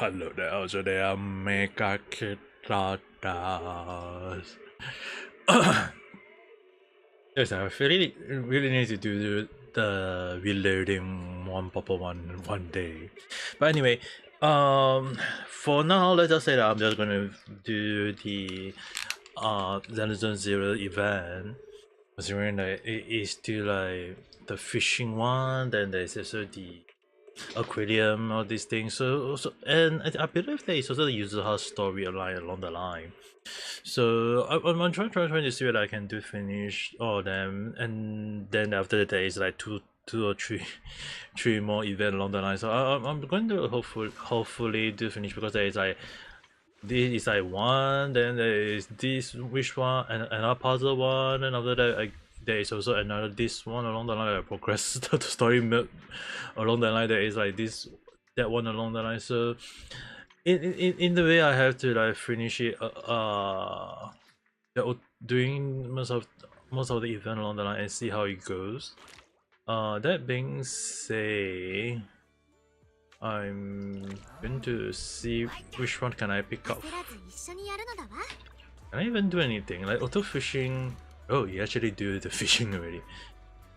Hello there, also there, Ame Gakita. Yes, I really need to do the reloading one day. But anyway, for now, let's just say that I'm just gonna do the Zenless Zero event. Considering that it is still like the fishing one, then there's also the aquarium, all these things. So and I believe there is also the user house story along the line. So I'm trying to see what I can do finish all of them, and then after that there is like two or three more events along the line. So I'm going to hopefully do finish, because there is like this is like one, then there is this wish one, and another puzzle one, and after that there is also another this one along the line that progress the story mode along the line. There is like that one along the line. So in the way I have to like finish it doing most of the event along the line and see how it goes. That being said, I'm going to see which one can I pick up. Can I even do anything? Like auto fishing. Oh, you actually do the fishing already.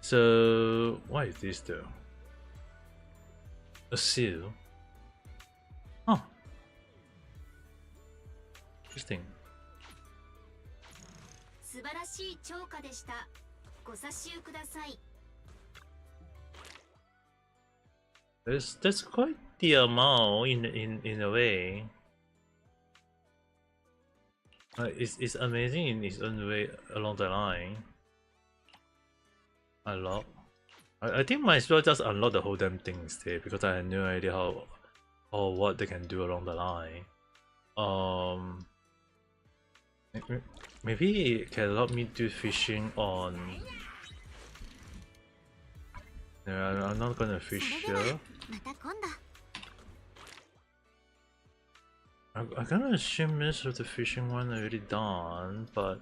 So what is this though? A seal. Oh, interesting. That's quite the amount in a way. It's amazing in its own way along the line. Unlock. I think might as well just unlock the whole damn thing instead, because I had no idea how or what they can do along the line. Maybe it can allow me to do fishing on. Yeah, I'm not gonna fish here. I'm gonna assume most of the fishing one already done, but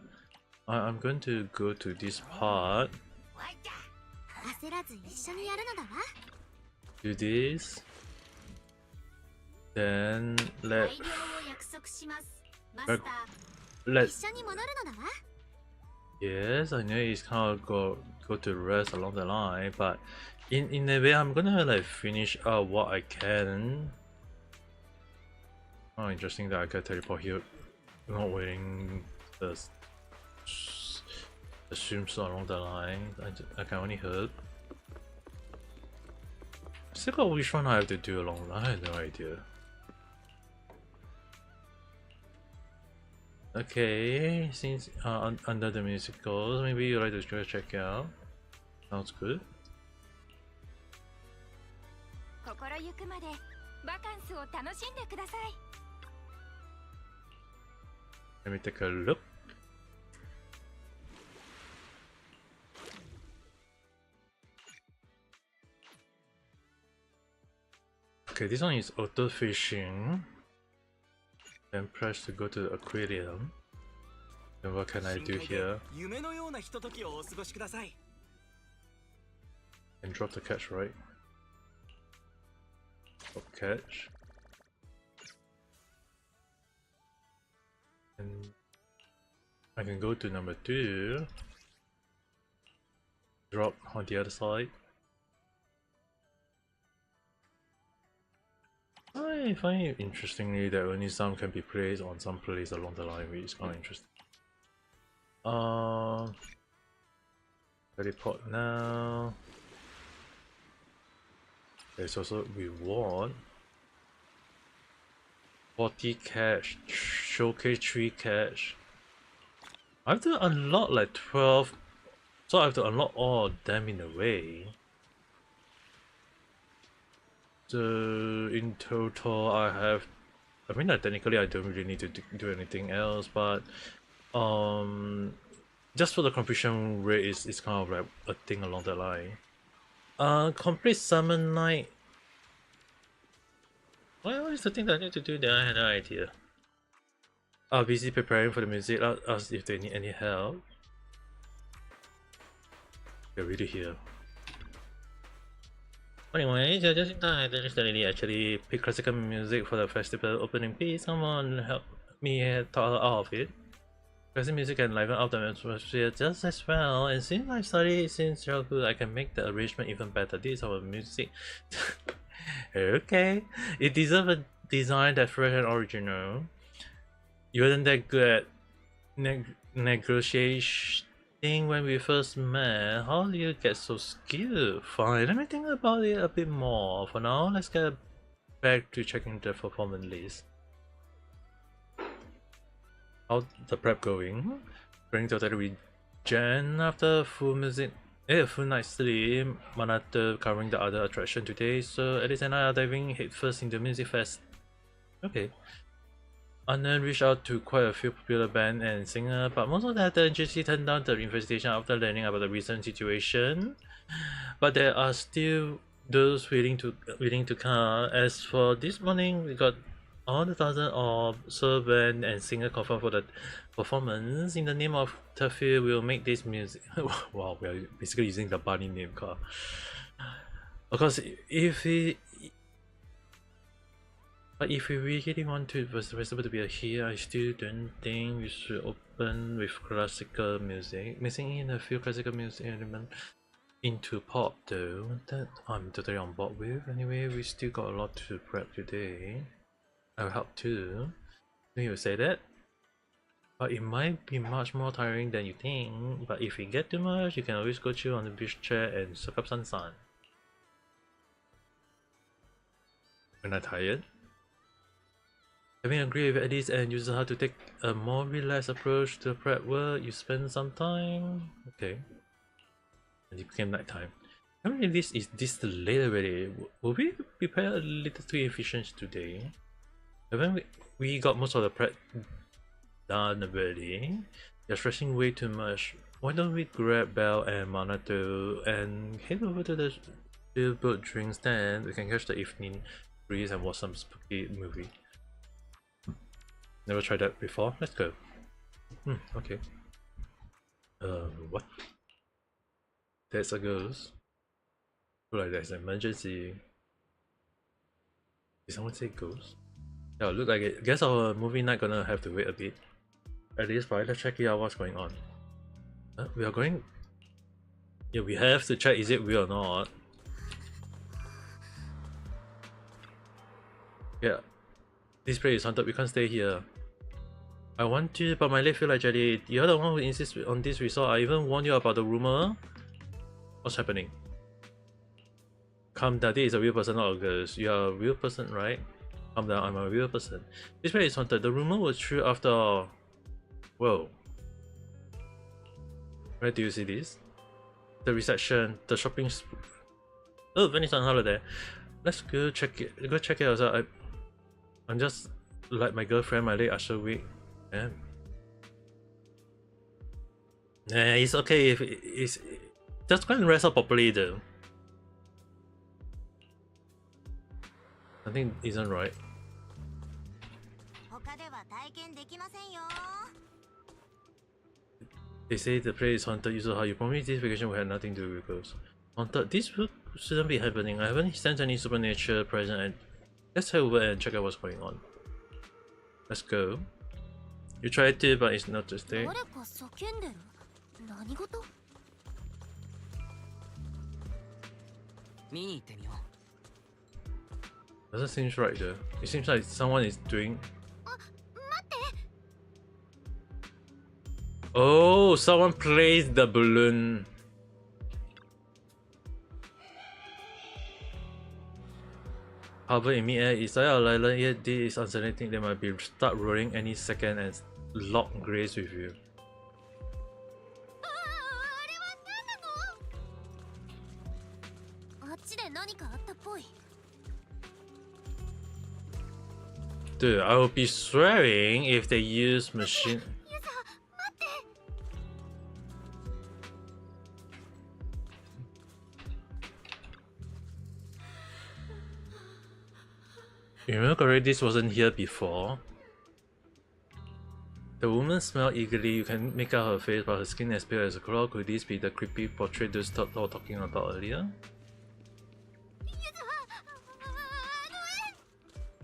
I'm going to go to this part. Do this. Then let yes, I know it's kind of go to rest along the line, but in a way I'm gonna like finish out what I can. Oh, interesting that I can teleport here, not waiting the streams along the line. I can only hope. I still got which one I have to do along the line. I have no idea. Okay, since under the musicals, maybe you like to go check it out. Sounds good. Let me take a look. Okay, this one is auto fishing. Then press to go to the aquarium. Then what can I do here? And drop the catch, right? Drop catch. And I can go to number 2. Drop on the other side. I find it interestingly that only some can be placed on some place along the line, which is kind of interesting. Teleport now. There's also reward. 40 cash, showcase 3 cash. I have to unlock like 12, so I have to unlock all of them in a way. So in total I have, I mean technically I don't really need to do anything else, but just for the completion rate is kind of like a thing along the line. Complete summon night. What is the thing that I need to do there? I had no idea. Busy preparing for the music, ask if they need any help. They're really here. Anyway, so just in time, the lady actually picked classical music for the festival opening piece. Someone help me talk her out of it. Classical music can liven up the atmosphere just as well, and since I studied since childhood, I can make the arrangement even better. This is our music. Okay, it deserves a design that's fresh and original. You weren't that good at negotiating when we first met. How do you get so skilled? Fine, let me think about it a bit more. For now, let's get back to checking the performance list. How's the prep going? Bring totally regen after full full night's sleep. Manata covering the other attraction today, so Alice and I are diving headfirst into Music Fest. Okay. Unknown reached out to quite a few popular bands and singers, but most of them had the agency turned down the invitation after learning about the recent situation. But there are still those willing to come. As for this morning, we got all the thousand of band and singer confirmed for the performance. In the name of Turfy, we'll make this music. Wow, we are basically using the bunny name card. Of course, if we really want to the festival to be here, I still don't think we should open with classical music. Mixing in a few classical music elements into pop though, that I'm totally on board with. Anyway, we still got a lot to prep today. I'll help too. When you say that, but it might be much more tiring than you think. But if we get too much, you can always go chill on the beach chair and soak up some sun. When I'm tired, having agreed with Eddie's and uses how to take a more relaxed approach to prep work, you spend some time. Okay. And it became nighttime. How many of this is this late already? Will we prepare a little too efficient today? Haven't we got most of the prep done already? You're stressing way too much. Why don't we grab Belle and Manato and head over to the billboard drink stand? We can catch the evening breeze and watch some spooky movie. Never tried that before. Let's go. Okay. What? There's a ghost. Look like there's an emergency. Did someone say ghost? Yeah, look like it. Guess our movie night gonna have to wait a bit. At least, right? Let's check out what's going on. We are going. Yeah, we have to check is it real or not. Yeah, this place is haunted. We can't stay here. I want to, but my leg feel like jelly. You're the one who insists on this resort. I even warned you about the rumor. What's happening? Calm down. This is a real person, not a ghost. You are a real person, right? Calm down. I'm a real person. This place is haunted. The rumor was true after all. Whoa. Where do you see this? The reception, the shopping. Oh, Venice on holiday. Let's go check it. Go check it out. I'm just like my girlfriend, my late Usher week. Yeah. Nah, it's okay if it's just go and rest up properly though. Something isn't right. They say the place is haunted, so how you promised this vacation will have nothing to do with ghosts. Haunted? This shouldn't be happening. I haven't sensed any supernatural present and let's head over and check out what's going on. Let's go. You tried to, but it's not to stay. Doesn't seem right though. It seems like someone is doing. Oh, someone placed the balloon. However, in mid-air, it's like a island, yet this is uncertain. They might be start rolling any second and lock grace with you. Dude, I will be swearing if they use machine. You remember correctly, this wasn't here before. The woman smiled eagerly. You can make out her face, but her skin as pale as a cloud. Could this be the creepy portrait those thought talking about earlier?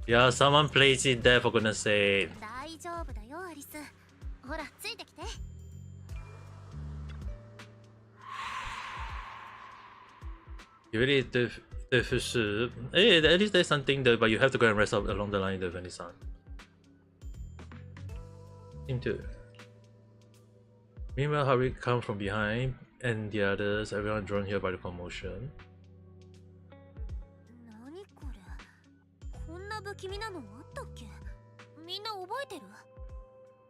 Yeah, someone plays it there for goodness sake. 大丈夫だよアリス。ほらついてきて。You really hey, at least there's something there, but you have to go and rest up along the line of any sun. Seem to. Meanwhile, Harry comes from behind, and the others, everyone drawn here by the commotion. 何これ。こんな不気味なのあったっけ。みんな覚えてる。い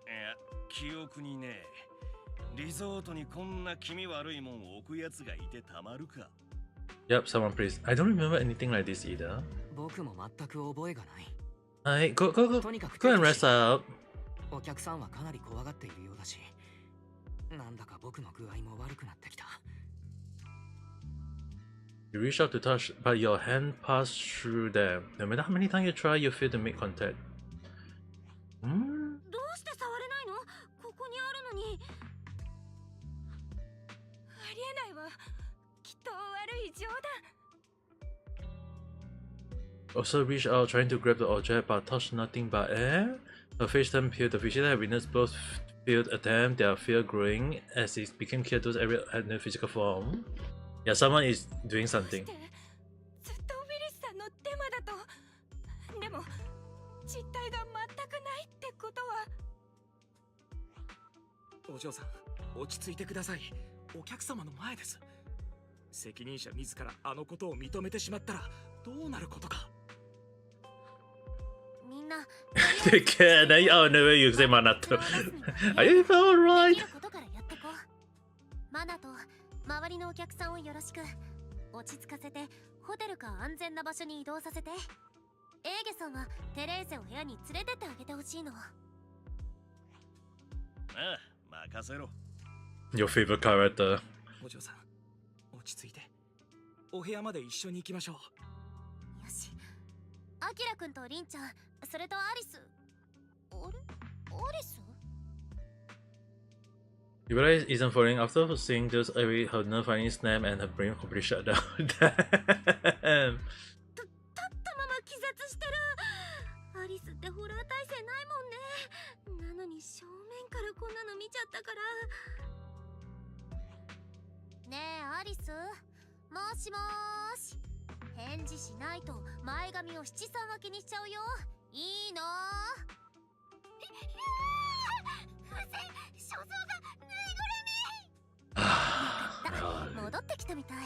や、記憶にねえ。リゾートにこんな気味悪いもんを置くやつがいてたまるか。Yep, someone please. I don't remember anything like this either. 僕も全く覚えがない。はい、go and rest up. お客さんはかなり怖がっているようだし、なんだか僕の具合も悪くなってきた。You reach out to touch, but your hand passed through them. No matter how many times you try, you fail to make contact. どうして触れないの？ここにあるのに。ありえないわ。きっと悪い冗談。Also reach out, trying to grab the object, but touch nothing but air. Her face turned pale. The vision had witnessed both failed attempt, their fear growing as it became clear those areas had no physical form. Yeah, someone is doing something. ずっとウィリスさんのデマだと。でも実体が全くないってことは。お嬢さん、落ち着いてください。お客様の前です。責任者自らあのことを認めてしまったらどうなることか。みんな。They can't. Oh no, you say Manato. Are you alright? マナと周りのお客さんをよろしく。落ち着かせてホテルか安全な場所に移動させて。エーゲさんはテレーゼを部屋に連れてってあげてほしいの。ああ、任せろ。Your favorite character. お嬢さん、落ち着いて。お部屋まで一緒に行きましょう。よし。アキラくんとリンちゃん、それとアリス。あれ？アリス？ You realize isn't falling after seeing those away, her nerve finally snapped and her brain completely shut down. Damn. 立ったまま気絶してる。アリスってホラー耐性ないもんね。なのに正面からこんなの見ちゃったから。ねえアリス、もしもーし。返事しないと前髪を七三分けにしちゃうよ。いいの？肖像がぬいぐるみ。戻ってきたみたい。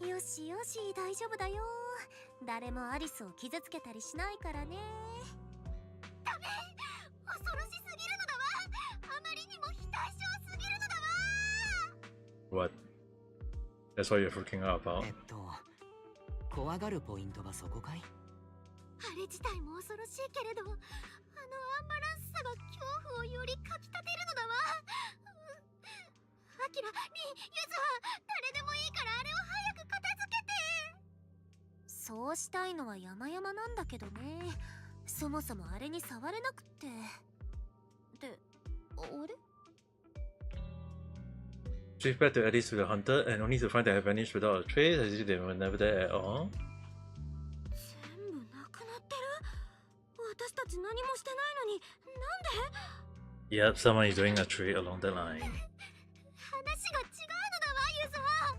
よしよし、大丈夫だよ。誰もアリスを傷つけたりしないからね。ダメ、恐ろしすぎるのだわ。あまりにも非対称すぎるのだわ。 What? That's what you're freaking out about? 怖がるポイントはそこかい？あれ自体も恐ろしいけれど、あのアンバランスさが恐怖をよりかきたてるのだわ。アキラ、リン、ユズハ、誰でもいいからあれを早く片付けて。そうしたいのは山々なんだけどね。そもそもあれに触れなくって。で、あれShift back to Alice with the hunter and only to find they have vanished without a trace as if they were never there at all. 全部なくなってる。私たち何もしてないのに、なんで？ Yep, someone is doing a trade along the line. 話が違うのだわ、ユズハ。こ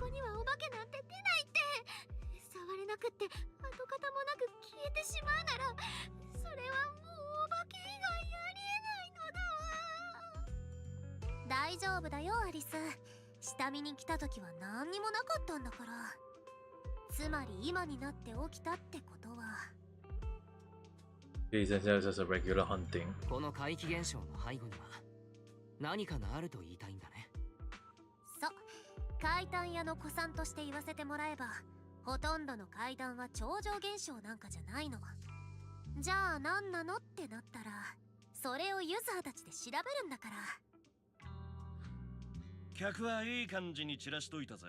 こにはお化けなんて出ないって。触れなくって跡形もなく消えてしまうなら、それはもうお化け以外ありえないのだわ。大丈夫だよアリス。下見に来た時は何にもなかったんだから。つまり今になって起きたってことは。It's just a regular hunting. この怪奇現象の背後には何かがあると言いたいんだね。そう、怪談屋の古参として言わせてもらえば、ほとんどの怪談は超常現象なんかじゃないの。じゃあ何なのってなったら、それをユザーたちで調べるんだから。客はいい感じに散らしといたぜ。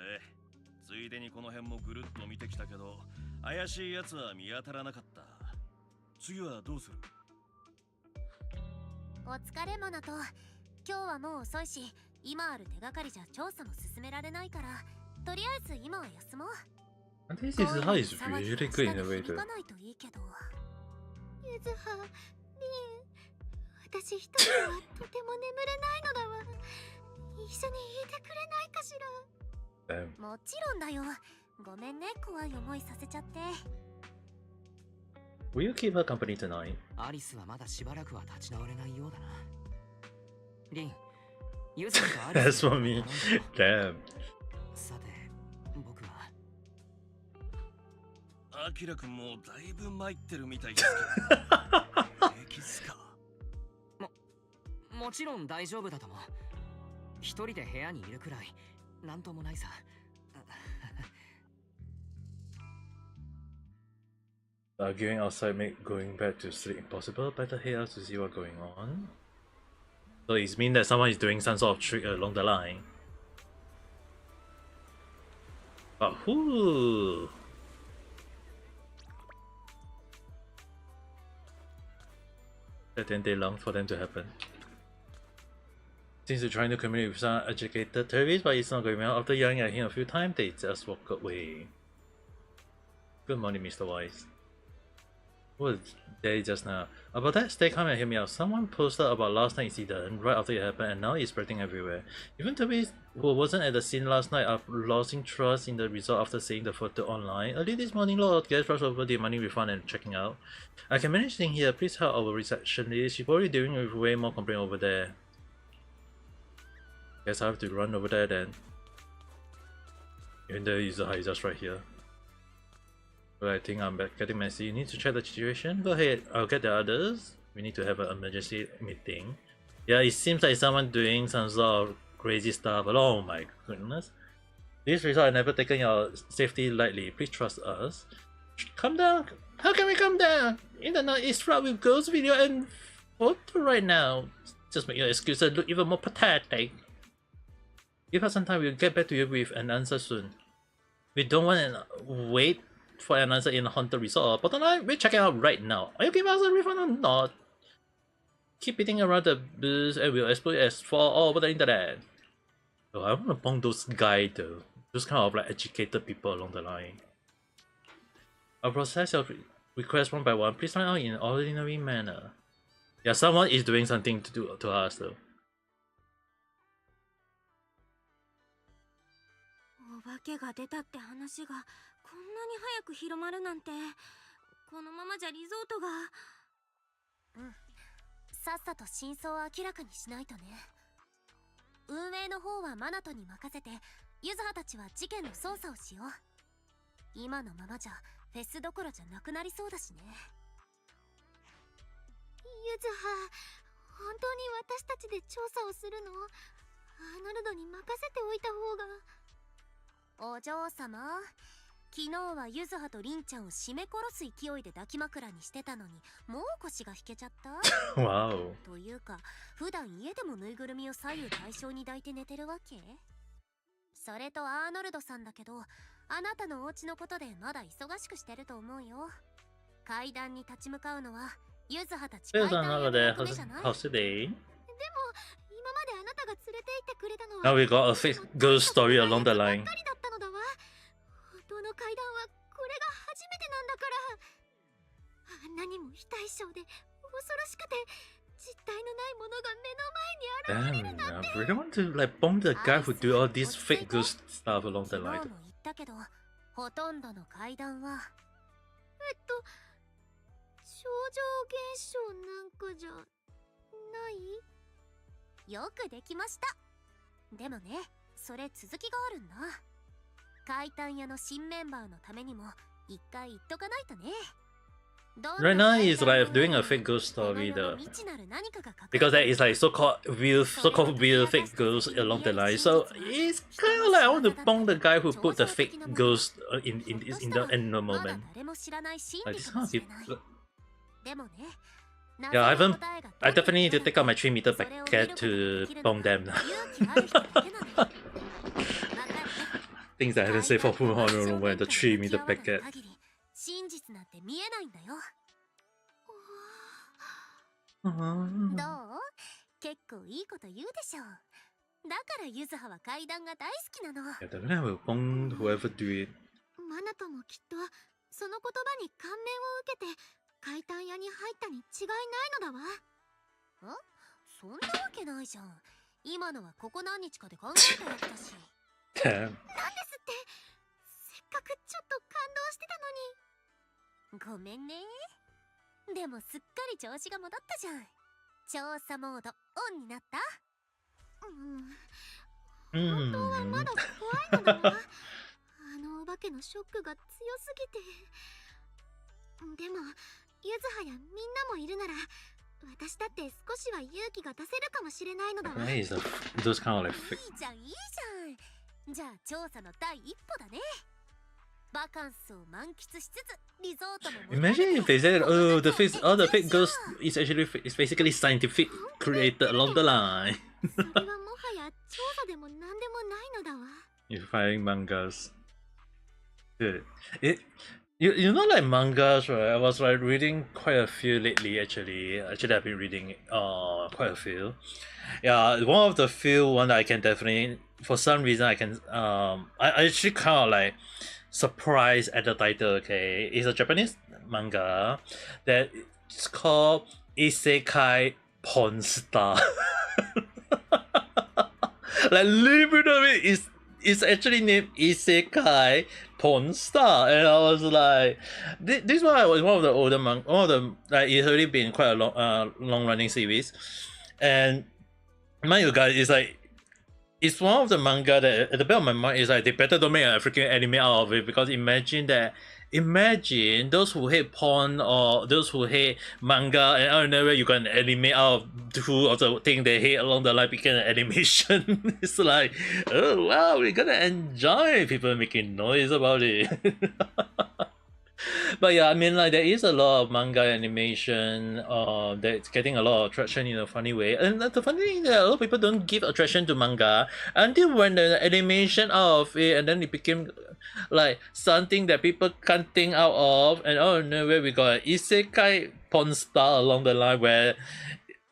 ついでにこの辺もぐるっと見てきたけど、怪しいやつは見当たらなかった。次はどうする？お疲れマナと。今日はもう遅いし、今ある手がかりじゃ調査も進められないから、とりあえず今は休もう。I think this is how he's really good in a way too. ゆずは、りん、私一人ではとても眠れないのだわ。一緒にいてくれないかしら。もちろんだよ。ごめんね、怖い思いさせちゃって。Will you keep her company tonight? アリスはまだしばらくは立ち直れないようだな。リン、ユズとアリス。As for me, damn. さて、僕は。アキラくんもだいぶ参ってるみたいですけど。平気っすか？もちろん大丈夫だとも。一人で部屋にいるくらい、なんともないさ。Arguing outside make going back to sleep impossible. Better head out to see what's going on. So it means that someone is doing some sort of trick along the line. But who? That didn't take long for them to happen. Seems to trying to communicate with some educated terrorists, but it's not going well. After yelling at him a few times, they just walk away. Good morning, Mr. Wise. What was there just now? About that, stay calm and hear me out. Someone posted about last night's incident right after it happened, and now it's spreading everywhere. Even tourists who wasn't at the scene last night are losing trust in the resort after seeing the photo online. Early this morning, a lot of guests rushed over the money refund and checking out. I can manage things here. Please help our receptionist. She's probably doing with way more complaint over there. Guess I have to run over there then. Even though he's just right here. But I think I'm getting messy. You need to check the situation? Go ahead, I'll get the others. We need to have an emergency meeting. Yeah, it seems like someone doing some sort of crazy stuff. Oh my goodness. This resort has never taken your safety lightly. Please trust us. Calm down. How can we calm down? Internet is fraught with ghost video and photo right now. Just make your excuses look even more pathetic. Give us some time, we'll get back to you with an answer soon. We don't want to wait for an answer in a haunted resort. Bottom line, we're checking out right now. Are you giving us a refund or not? Keep beating around the bush and we'll explode as for all over the internet. Oh, I want to bong those guys though. Those kind of like educated people along the line. I'll process your request one by one. Please find out in an ordinary manner. Yeah, someone is doing something to us though. お化けが出たって話がこんなに早く広まるなんて、このままじゃリゾートが。さっさと真相を明らかにしないとね。運営の方はマナトに任せて、ユズハたちは事件の捜査をしよう。今のままじゃフェスどころじゃなくなりそうだしね。ユズハ、本当に私たちで調査をするの？アーノルドに任せておいた方が。お嬢様、昨日はユズハとリンちゃんを絞め殺す勢いで抱き枕にしてたのに、もう腰が引けちゃった。わお。というか、普段家でもぬいぐるみを左右対称に抱いて寝てるわけ？それとアーノルドさんだけど、あなたのお家のことでまだ忙しくしてると思うよ。階段に立ち向かうのはユズハたち階段の役目じゃない？でも、今まであなたが連れて行ってくれたのは Now we got a fake ghost story along the line. 本当の階段はこれが初めてなんだから。あんなにも非対称で恐ろしくて実体のないものが目の前に現れるなんて。 I really want to like bomb the guy who do all this fake ghost stuff along the line. 昨日も言ったけど、ほとんどの階段は超常現象なんかじゃない？よくできました。でもね、それ続きがあるんだ。階段屋の新メンバーのためにも一回言っとかないとね。Right now he's like doing a fake ghost story though, because that is like so-called real fake ghost along the line. So it's kind of like I want to bomb the guy who put the fake ghost in the moment. Like this kind of people. Yeah, I definitely need to take out my 3-meter packet to bomb them. Things I haven't said for full honor when the 3-meter packet. 真実なんて見えないんだよ。どう？結構いいこと言うでしょ。だからユズハは階段が大好きなの。Yeah, definitely I will bomb whoever do it. マナトもきっとその言葉に感銘を受けて階段屋に入ったに違いないのだわ。そんなわけないじゃん。今のはここ何日かで考えたやつだし。Damn. なんですって。せっかくちょっと感動してたのに。ごめんね。でもすっかり調子が戻ったじゃん。調査モードオンになった？本当はまだ怖いのだわ。あのお化けのショックが強すぎて。でもゆずはやみんなもいるなら私だって少しは勇気が出せるかもしれないのだわ。Why is those kind of like いいじゃんいいじゃん。じゃあ調査の第一歩だね。バカンスを満喫しつつリゾートも Imagine if they said, oh, the fake ghost is actually is basically scientific created along the line. それはもはや調査でも何でもないのだわ。You're finding mangas. Dude, you know like mangas, right? I was like reading quite a few lately actually. Actually I've been reading quite a few. Yeah, one of the few one that I can definitely, for some reason I can I actually kind of like surprised at the title. Okay, it's a Japanese manga that it's called Isekai Porn Star. Like literally it's actually named Isekai Porn Star, and I was like, this one was one of the older one of the, like, it's already been quite a long running series, and mind you guys, it's like, it's one of the manga that at the back of my mind is like, they better don't make a freaking anime out of it, because imagine those who hate porn or those who hate manga, and out of nowhere you got an anime out of two of the thing they hate along the line became an animation. It's like, oh wow, we're gonna enjoy people making noise about it. But yeah, I mean, like, there is a lot of manga animation that's getting a lot of traction in a funny way. And the funny thing is that a lot of people don't give attraction to manga until when the animation out of it, and then it became like something that people can't think out of. And oh no, where we got an isekai porn star along the line, where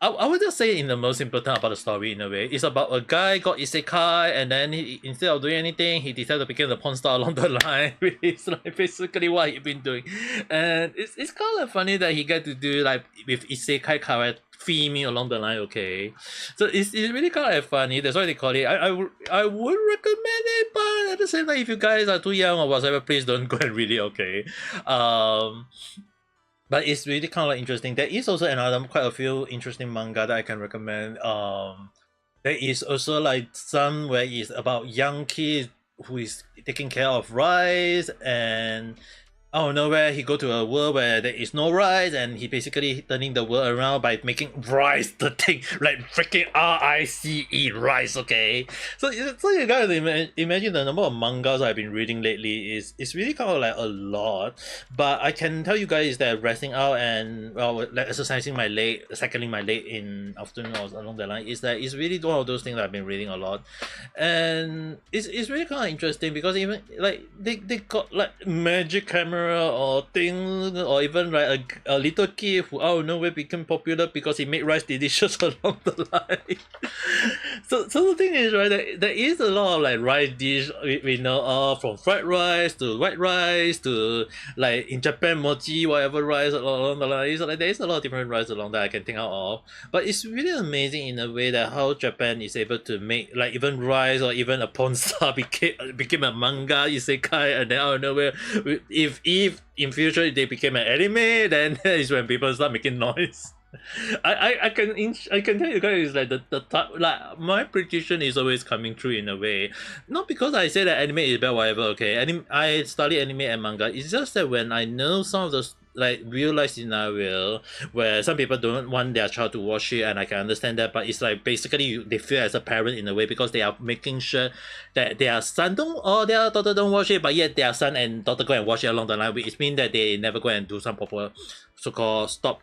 I would just say in the most important about the story in a way. It's about a guy got isekai, and then he, instead of doing anything, he decided to become the porn star along the line. It's like basically what he's been doing. And it's kind of funny that he get to do like with isekai character theming along the line, okay? So it's really kind of funny. That's why they call it. I would recommend it, but at the same time, if you guys are too young or whatever, please don't go and read it, okay? But it's really kind of like interesting. There is also quite a few interesting manga that I can recommend. There is also like some where it's about young kids who is taking care of rice, and out of nowhere he go to a world where there is no rice, and he basically turning the world around by making rice the thing, like freaking RICE, rice, okay? So you guys imagine the number of mangas I've been reading lately is really kind of like a lot. But I can tell you guys that resting out and like exercising my leg, cycling my leg in afternoon or along the line, is that it's really one of those things that I've been reading a lot. And it's really kind of interesting because even like they got like magic camera or things, or even like a little kid who out of nowhere became popular because he made rice delicious along the line. So the thing is, right, there is a lot of like rice dish we know of, from fried rice to white rice to like in Japan mochi, whatever rice along the line. So like there is a lot of different rice along that I can think out of. But it's really amazing in a way that how Japan is able to make like even rice or even a porn star became a manga isekai, and then out of nowhere, if in future they became an anime, then is when people start making noise. I can tell you guys like the like my prediction is always coming true in a way. Not because I say that anime is bad, whatever. Okay, I study anime and manga. It's just that when I know some of the like real life scenario where some people don't want their child to watch it, and I can understand that, but it's like basically they feel as a parent in a way because they are making sure that their son don't or their daughter don't watch it, but yet their son and daughter go and watch it along the line, which means that they never go and do some proper so-called stop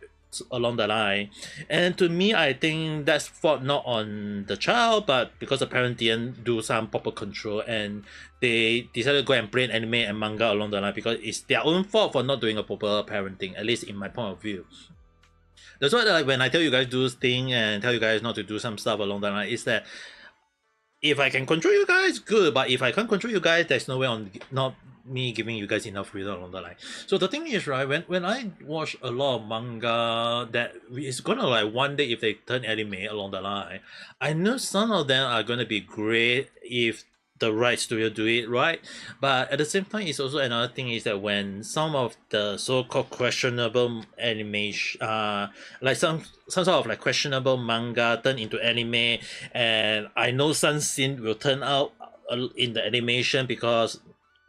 along the line. And to me, I think that's fault not on the child, but because the parent didn't do some proper control, and they decided to go and blame anime and manga along the line because it's their own fault for not doing a proper parenting, at least in my point of view. That's why like when I tell you guys do this thing and tell you guys not to do some stuff along the line, is that if I can control you guys, good, but if I can't control you guys, there's no way on not me giving you guys enough freedom along the line. So the thing is, right, when I watch a lot of manga that is gonna like one day if they turn anime along the line, I know some of them are gonna be great if the right studio do it right, but at the same time, it's also another thing is that when some of the so-called questionable animation, like some sort of like questionable manga turn into anime, and I know some scene will turn out in the animation because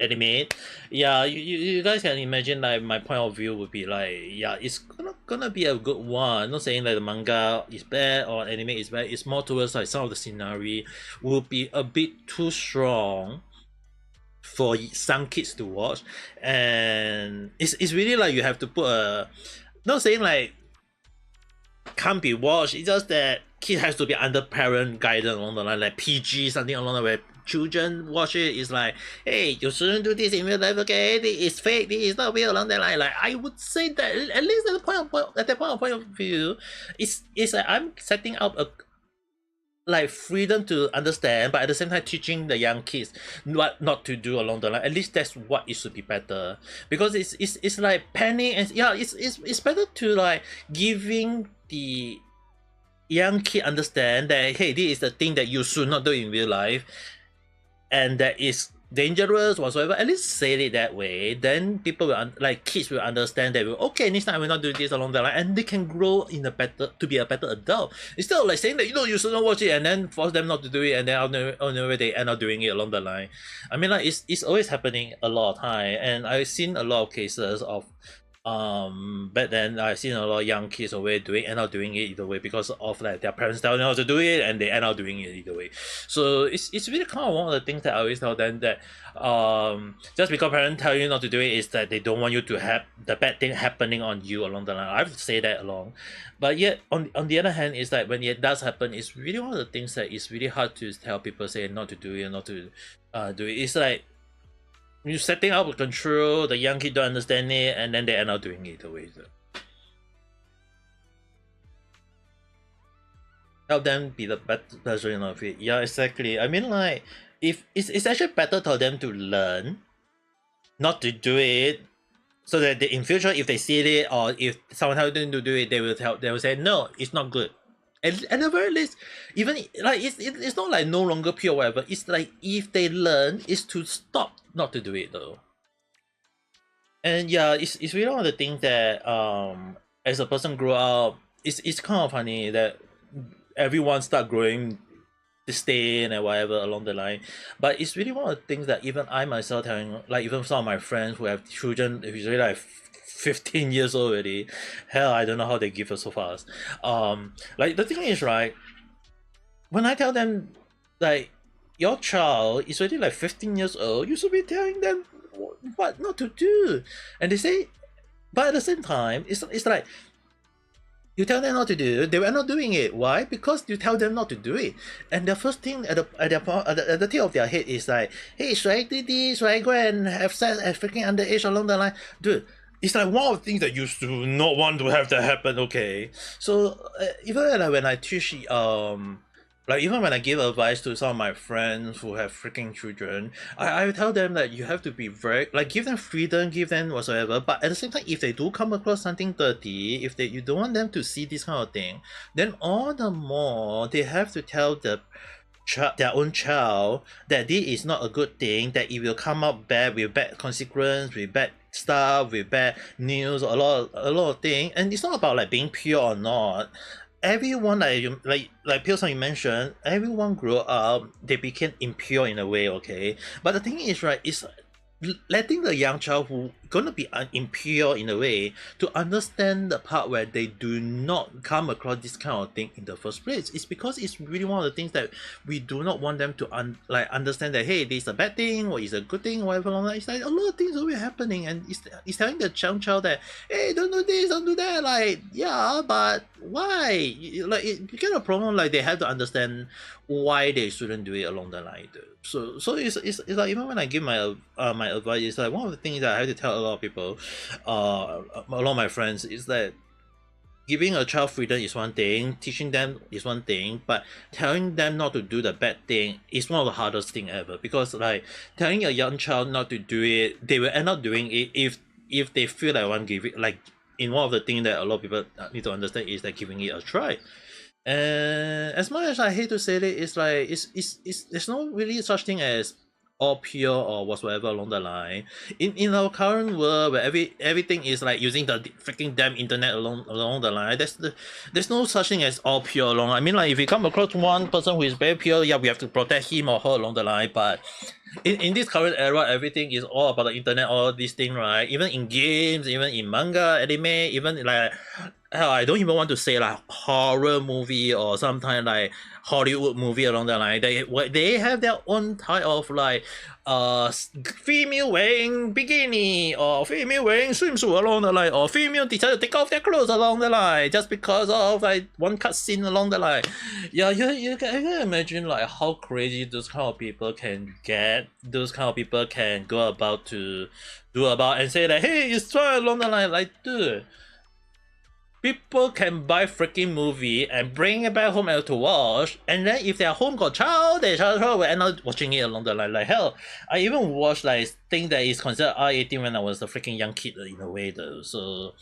animate. Yeah, you guys can imagine like my point of view would be like, yeah, it's gonna be a good one. Not saying that the manga is bad or anime is bad. It's more towards like some of the scenery will be a bit too strong for some kids to watch, and it's really like you have to put a, not saying like can't be watched, it's just that kid has to be under parent guidance along the line, like PG, something along the way. Children watch it, is like, hey, you shouldn't do this in real life, okay? This is fake, this is not real along that line. Like, I would say that at least at the point of view, it's like I'm setting up a like freedom to understand, but at the same time teaching the young kids what not to do along the line. At least that's what it should be better, because it's like panic, and yeah, it's better to like giving the young kid understand that, hey, this is the thing that you should not do in real life, and that is dangerous whatsoever. At least say it that way, then people will like kids will understand that, okay, next time I will not do this along the line, and they can grow in a better, to be a better adult, instead of like saying that, you know, you shouldn't watch it and then force them not to do it, and then on the way they end up doing it along the line. I mean, like, it's always happening a lot of time, and I've seen a lot of cases of but then I've seen a lot of young kids already end up doing it either way because of like their parents telling them how to do it, and they end up doing it either way. So it's really kind of one of the things that I always tell them, that just because parents tell you not to do it is that they don't want you to have the bad thing happening on you along the line. I've said that along, but yet on the other hand, it's like when it does happen, it's really one of the things that is really hard to tell people, say not to do it, not to do it. It's like you're setting up a control, the young kid don't understand it, and then they end up doing it the way. So help them be the better version of it. Yeah, exactly. I mean, like, if it's actually better for them to learn not to do it, so that in future, if they see it or if someone tells them to do it, they will say no, it's not good. At the very least, even like it's not like no longer pure whatever. It's like if they learn, is to stop not to do it though. And yeah, it's really one of the things that as a person grow up, it's kind of funny that everyone start growing disdain and whatever along the line. But it's really one of the things that even I myself telling, like even some of my friends who have children, if it's really like 15 years old already, hell, I don't know how they give us so fast. Like the thing is, right, when I tell them like your child is already like 15 years old, you should be telling them what not to do, and they say, but at the same time, it's like you tell them not to do, they were not doing it. Why? Because you tell them not to do it, and the first thing at the tip of their head is like, hey, should I do this? Should I go and have sex at freaking underage along the line? Dude, it's like one of the things that you do not want to have that happen, okay? So even like when I teach, like even when I give advice to some of my friends who have freaking children, I tell them that you have to be very, like, give them freedom, give them whatsoever, but at the same time, if they do come across something dirty, if you don't want them to see this kind of thing, then all the more they have to tell their own child that this is not a good thing, that it will come out bad, with bad consequence, with bad stuff, with bad news, a lot of things. And it's not about like being pure or not. Everyone, like Pilson you mentioned, everyone grew up, they became impure in a way, okay? But the thing is, right, is letting the young child who gonna be impure in a way to understand the part where they do not come across this kind of thing in the first place. It's because it's really one of the things that we do not want them to understand that, hey, this is a bad thing or it's a good thing, whatever along that. It's like a lot of things are really happening, and it's telling the young child that, hey, don't do this, don't do that. Like, yeah, but why? Like, you get a problem, like they have to understand why they shouldn't do it along the line. So it's like, even when I give my my advice, it's like one of the things that I have to tell a lot of people, a lot of my friends, is that giving a child freedom is one thing, teaching them is one thing, but telling them not to do the bad thing is one of the hardest thing ever. Because like telling a young child not to do it, they will end up doing it if they feel like one give it. Like in one of the things that a lot of people need to understand is that giving it a try. And as much as I hate to say it, it's like it's there's no really such thing as all pure or whatsoever along the line. In our current world where everything is like using the freaking damn internet along the line, there's no such thing as all pure along. I mean, like if you come across one person who is very pure, yeah, we have to protect him or her along the line. But in this current era, everything is all about the internet, all these things, right? Even in games, even in manga, anime, even like hell, I don't even want to say like horror movie or sometimes like Hollywood movie along the line. They have their own type of like female wearing bikini or female wearing swimsuit along the line, or female decide to take off their clothes along the line just because of like one cutscene along the line. Yeah, you can imagine like how crazy those kind of people can get. Those kind of people can go about to do about and say that, hey, it's try along the line. Like, dude, people can buy freaking movie and bring it back home to watch, and then if their home got child, their child will end up watching it along the line. Like hell, I even watched like thing that is considered R18 when I was a freaking young kid in a way though. So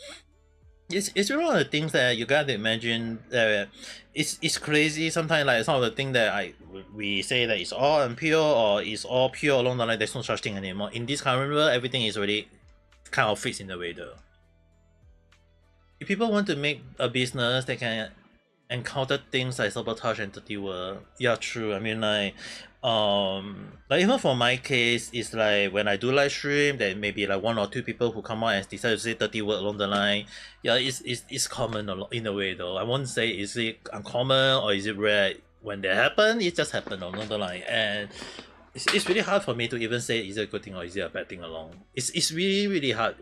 it's really one of the things that you gotta imagine. It's crazy sometimes. Like some of the things that we say that it's all impure or it's all pure along the line. There's no such thing anymore. In this current world, everything is already kind of fixed in the way though. If people want to make a business, they can encounter things like sabotage and dirty work. Yeah, true. I mean, like even for my case, it's like when I do live stream, there may be like 1 or 2 people who come out and decide to say dirty word along the line. Yeah, it's common in a way though. I won't say is it uncommon or is it rare. When they happen, it just happened along the line, and it's really hard for me to even say is it a good thing or is it a bad thing along. It's really hard.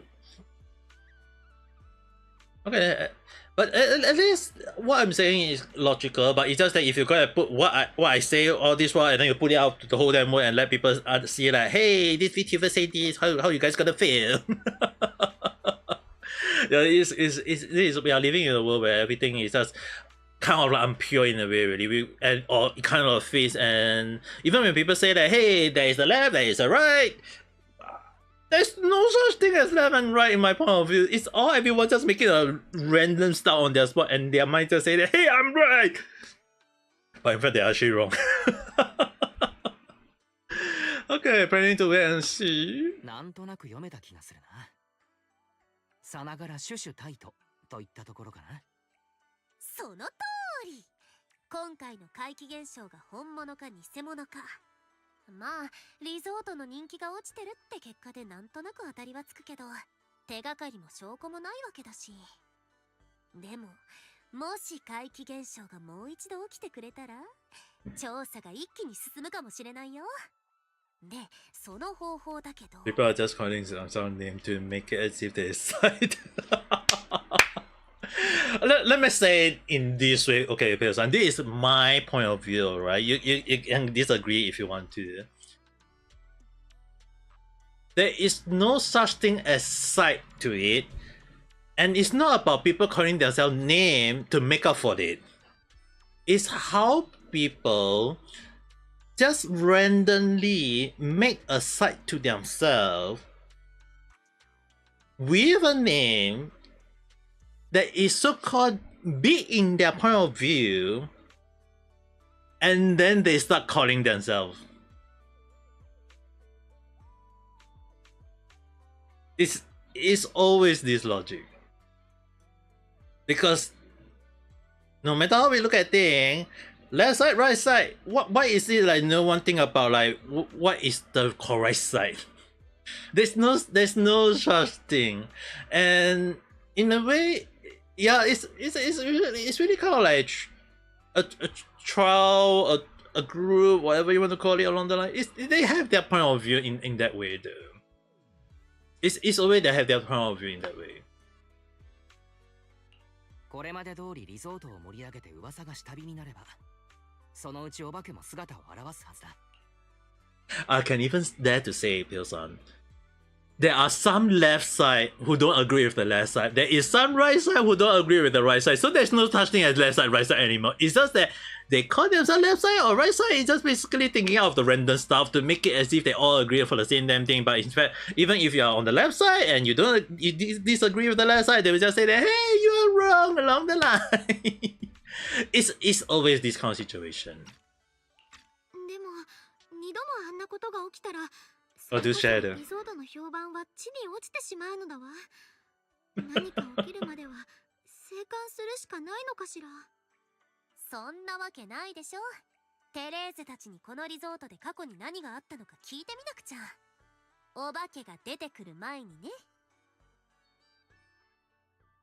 Okay, but at least what I'm saying is logical. But it's just that if you're gonna put what I say all this while and then you put it out to the whole damn world and let people see like, hey, this VTuber say this, how you guys gonna feel? Yeah, we are living in a world where everything is just kind of like impure in a way, really. Or kind of face, and even when people say that, hey, there is a left, there is a right. There's no such thing as left and right in my point of view. It's all everyone just making a random start on their spot and their mind just say that, hey, I'm right! But in fact, they're actually wrong. Okay, planning to wait and see. なんとなく読めた気がするな。さながらシュシュタイトといったところかな。その通り。今回の怪奇現象が本物か偽物か。まあリゾートの人気が落ちてるって結果でなんとなく当たりはつくけど、手がかりも証拠もないわけだし。でももし怪奇現象がもう一度起きてくれたら調査が一気に進むかもしれないよ。でその方法だけど People are just calling some name to make it as if they decide. Let me say it in this way, okay, person. This is my point of view, right? You can disagree if you want to. There is no such thing as sight to it, and it's not about people calling themselves name to make up for it. It's how people just randomly make a site to themselves with a name that is so-called big in their point of view, and then they start calling themselves. It's always this logic. Because no matter how we look at things, left side, right side, why is it like no one think about like what is the correct side? There's no such thing. And in a way, yeah, it's really kind of like a trial, a group, whatever you want to call it along the line. They have their point of view in that way though. It's always they have their point of view in that way. これまで通りリゾートを盛り上げて噂が下火になれば、そのうちお化けも姿を現すはずだ。I can even dare to say, Pilson, there are some left side who don't agree with the left side. There is some right side who don't agree with the right side. So there's no such thing as left side, right side anymore. It's just that they call themselves left side or right side. It's just basically thinking out of the random stuff to make it as if they all agree for the same damn thing. But in fact, even if you're on the left side and you disagree with the left side, they will just say that, hey, you're wrong along the line. It's always this kind of situation. でも二度もあんなことが起きたら Or do shadow. リゾートの評判は地に落ちてしまうのだわ。何か起きるまでは静観するしかないのかしら。そんなわけないでしょ。テレーゼたちにこのリゾートで過去に何があったのか聞いてみなくちゃ。お化けが出てくる前にね。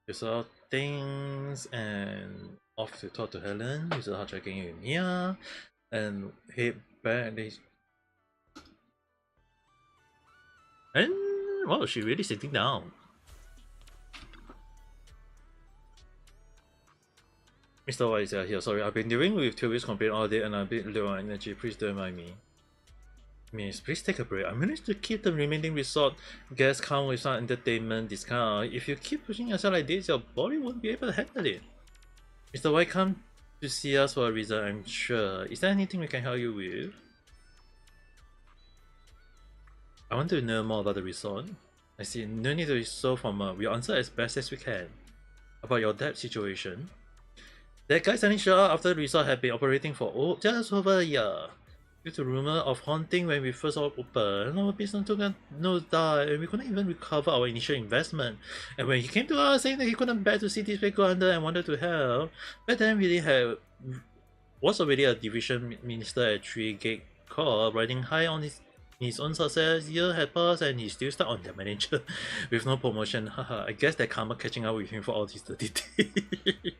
You saw things and off to talk to Helen. You saw her checking in with Mia and head back. And wow, she really sitting down. Mr. White is here. Sorry, I've been dealing with 2 weeks complaint all day and I'm a bit low on energy. Please don't mind me. Miss, please take a break. I managed to keep the remaining resort guests calm with some entertainment discount. If you keep pushing yourself like this, your body won't be able to handle it. Mr. White come to see us for a reason, I'm sure. Is there anything we can help you with? I want to know more about the resort. I see, no need to be so formal. We'll answer as best as we can. About your debt situation. That guy suddenly showed up after the resort had been operating for just over a year. Due to rumor of haunting when we first opened, our business took a nosedive and we couldn't even recover our initial investment. And when he came to us saying that he couldn't bear to see this place go under and wanted to help, back then was already a division minister at 3 Gate Corp, riding high on his own success. Year had passed and he's still stuck on their manager with no promotion. Haha, I guess that karma catching up with him for all these 30 days.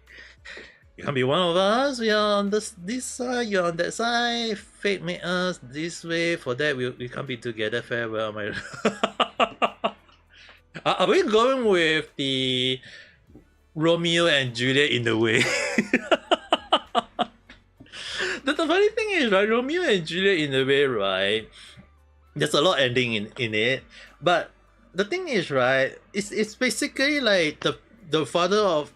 You can't be one of us. We are on this side, you're on that side. Fate made us this way. For that, we can't be together. Farewell, my. Are we going with the Romeo and Juliet in the way? The funny thing is, right? Romeo and Juliet in the way, right? There's a lot ending in it, but the thing is, right? It's basically like the father of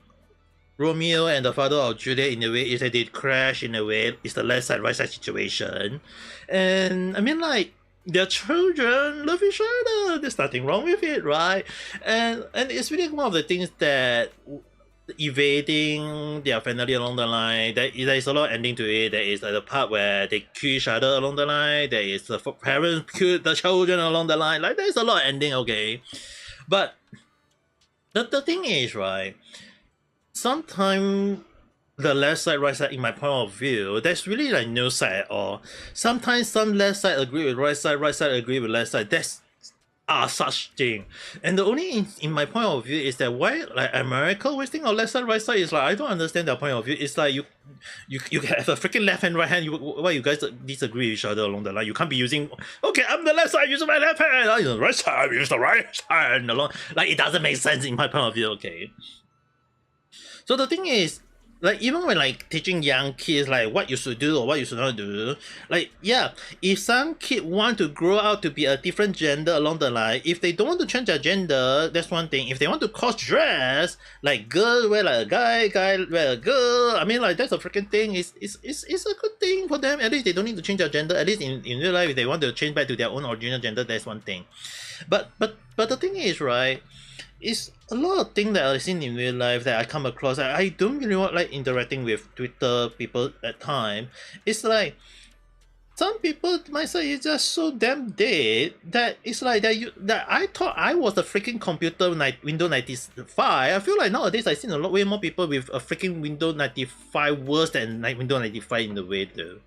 Romeo and the father of Juliet in a way is that they crash in a way. It's the left side, right side situation. And I mean, like, their children love each other. There's nothing wrong with it, right? And it's really one of the things that evading their family along the line. There is a lot of ending to it. There is like the part where they kill each other along the line. There is the parents kill the children along the line. Like, there's a lot of ending, okay? But the thing is, right? Sometimes the left side, right side, in my point of view, there's really like no side at all. Sometimes some left side agree with right side agree with left side. That's such thing. And the only in my point of view is that why like America always think of left side, right side is like I don't understand their point of view. It's like you have a freaking left hand, right hand. Why you guys disagree with each other along the line? You can't be using okay, I'm the left side, using my left hand. I'm the right side, use the right hand along. Like it doesn't make sense in my point of view. Okay. So the thing is, like even when like teaching young kids like what you should do or what you should not do, like yeah, if some kid want to grow out to be a different gender along the line, if they don't want to change their gender, that's one thing. If they want to cross dress, like girl wear like a guy wear a girl, I mean like that's a freaking thing. It's a good thing for them. At least they don't need to change their gender. At least in real life, if they want to change back to their own original gender, that's one thing. But the thing is, right? It's a lot of things that I've seen in real life that I come across. I don't really like interacting with Twitter people at time. It's like some people might say it's just so damn dead that it's like that I thought I was a freaking computer Windows 95. I feel like nowadays I've seen a lot way more people with a freaking Windows 95 worse than like Windows 95 in the way though.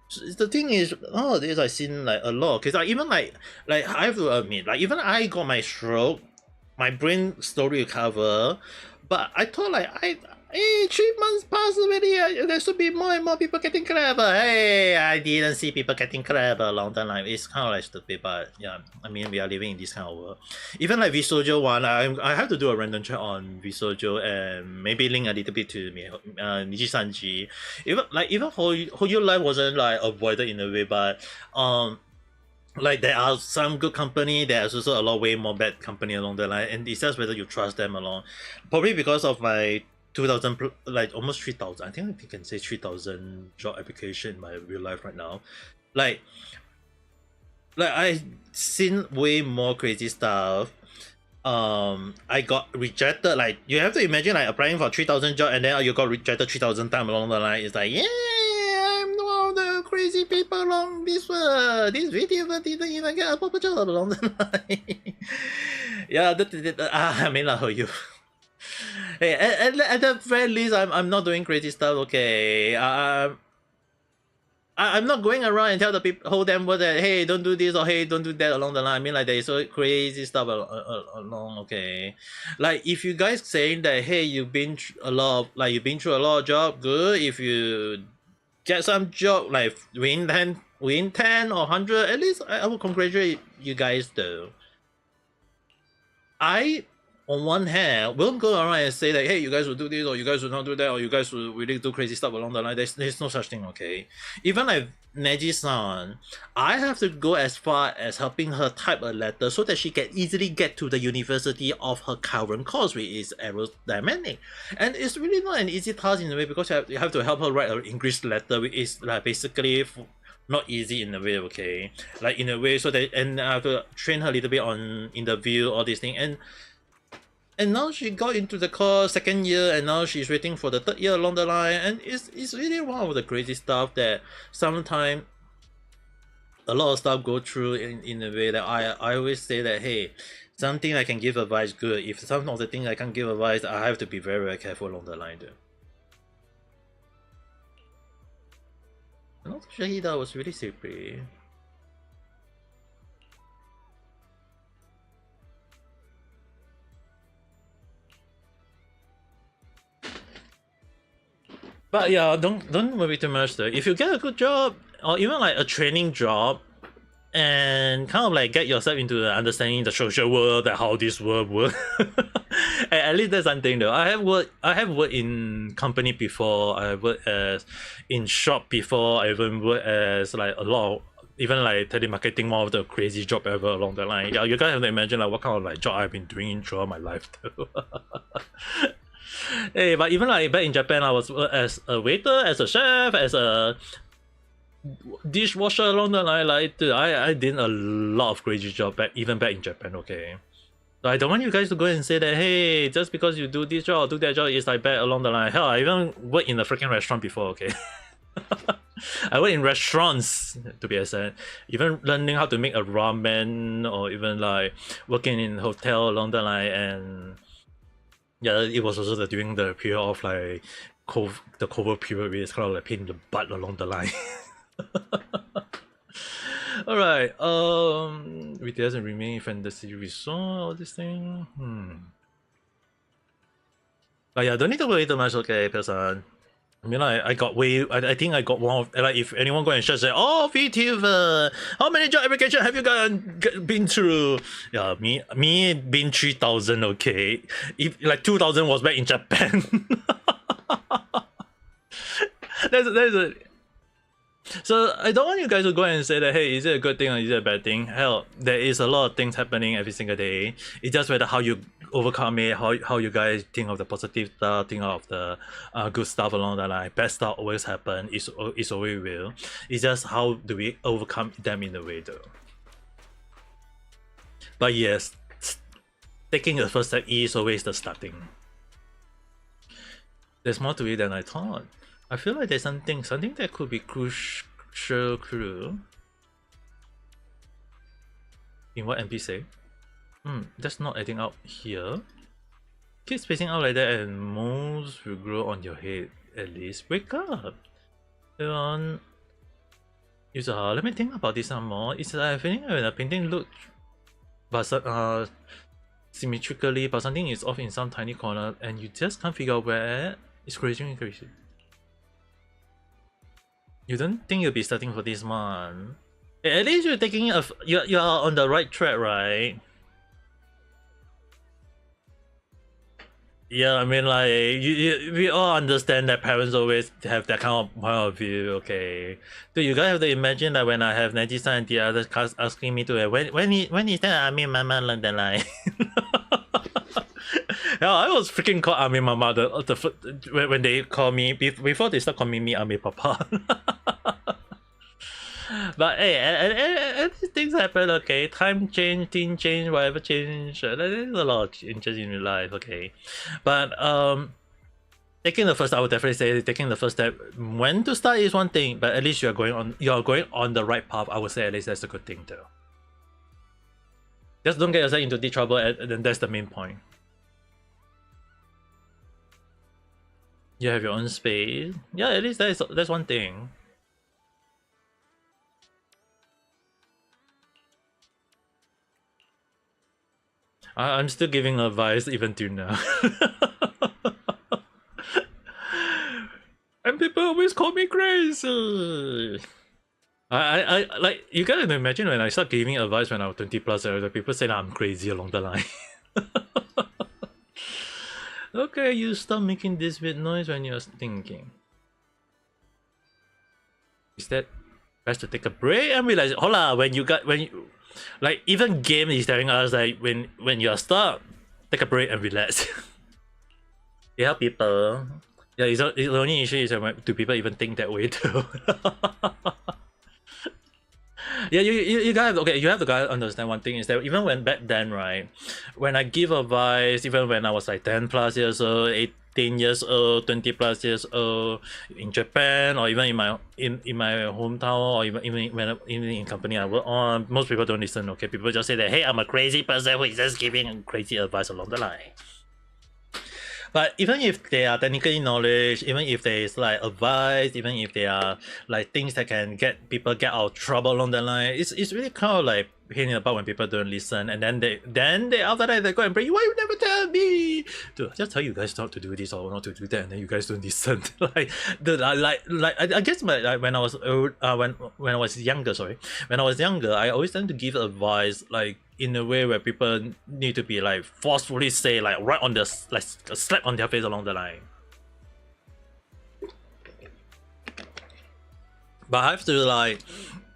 So the thing is, nowadays I've seen like a lot. Cause even like I have to admit, like even I got my stroke. My brain slowly recover, but I thought like hey, 3 months passed already. There should be more and more people getting clever. Hey, I didn't see people getting clever along the line. It's kind of like stupid, but yeah, I mean we are living in this kind of world. Even like Visojo one, I have to do a random check on Visojo and maybe link a little bit to me, Nijisanji. Even Hoyo life wasn't like avoided in a way, but Like there are some good company, there's also a lot way more bad company along the line, and it's just whether you trust them along. Probably because of my 2000 like almost 3000, I think you can say 3000 job application in my real life right now. Like I seen way more crazy stuff. I got rejected. Like you have to imagine like applying for 3000 job and then you got rejected 3000 times along the line. It's like, yeah, I'm one of the crazy people along this world. This video didn't even get a proper job along the line. Yeah, I mean like you. Hey, at the very least, I'm not doing crazy stuff. Okay, I'm not going around and tell the people, whole damn world that, hey, don't do this or hey, don't do that along the line. I mean, like, there is so crazy stuff along, okay? Like, if you guys saying that, hey, you've been a lot of, like, you've been through a lot of job, good. If you get some job, like, win 10 or 100, at least I will congratulate you guys, though. I, on one hand, won't go around and say that, hey, you guys will do this, or you guys will not do that, or you guys will really do crazy stuff along the line. There's no such thing, okay? Even like Neji-san, I have to go as far as helping her type a letter so that she can easily get to the university of her current course, which is aerodynamic. And it's really not an easy task in a way because you have to help her write an English letter, which is like basically not easy in a way, okay? Like in a way so that, and I have to train her a little bit on interview, all these things, and now she got into the course second year, and now she's waiting for the third year along the line, and it's really one of the crazy stuff that sometimes a lot of stuff go through in a way that I always say that, hey, something I can give advice good. If some of the things I can't give advice, I have to be very, very careful along the line though. And also Shahida was really slippery. But yeah, don't worry too much though. If you get a good job or even like a training job and kind of like get yourself into the understanding the social world, that how this world works. At least that's something though. I have worked in company before. I have worked as in shop before. I even worked as like a lot of, even like telemarketing, one of the crazy job ever along the line. Yeah, you guys have to imagine like what kind of like job I've been doing throughout my life though. Hey, but even like back in Japan, I was as a waiter, as a chef, as a dishwasher along the line. Like, dude, I did a lot of crazy job back in Japan. Okay, so I don't want you guys to go and say that, hey, just because you do this job or do that job is like bad along the line. Hell, I even worked in a freaking restaurant before. Okay. I work in restaurants to be exact. Even learning how to make a ramen, or even like working in hotel along the line, and yeah, it was also during the period of like the COVID period, where it's kind of like pain in the butt along the line. Alright, BTS and remaining fantasy resort, all this thing. But yeah, don't need to worry too much, okay, person. I mean, like, I think I got one of, like, if anyone go and search, say, oh, VTuber, how many job applications have you been through? Yeah, me been 3000, okay. If like 2000 was back in Japan. There's a. So I don't want you guys to go and say that, hey, is it a good thing or is it a bad thing? Hell, there is a lot of things happening every single day. It's just whether how you overcome it, how you guys think of the positive stuff, think of the good stuff along the line. Bad stuff always happen. It's always will. It's just how do we overcome them in a way though. But yes, taking the first step is always the starting. There's more to it than I thought. I feel like there's something that could be crucial clue. In what MP say? That's not adding up here. Keep spacing out like that and moles will grow on your head. At least wake up. Let me think about this some more. It's like feeling when a painting look but symmetrically, but something is off in some tiny corner and you just can't figure out where. It's crazy. You don't think you'll be starting for this month? At least you're taking you are on the right track, right? Yeah, I mean, like, we all understand that parents always have that kind of point of view, okay? So you guys have to imagine that when I have Najisa and the others asking me to, when is that Ame Mama learn the line? Yeah, I was freaking called Ame Mama when they call me, before they start calling me Ame Papa. But hey, and things happen, okay? Time change, thing change, whatever change. There's a lot of changes in your life, okay? But taking the first, I would definitely say taking the first step. When to start is one thing, but at least you're going on the right path. I would say at least that's a good thing though. Just don't get yourself into deep trouble, and then that's the main point. You have your own space. Yeah, at least that's one thing. I'm still giving advice even to now. And people always call me crazy. I like, you gotta imagine when I start giving advice when I was 20 plus, the people say that I'm crazy along the line. Okay, you stop making this weird noise when you're thinking. Is that best to take a break and realize, hola, when you like, even game is telling us like when you're stuck, take a break and relax. You help people. Yeah, the only issue is do people even think that way too? Yeah, you guys, okay, you have to guys understand one thing is that even when back then, right, when I give advice, even when I was like 10 plus years old, 18 years old, 20 plus years old, in Japan, or even in my hometown, or even in company I work on, most people don't listen, okay? People just say that, hey, I'm a crazy person who is just giving crazy advice along the line. But even if they are technically knowledge, even if there is like advice, even if they are like things that can get people get out of trouble along the line, it's really kind of like pain in the butt when people don't listen, and then they after that they go and pray, why you never tell me? Dude, I just tell you guys not to do this or not to do that, and then you guys don't listen. Like, dude, I guess when I was when I was younger, I always tend to give advice like in a way where people need to be like forcefully say like right on the like a slap on their face along the line. But I have to like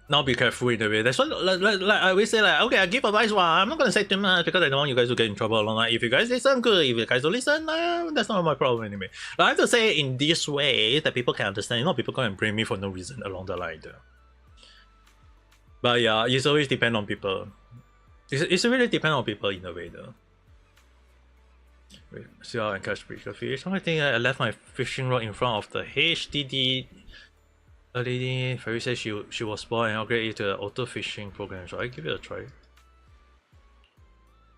now be careful in a way. That's why like I always say like, okay, I give advice, well, I'm not gonna say too much because I don't want you guys to get in trouble along the line. If you guys listen, good. If you guys don't listen, that's not my problem anyway. But I have to say it in this way that people can understand. You know, people come and blame me for no reason along the line though. But yeah, it's always depend on people. It's really depend on people in a way though. Wait, see how I catch bigger fish. I think I left my fishing rod in front of the HDD. A lady Fairy said she was born and upgraded it to the auto fishing program. So I give it a try.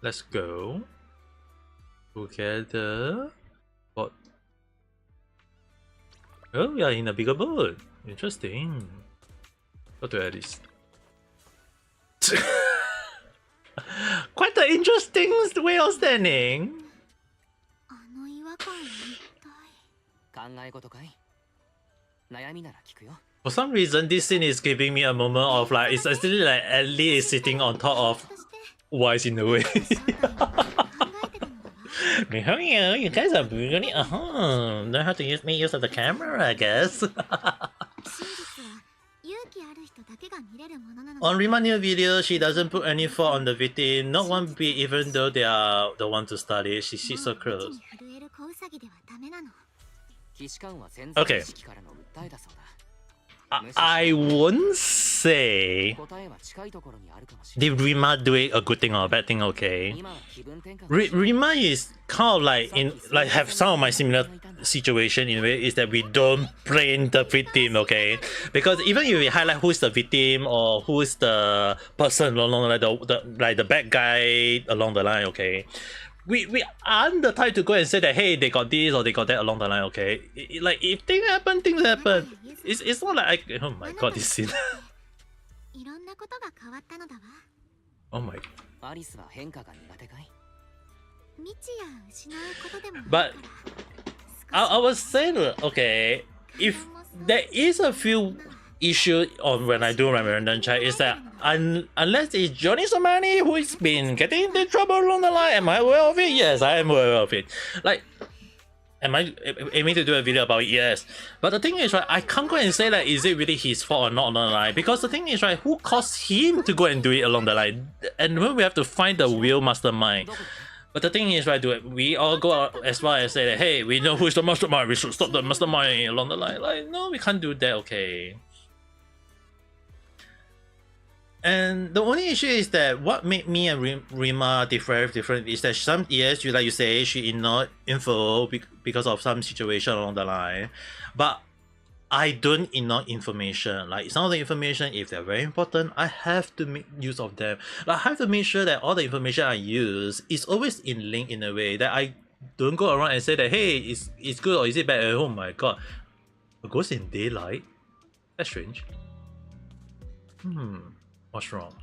Let's go together. What? Oh, we are in a bigger boat. Interesting. Go to Alice. Quite an interesting way of standing. For some reason, this scene is giving me a moment of like, it's actually like Ellie is sitting on top of Wise in a way. You guys are really know how to make use of the camera, I guess. On Rima new video, she doesn't put any fault on the victim, not one bit, even though they are the one to study. She's so close. Okay. I won't say did Rima do a good thing or a bad thing, okay? Rima is kind of like have some of my similar situation in a way, is that we don't blame the victim, okay? Because even if we highlight who's the victim or who's the person along the bad guy along the line, okay? We aren't the type to go and say that, hey, they got this or they got that along the line, okay? Like, if things happen, things happen. It's not like oh my god, this scene. Oh my. But I was saying, okay, if there is a few issue on when I do my random check, is that unless it's Johnny Somani who's been getting into trouble along the line, am I aware of it? Yes, I am aware of it. Like, Am I aiming to do a video about it? Yes. But the thing is, right, I can't go and say like, is it really his fault or not along the line? Because the thing is, right, who caused him to go and do it along the line? And when we have to find the real mastermind. But the thing is, right, we all go out as far as say that, hey, we know who's the mastermind, we should stop the mastermind along the line. Like, no, we can't do that, okay? And the only issue is that what made me and Rima different is that some yes, you like you say, she ignored info because of some situation along the line, but I don't ignore information. Like some of the information, if they're very important, I have to make use of them. Like, I have to make sure that all the information I use is always in link in a way that I don't go around and say that, hey, it's good or is it bad? Oh my god, a ghost in daylight? That's strange. What's wrong?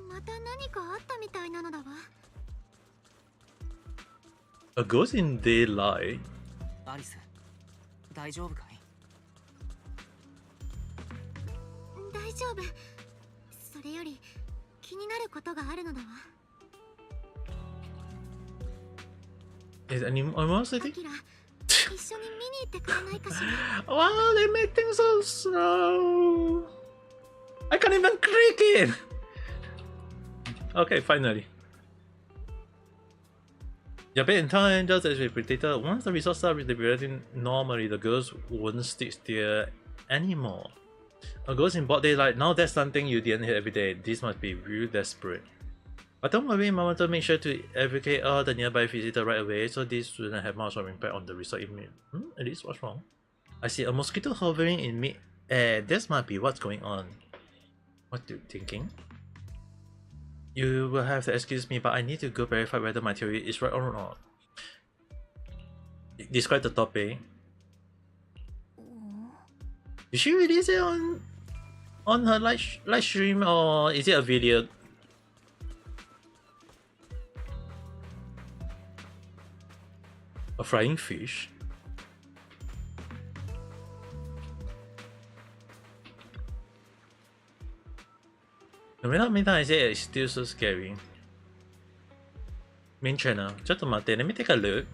また何かあったみたいなのだわ。 A ghost in daylight? アリス、大丈夫かい？大丈夫。それより気になることがあるのだわ。 Is anyone city? アキラ、一緒に見に行ってくれないかしら。Wow, they made things so slow. I can't even click it. Okay, finally. Yeah, back in time, just as we predicted, once the results start revealing normally, the girls won't stick there anymore. A ghost in broad daylight, now that's something you didn't hear every day. This must be real desperate. But don't worry, Mama, to make sure to evacuate all the nearby visitors right away, so this shouldn't have much of an impact on the result immediately. At least what's wrong? I see a mosquito hovering in mid-air. This might be what's going on. What are you thinking? You will have to excuse me, but I need to go verify whether my theory is right or not. Describe the topic. Did she release it on her live stream, or is it a video? A flying fish? The main time I say it's still so scary. Main channel. Just a minute, let me take a look.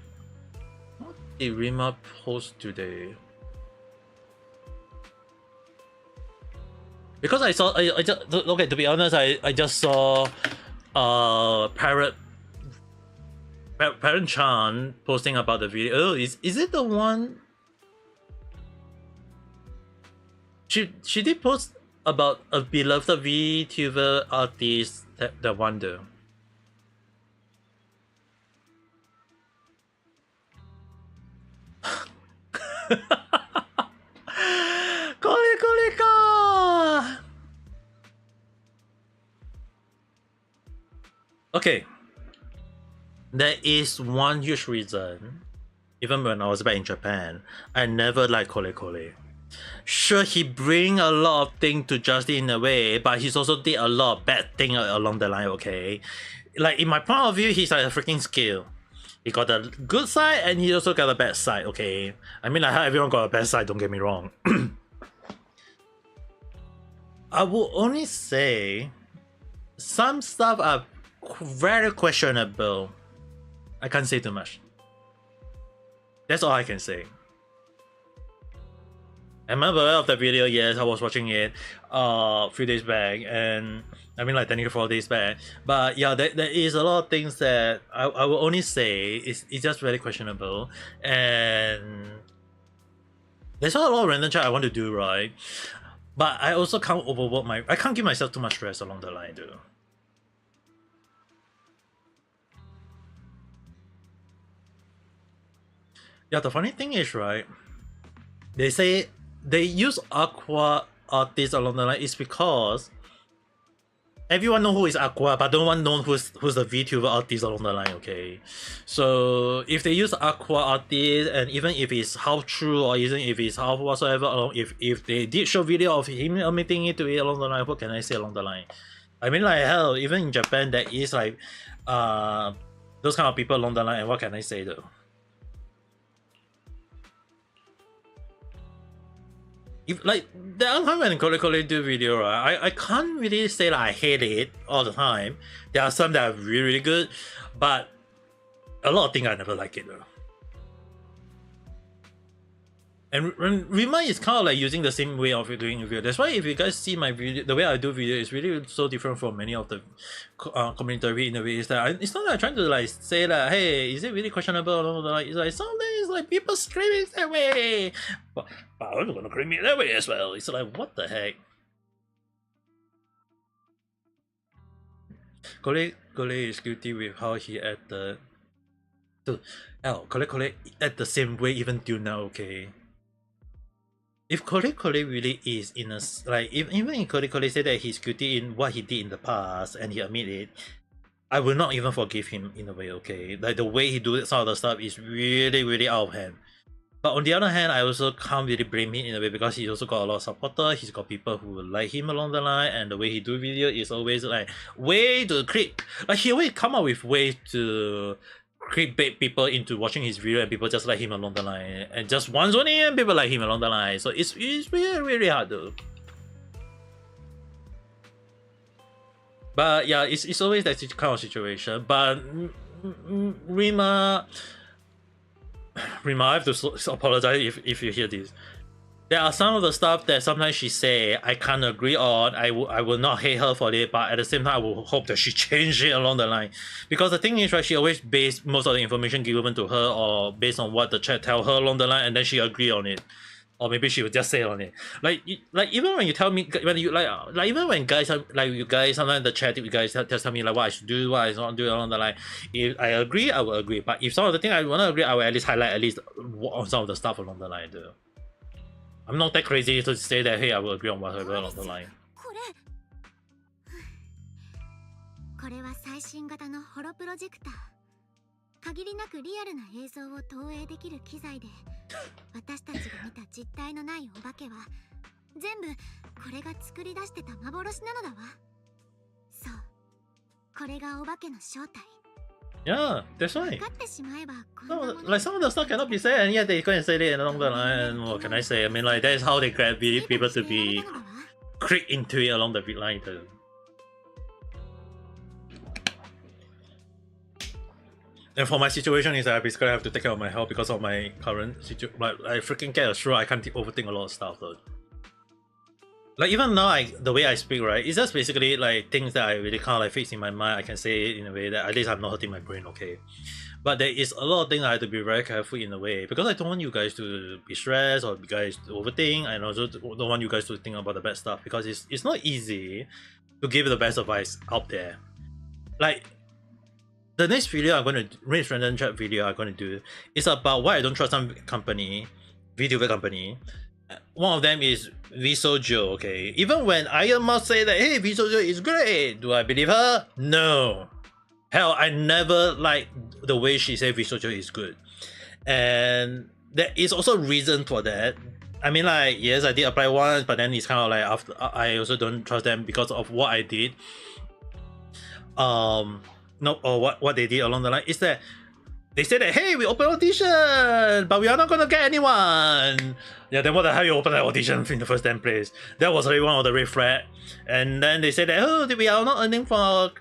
What did Rima post today? Because I saw, I just, okay, to be honest, I just saw Parrot Chan posting about the video. Oh, is it the one? She did post about a beloved VTuber artist, the Wonder. Kolika! Okay. There is one huge reason, even when I was back in Japan, I never liked Kole Kole. Sure, he bring a lot of things to justice in a way, but he's also did a lot of bad things along the line, okay? Like, in my point of view, he's like a freaking skill. He got a good side, and he also got a bad side, okay? I mean, like, how everyone got a bad side, don't get me wrong. I will only say, some stuff are very questionable. I can't say too much. That's all I can say. I'm aware of the video, yes, I was watching it a few days back, and I mean like technically 4 days back. But yeah, there is a lot of things that I will only say it's just very questionable, and there's not a lot of random chat I want to do, right? But I also can't overwork I can't give myself too much stress along the line, though. Yeah, the funny thing is, right, they say they use Aqua artists along the line is because everyone know who is Aqua, but no one knows who's the VTuber artist along the line, okay? So if they use Aqua artist, and even if it's half true or even if it's half whatsoever, if they did show video of him admitting it to it along the line, what can I say along the line? I mean, like, hell, even in Japan there is like those kind of people along the line, and what can I say though? If, like, there are times when Kole do video, right, I can't really say that I hate it all the time. There are some that are really, really good, but a lot of things I never like it though. And Rima is kind of like using the same way of doing video. That's why if you guys see my video, the way I do video is really so different from many of the commentary in a way. Is that it's not like trying to like say that, hey, is it really questionable or not? It's like sometimes like people screaming that way, but I'm not gonna scream it that way as well. It's like what the heck. Kole is guilty with how he acted. Kole act the same way even till now. Okay. If Kole really is in a like, even if Kole said that he's guilty in what he did in the past and he admit it, I will not even forgive him in a way. Okay, like the way he do some of the stuff is really out of hand. But on the other hand, I also can't really blame him in a way because he's also got a lot of supporters. He's got people who like him along the line, and the way he do video is always like way to creep. Like he always come up with ways to clickbait people into watching his video, and people just like him along the line, and just once only and people like him along the line. So it's really hard though. But yeah, it's always that kind of situation. But Rima, I have to apologize if you hear this. There are some of the stuff that sometimes she say I can't agree on. I will not hate her for it, but at the same time I will hope that she change it along the line. Because the thing is, right, she always base most of the information given to her or based on what the chat tell her along the line, and then she agree on it. Or maybe she would just say on it. Like even when you tell me, when you like even when guys like you guys sometimes the chat you guys just tell me like what I should do, what I should not do along the line. If I agree, I will agree. But if some of the thing I want to agree, I will at least highlight at least on some of the stuff along the line though. I'm not that crazy to say that, hey, I will agree on whatever along the line. これは最新型のホロプロジェクター。限りなくリアルな映像を投影できる機材で、私たちが見た実体のないお化けは全部これが作り出してた幻なのだわ。そう、これがお化けの正体。 Yeah, that's right. No, like some of the stuff cannot be said, and yet they go and say it along the line. What can I say? I mean, like that's how they grab people to be click into it along the line too. And for my situation is that I basically have to take care of my health because of my current situation. Like I freaking get assured I can't overthink a lot of stuff though. Like even now, the way I speak, right, it's just basically like things that I really can't like fix in my mind. I can say it in a way that at least I'm not hurting my brain, okay? But there is a lot of things I have to be very careful in a way because I don't want you guys to be stressed or you guys to overthink. I also don't want you guys to think about the bad stuff because it's not easy to give the best advice out there. Like the next video I'm going to next random chat video I'm going to do is about why I don't trust some company, video company. One of them is Visojo, okay? Even when Iron Mouse say that, hey, Visojo is great, do I believe her? No. Hell, I never liked the way she said Visojo is good. And there is also reason for that. I mean, like, yes, I did apply once, but then it's kind of like, after I also don't trust them because of what I did. No, or what they did along the line is that they said that, hey, we open audition, but we are not gonna get anyone. Yeah, then what the hell you open the audition in the first damn place? That was already one of the red flag. And then they said that, oh, we are not earning for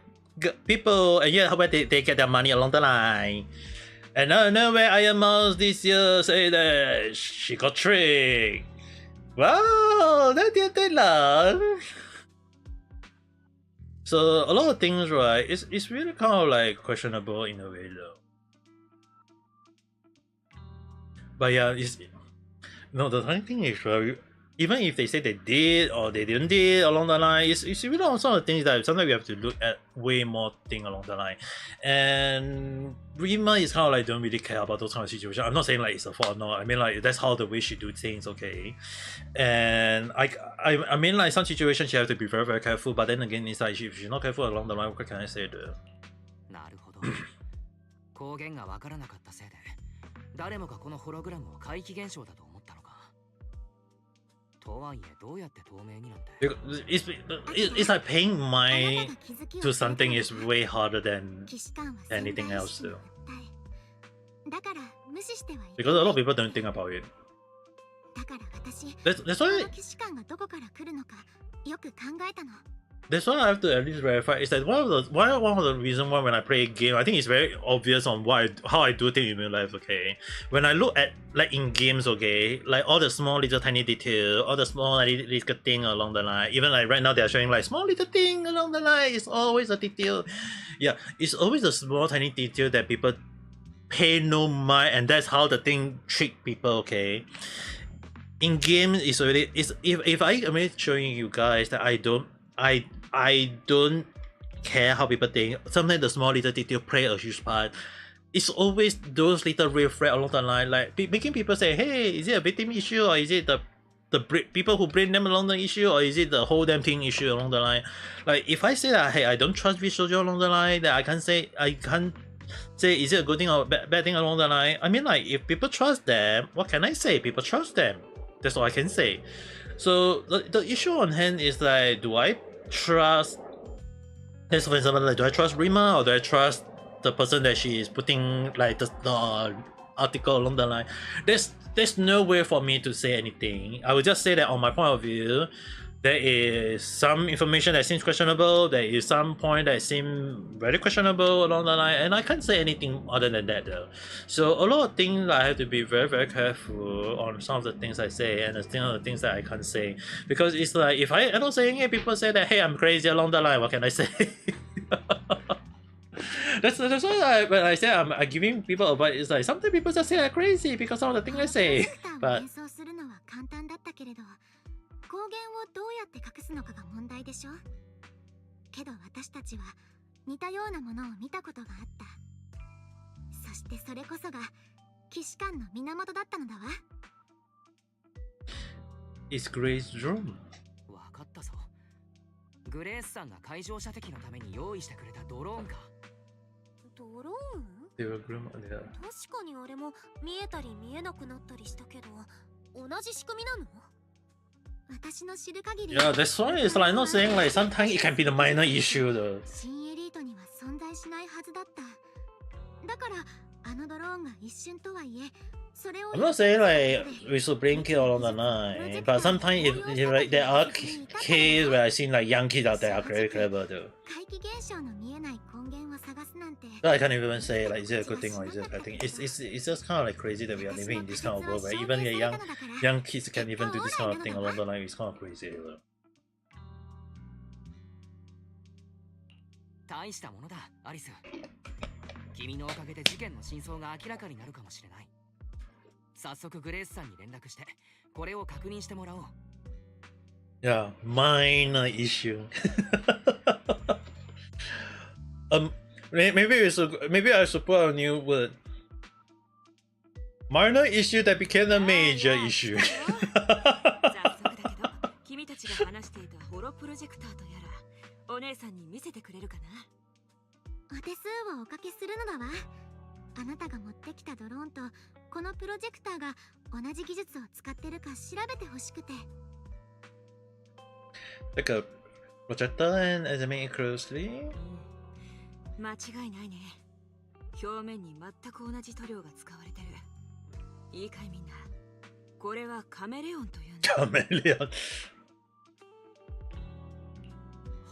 people, and yeah, where they get their money along the line. And I know where Iron Mouse this year say that she got tricked. Wow, that did they learn. So a lot of things, right? It's really kind of like questionable in a way, though. But yeah, the funny thing is, right, even if they say they did or they didn't did along the line, it's really some of the things that sometimes we have to look at way more thing along the line. And Rima is kind of like don't really care about those kind of situations. I'm not saying like it's a fault, no. I mean like that's how the way she do things, okay. And I mean like some situations she have to be very careful. But then again, it's like if she's not careful along the line, what can I say to her? 誰もがこのホログラムを怪奇現象だと思ったのか。とはいえどうやって透明になんて。It's like paying mind to something is way harder than anything else though. Because a lot of people don't think about it. That's why. that's why I have to at least verify. Is that one of the reason why when I play a game, I think it's very obvious on how I do things in real life. Okay, when I look at like in games, okay, like all the small little tiny detail, all the small little thing along the line. Even like right now they are showing like small little thing along the line. It's always a detail. Yeah, it's always a small tiny detail that people pay no mind, and that's how the thing trick people. Okay. In games, it's already if I am showing you guys that I don't care how people think. Sometimes the small little detail play a huge part. It's always those little red flag along the line, like making people say, "Hey, is it a victim issue, or is it the people who bring them along the issue, or is it the whole damn thing issue along the line?" Like if I say that, hey, I don't trust visual along the line, that I can't say is it a good thing or bad thing along the line. I mean, like if people trust them, what can I say? People trust them. That's all I can say. So the issue on hand is like, do I trust? Let's for example, like, do I trust Rima or do I trust the person that she is putting like the article along the line? There's no way for me to say anything. I will just say that on my point of view, there is some information that seems questionable. There is some point that seems very questionable along the line, and I can't say anything other than that though. So a lot of things I have to be very very careful on some of the things I say and some of the things that I can't say, because it's like if I end up saying it, people say that hey, I'm crazy along the line. What can I say? That's why when I say I'm giving people advice, it's like sometimes people just say I'm crazy because of the things I say. But 光源をどうやって隠すのかが問題でしょ。けど私たちは似たようなものを見たことがあった。そしてそれこそが騎士官の源だったのだわ。It's Grace Drum. わかったぞ。グレースさんが海上射的のために用意してくれたドローンか。ドローン？ They were grim, yeah. 確かにあれも見えたり見えなくなったりしたけど、同じ仕組みなの？ Yeah, that's why it's like not saying like sometimes it can be the minor issue though. I'm not saying like we should bring kids along the line, but sometimes if like there are kids where I see like young kids out there are very clever though. So I can't even say like is it a good thing or is it a bad thing. It's just kind of like crazy that we are living in this kind of world where even the young kids can even do this kind of thing along the line. It's kind of crazy though. 大したものだ、アリス。君のおかげで事件の真相が明らかになるかもしれない。早速グレースさんに連絡して、これを確認してもらおう。Yeah, minor issue. Maybe I should put a new word. Minor issue that became a major issue. 早速だけど、君たちが話していたホロプロジェクターとやら、お姉さんに見せてくれるかな。お手数をおかけするのだわ。あなたが持ってきたドローンとこのプロジェクターが同じ技術を使ってるか調べてほしくて。Like a projector and examine it closely. 間違いないね。表面に全く同じ塗料が使われてる。いいかいみんな。これはカメレオンというんだ。カメレオン。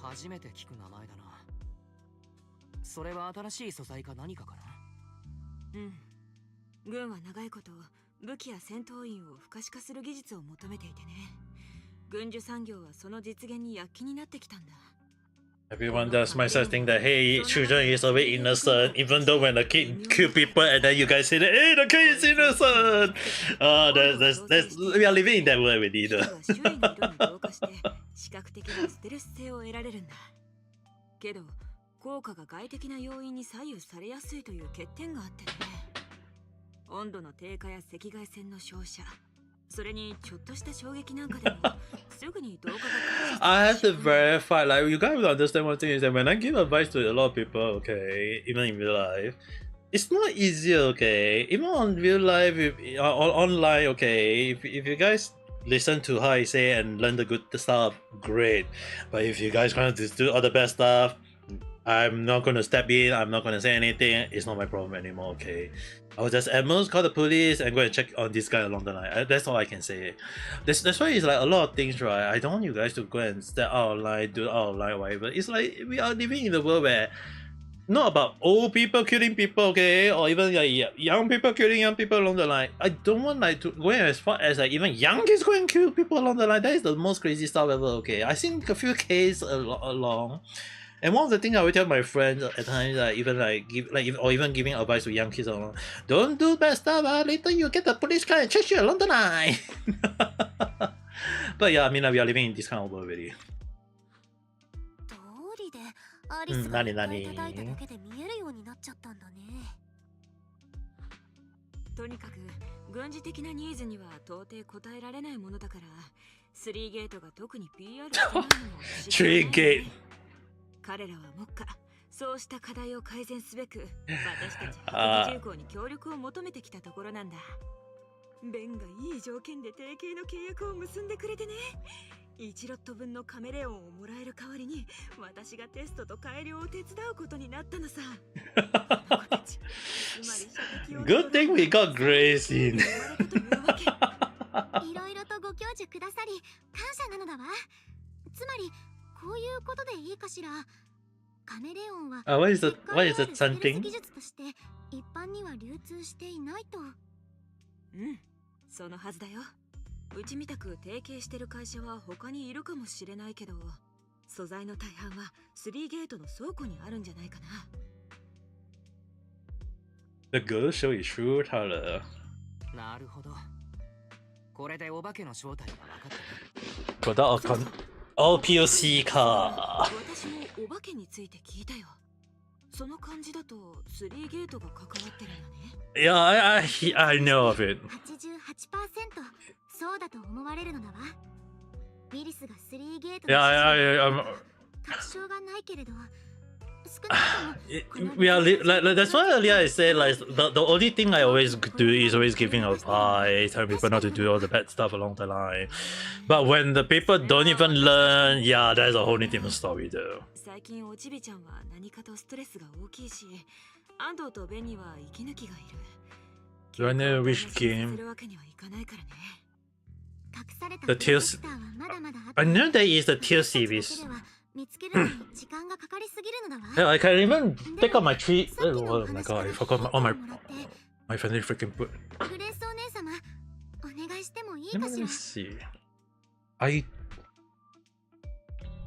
初めて聞く名前だな。それは新しい素材か何かかな。うん。軍は長いこと武器や戦闘員を不可視化する技術を求めていてね。軍需産業はその実現に躍起になってきたんだ。Everyone does myself think that hey, children is always innocent, even though when the kid kill people and then you guys say that hey, the kid is innocent. That's we are living in that world already though. 周囲の色に同化して視覚的なステルス性を得られるんだ。けど効果が外的な要因に左右されやすいという欠点があってね。温度の低下や赤外線の照射、それにちょっとした衝撃なんかでもすぐに動画が I have to verify, like you guys will understand one thing is that when I give advice to a lot of people, okay, even in real life, it's not easy, okay, even on real life, online, okay, if you guys listen to how I say and learn the good stuff, great, but if you guys want to do all the bad stuff, I'm not going to step in, I'm not going to say anything, it's not my problem anymore, okay. I will just at most call the police and go and check on this guy along the line. That's all I can say. That's why it's like a lot of things, right? I don't want you guys to go and step out of line, do out of line, whatever. It's like we are living in a world where not about old people killing people, okay, or even like young people killing young people along the line. I don't want like to go as far as like even young kids go and kill people along the line. That is the most crazy stuff ever. Okay, I seen a few cases along. And one of the things I would tell my friends at times, even like or even giving advice to young kids, don't do bad stuff. Later you get the police car and chase you along the line. But yeah, I mean, like, we are living in this kind of world already. 通りでアリスがいっぱい叩いただけで見えるようになっちゃったんだね。とにかく軍事的なニーズには到底応えられないものだから、3ゲートが特に PR してないのも不思議だね。3ゲート。彼らは目下そうした課題を改善すべく私たち白人重工に協力を求めてきたところなんだ。ベンがいい条件で提携の契約を結んでくれてね。1ロット分のカメレオンをもらえる代わりに私がテストと改良を手伝うことになったのさ。Good thing we got Grace in. いろいろとご教授くださり感謝なのだわ。つまりこういうことでいいかしら。カメレオンはwhat is the something? 技術として一般には流通していないと。うん、そのはずだよ。うちみたく提携してる会社は他にいるかもしれないけど、素材の大半は3ゲートの倉庫にあるんじゃないかな。The girl show is true color. なるほど。これでお化けの正体が分かった。Product all POC か。私もお化けについて聞いたよ。その感じだと3ゲートが関わってるんだね。Yeah, I know of it. 88%そうだと思われるのだわ。ウィリスが3ゲート Yeah, 確証がないけれど。that's why earlier I said like the only thing I always do is always giving advice, telling people not to do all the bad stuff along the line. But when the people don't even learn, yeah, that's a whole different story though. 最近おちびちゃんは何かとストレスが大きいし、安藤とベンには息抜きがいる。 Do I know which game? The Tears. I know there is the Tears series. Yeah, I can even pick up my tree. Oh my god, I forgot my family freaking put. Let me see.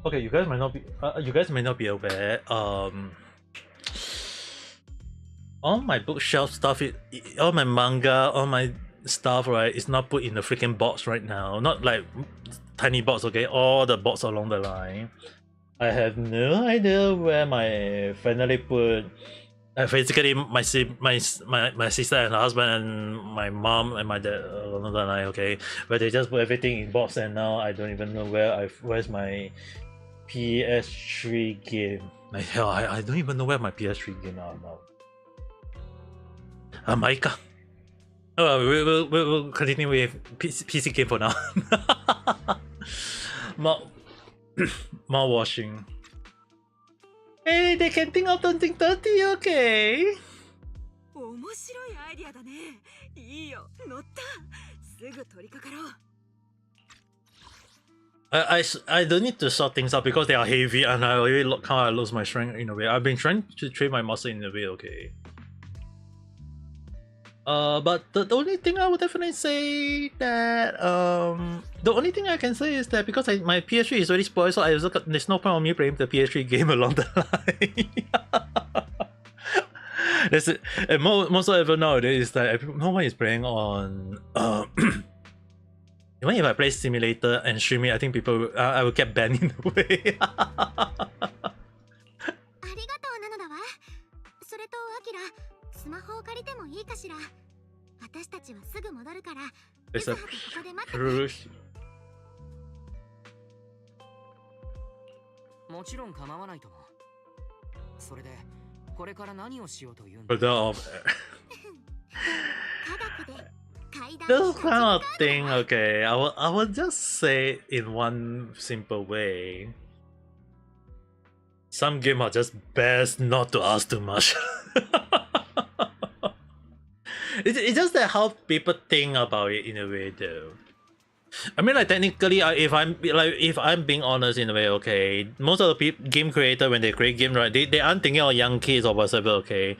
Okay, you guys may not be aware. All my bookshelf stuff, all my manga, all my stuff, right, is not put in the freaking box right now. Not like tiny box, okay? All the box along the line. I have no idea where my finally put. Basically, my sister and her husband and my mom and my dad along the line, okay? But they just put everything in box, and now I don't even know where's my PS3 game. Like hell, I don't even know where my PS3 game are now. Maika. Oh, we'll continue with PC game for now. More washing. Hey, they can think of something dirty, okay? 面白いアイディアだね。いいよ、乗った。すぐ取り掛かろう。I don't need to sort things out because they are heavy and I already kind of lose my strength in a way. I've been trying to train my muscle in a way, okay. But the only thing I would definitely say that the only thing I can say is that because my PS3 is already spoiled, so there's no point of me playing the PS3 game along the line. That's it. And most of ever nowadays is that no one is playing on. Even if I play simulator and stream it, I think people I will get banned in a way. スマホを借りてもいいかしら。私たちはすぐ戻るから。There's a ここで待ってて。もちろん構わないとも。それでこれから何をしようというんBut だ。this kind of thing, okay, I will just say in one simple way. Some games are just best not to ask too much. It's just that how people think about it in a way, though. I mean, like technically, if I'm being honest in a way, okay, most of the game creator when they create game, right, they aren't thinking of young kids or whatever, okay.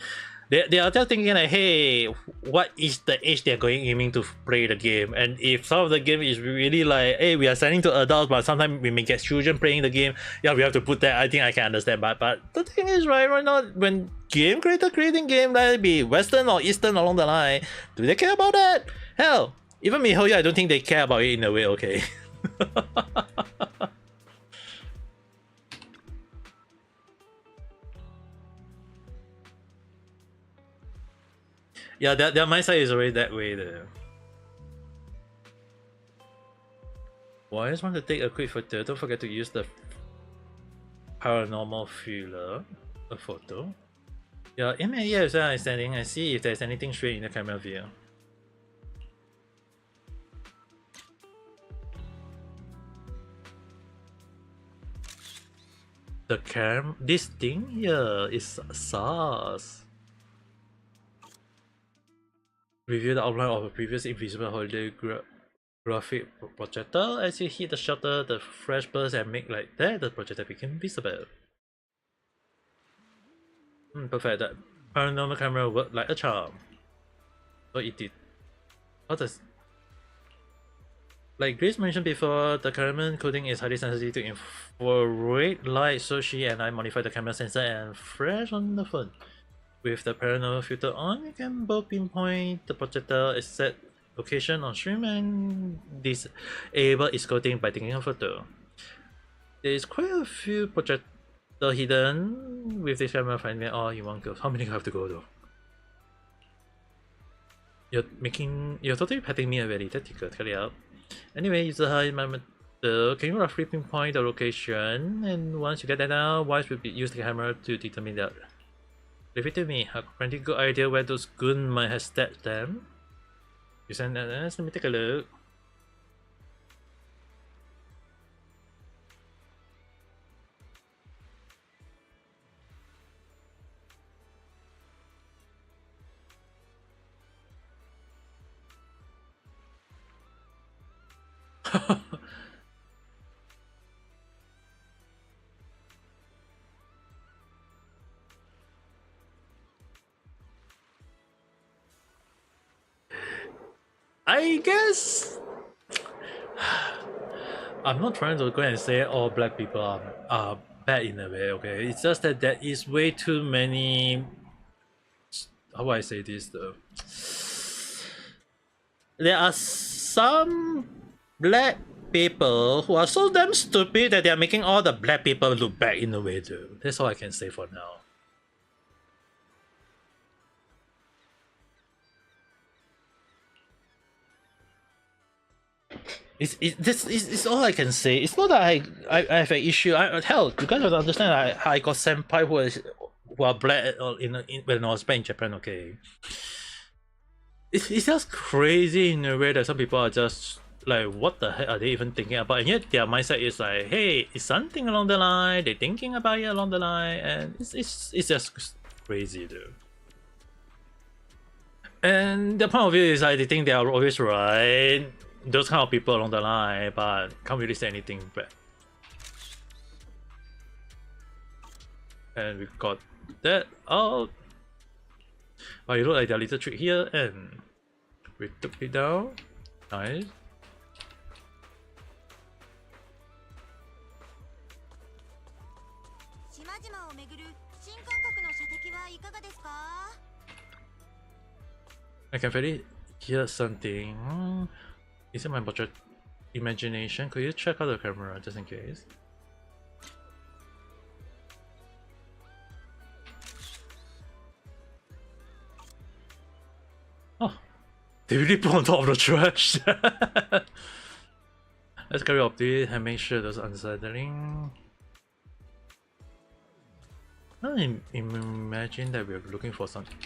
They are just thinking like, hey, what is the age they're going aiming to play the game? And if some of the game is really like, hey, we are selling to adults, but sometimes we may get children playing the game, yeah, we have to put that. I think I can understand, but the thing is, right now, when game creator creating game, let it be Western or Eastern along the line, do they care about that? Hell, even MiHoYo, I don't think they care about it in a way, okay. Yeah, their mindset is already that way there. Well, I just want to take a quick photo. Don't forget to use the paranormal filler, a photo. Yeah, Ame Gakita is standing and see if there's anything straight in the camera view. This thing here is SARS. Review the outline of a previous invisible holographic projector. As you hit the shutter, the flash burst and make like that, the projector became visible. Perfect. That paranormal camera worked like a charm. So it did. How does... Like Grace mentioned before, the camera coding is highly sensitive to infrared light, so she and I modified the camera sensor and flash on the phone. With the paranormal filter on, you can both pinpoint the projector set location on stream and disable its coding by taking a photo. There is quite a few projectors hidden with this camera finding all in one go. How many have to go though? You're totally patting me already. That's good. Cut it out. Anyway, use the high can you roughly pinpoint the location? And once you get that out, Wise will use the camera to determine that. Leave it to me. I have a pretty good idea where those goons might have stashed them. You send that. Let me take a look. I guess I'm not trying to go and say all black people are bad in a way, okay? It's just that there is way too many... How do I say this though? There are some black people who are so damn stupid that they are making all the black people look bad in a way though. That's all I can say for now. It's all I can say. It's not that I have an issue. Hell, you guys have to understand. I got senpai who are black when I was back in Japan. Okay, it's just crazy in a way that some people are just like, what the heck are they even thinking about? And yet their mindset is like, hey, it's something along the line. They're thinking about it along the line, and it's just crazy, dude. And the point of view is like they think they are always right. Those kind of people along the line, but can't really say anything bad. And we got that out. But you look like that little trick here, and we took it down. Nice. I can really hear something. Is it my budget imagination? Could you check out the camera just in case? Oh, they really put on top of the trash. Let's carry up this and make sure there's unsettling. I imagine that we're looking for something.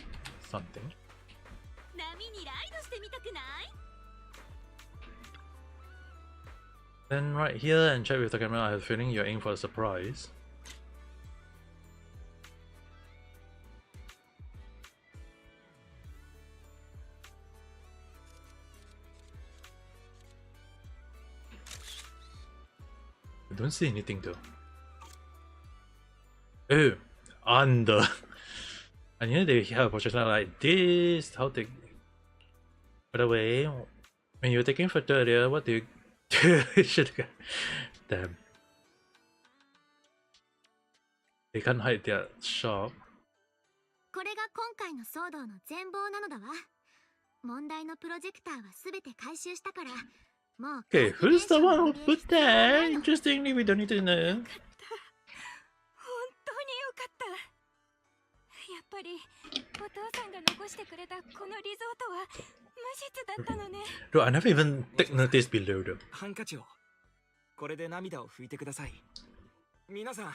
Then right here and check with the camera. I have a feeling you're in for a surprise. I don't see anything though. Oh, under. And you know they have a projectile like this. How they? By the way, when you're taking photo earlier, what do you do? Should damn. They can't hide their shop. これが今回の騒動の全貌なのだわ。問題のプロジェクターはすべて回収したから、もう Okay, who's the one who put that? Interestingly, we don't need to know. 本当によかった。やっぱりお父さんが残してくれたこのリゾートは無実だったのね。Bro, I never even noticed below though. ハンカチをこれで涙を拭いてください。皆さん、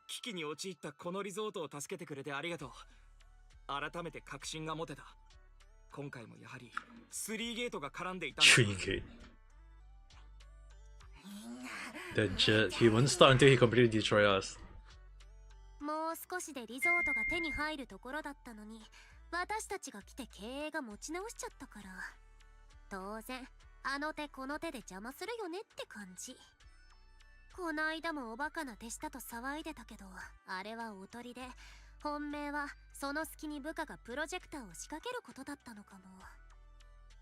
危機に陥ったこのリゾートを助けてくれてありがとう。改めて確信が持てた。今回もやはり3ゲートが絡んでいたんだ。3 gate. The jet. He won't start until he completely destroy us. もう少しでリゾートが手に入るところだったのに、私たちが来て経営が持ち直しちゃったから、当然あの手この手で邪魔するよねって感じ。こないだもおバカな手下と騒いでたけど、あれはおとりで、本命はその隙に部下がプロジェクターを仕掛けることだったのかも。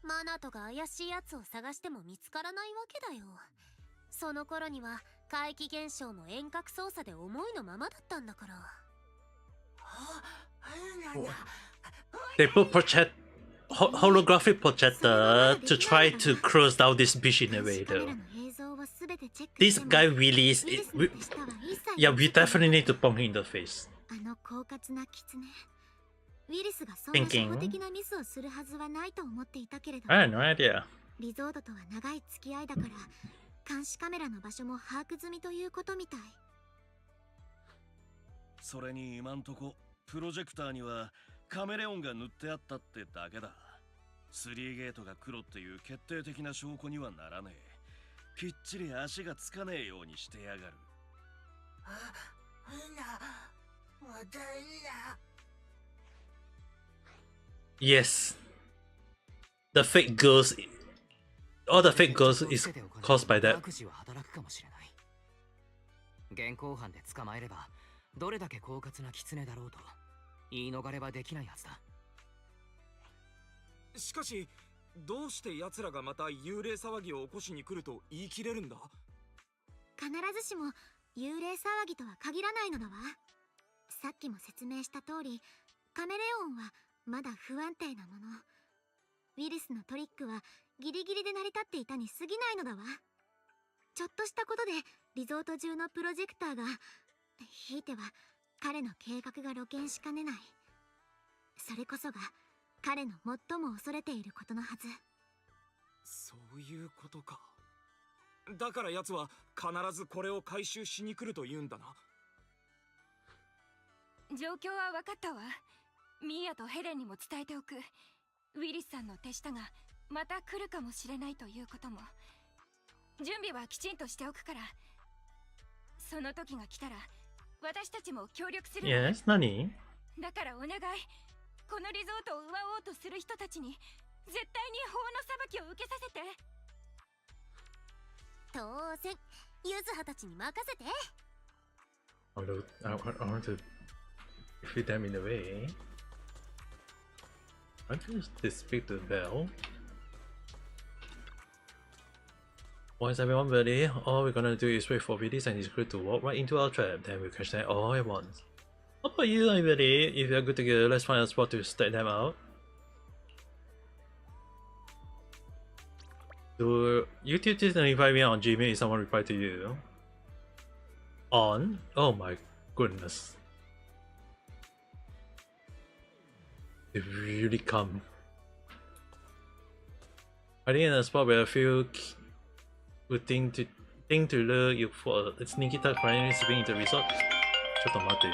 マナトが怪しいやつを探しても見つからないわけだよ。その頃には怪奇現象も遠隔操作で思いのままだったんだから。They put holographic projector to try to close down this bitch in a way though. This guy really is. Yeah, we definitely need to pump him in the face. あの狡猾な狐。ウィリスがそんな初歩的なミスをするはずはないと思っていたけれど、I had no idea. リゾートとは長い付き合いだから、監視カメラの場所も把握済みということみたい。それに今んとこプロジェクターにはカメレオンが塗ってあったってだけだ。3ゲートが黒っていう決定的な証拠にはならねえ。きっちり足がつかねえようにしてやがる。Yes. The fake ghost. All the fake ghost is caused by that. 現行犯で捕まえればどれだけ狡猾な狐だろうと言い逃れはできないはずだ。しかし、どうして奴らがまた幽霊騒ぎを起こしに来ると言い切れるんだ？必ずしも幽霊騒ぎとは限らないのだわ。さっきも説明した通り、カメレオンはまだ不安定なもの。ウィルスのトリックはギリギリで成り立っていたに過ぎないのだわ。ちょっとしたことでリゾート中のプロジェクターが、ひいては彼の計画が露見しかねない。それこそが彼の最も恐れていることのはず。そういうことか。だから奴は必ずこれを回収しに来ると言うんだな。状況は分かったわ。ミーヤとヘレンにも伝えておく。ウィリスさんの手下がまた来るかもしれないということも。準備はきちんとしておくから、その時が来たら私たちも協力する。Yes, Nani? だからお願い、このリゾートを奪おうとする人たちに絶対に法の裁きを受けさせて。当然ユズハたちに任せて。I want to defeat them in a way. I just speak to the bell. Once everyone ready, all we're gonna do is wait for Willis and his crew to walk right into our trap, then we'll catch them all at once. How about you, everybody? If you're good to go, let's find a spot to stack them out. So, YouTube 25 me on Gmail if someone replied to you. On? Oh my goodness. They really come. I think in a spot where I feel good thing to lure you for a sneaky touch finally slipping into the resort. ちょっと待って。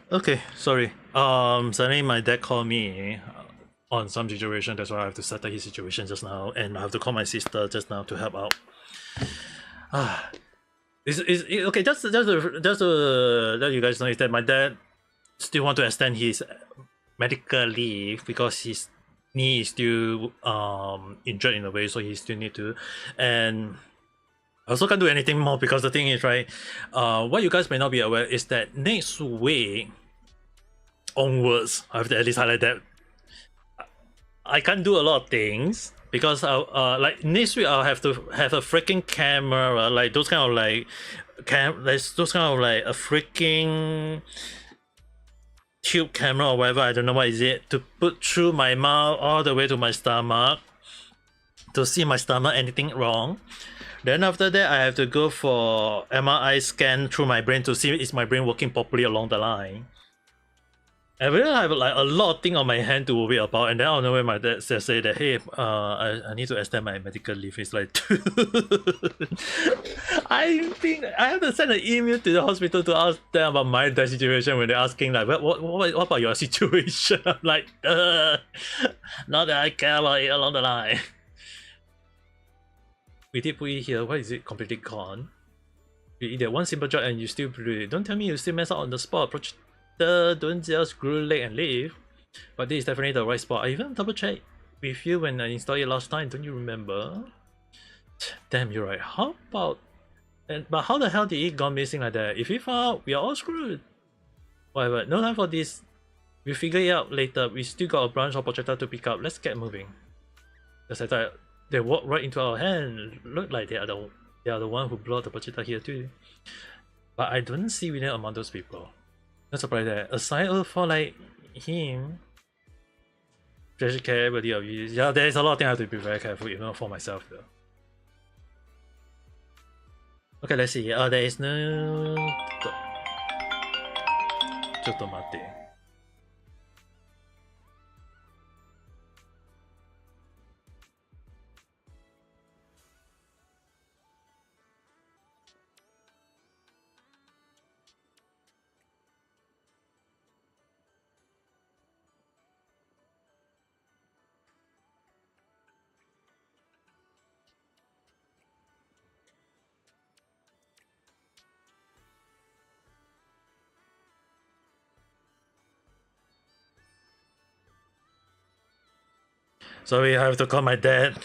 Okay, sorry. Suddenly my dad called me on some situation. That's why I have to settle his situation just now, and I have to call my sister just now to help out. Okay? Just to let you guys know is that my dad still want to extend his medical leave because his knee is still injured in a way, so he still need to, and I also can't do anything more because the thing is, right, what you guys may not be aware is that next week onwards, I have to at least highlight that I can't do a lot of things because like next week I'll have to have a freaking camera, like those kind of like those kind of like a freaking tube camera or whatever, I don't know what is it, to put through my mouth all the way to my stomach to see my stomach anything wrong. Then after that, I have to go for MRI scan through my brain to see is my brain working properly along the line. I really have like a lot of things on my hand to worry about, and then out of nowhere my dad says say that, hey, I need to extend my medical leave. It's like, I think I have to send an email to the hospital to ask them about my dad situation when they're asking like, what about your situation? I'm like, not that I care about it along the line. We did put it here. Why is it completely gone? You eat that one simple job and you still bleed. Don't tell me you still mess up on the spot. Don't just screw leg and leave. But this is definitely the right spot. I even double checked with you when I installed it last time. Don't you remember? Damn, you're right. How about? But how the hell did it gone missing like that? If we found out, we are all screwed. Whatever. No time for this. We'll figure it out later. We still got a branch of projector to pick up. Let's get moving. Just like that, they walk right into our hand. Look like they are the one who brought the projector here too. But I don't see William among those people. Not surprised that aside for like him, treasure care, everybody of you. Yeah, there's a lot of things I have to be very careful, even for myself though. Okay, let's see. There is no. ちょっと待って。Sorry, I have to call my dad.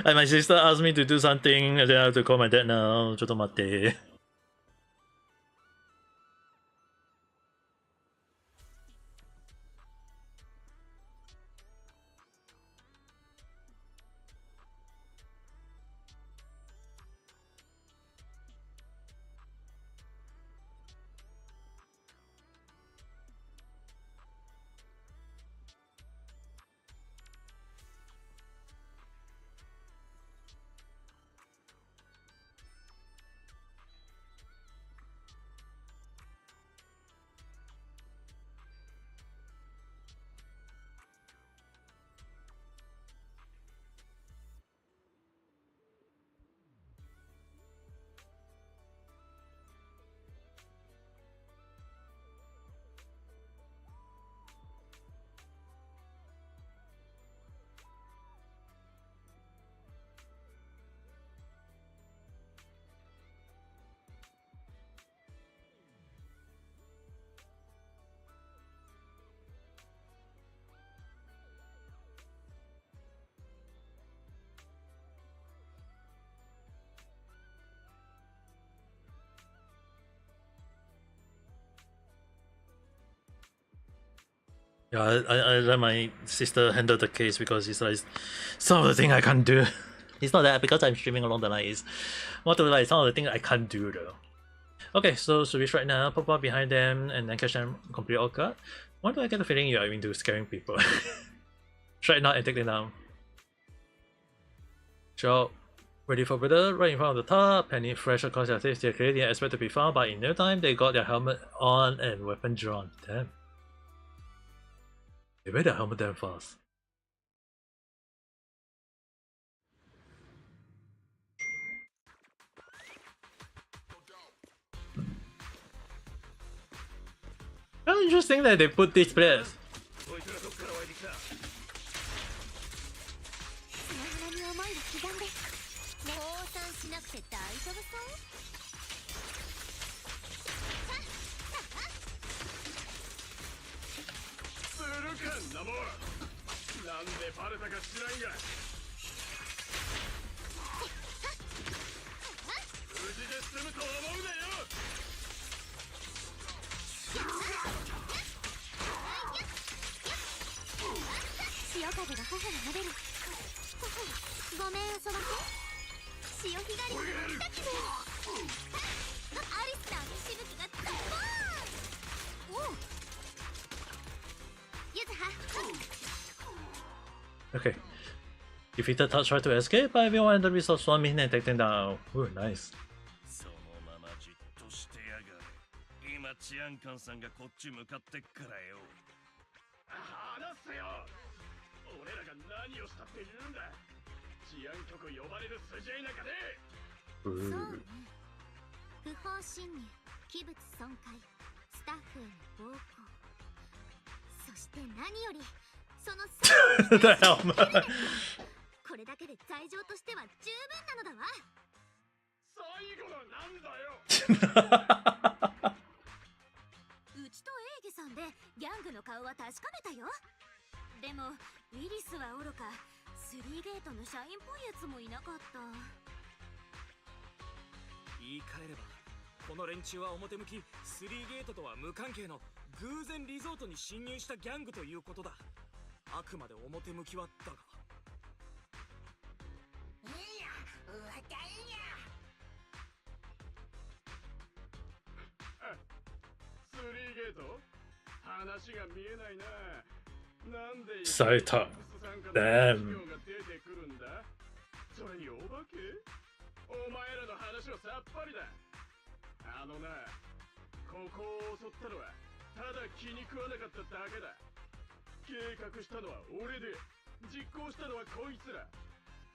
And my sister asked me to do something, and then I have to call my dad now. ちょっと待って。Yeah, I let my sister handle the case because it's like some of the thing I can't do. It's not that because I'm streaming along the line. It's more to like some of the things I can't do though. Okay, so switch right now, pop up behind them, and then catch them complete all cut. Why do I get the feeling you are into scaring people? Try it now and take them down. Sure. Ready for battle, right in front of the top, penny fresh across their face, they clearly didn't expect to be found, but in no time they got their helmet on and weapon drawn. Damn. They wear their helmet damn fast. How interesting that they put this place. こいつらどっから湧いてきた。砂浜に思いを刻んで降参しなくて大丈夫そうするかんなもん。なんでバレたか知らんが。無事で済むと思うなよ。潮風が頬になでるごめん遊ばせ潮干狩りの来た気分アリスの網しぶきがドボーンおうゆずは Okay. Defeat the try to escape by everyone in the resource swarming and take them down. Ooh, nice. そのままじっとしてやがれ。今治安官さんがこっち向かってっからよ。話せよ。俺らが何をしたって言うんだ。治安局呼ばれる筋合いなんかね。そうね Ooh. 不法侵入器物損壊スタッフへの暴行そして何よりその The hell? これだけで罪状としては十分なのだわ最後のなんだよ。うちとエーゲさんでギャングの顔は確かめたよでもウィリスはおろか3ゲートの社員っぽいやつもいなかった言い換えればこの連中は表向き3ゲートとは無関係の偶然リゾートに侵入したギャングということだ。あくまで表向きはだがスリーゲート話が見えないな。なんでされた。Damn。が出てくるんだ。それにお化け？お前らの話はさっぱりだ。あのな、ここを襲ったのはただ気に食わなかっただけだ。計画したのは俺で、実行したのはこいつら。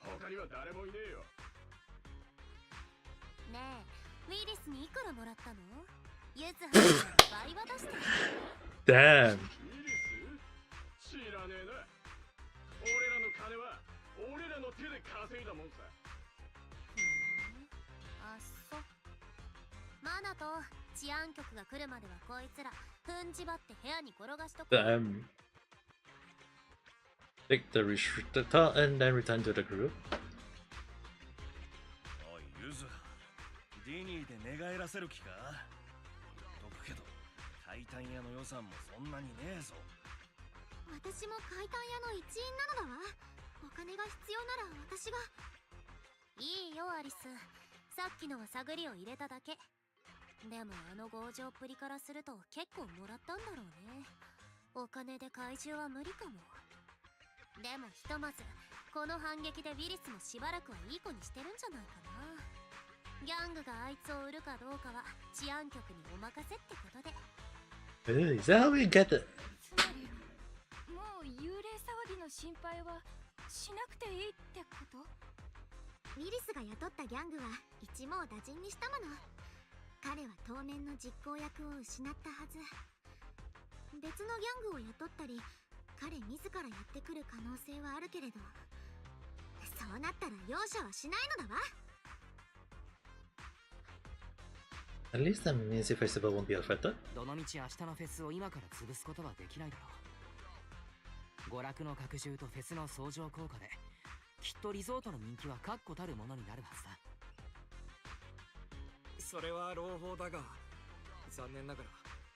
他には誰もいねえよ。ねえウィリスにいくらもらったのゆずは倍は出してる Damn. イリス？知らねえな。俺らの金は俺らの手で稼いだもんさ。あっそマナと治安局が来るまではこいつら踏んじばって部屋に転がしとく Damn. Take the restricted car and then return to the group. おいユズ、ディニーで寝返らせる気か？言っとくけど解体屋の予算もそんなにねえぞ。私も解体屋の一員なのだわお金が必要なら私がいいよアリスさっきのは探りを入れただけでもあの強情っぷりからすると結構もらったんだろうねお金で怪獣は無理かもでもひとまずこの反撃でウィリスもしばらくはいい子にしてるんじゃないかなギャングがあいつを売るかどうかは治安局にお任せってことで Is that how we get it? つまりもう幽霊騒ぎの心配はしなくていいってこと？ウィリスが雇ったギャングは一網打尽にしたもの彼は当面の実行役を失ったはず別のギャングを雇ったり彼自らやってくる可能性はあるけれどそうなったら容赦はしないのだわ At least the music festival won't be affected. どのみち明日のフェスを今から潰すことはできないだろう。娯楽の拡充とフェスの相乗効果できっとリゾートの人気は確固たるものになるはずだ。それは朗報だが残念ながら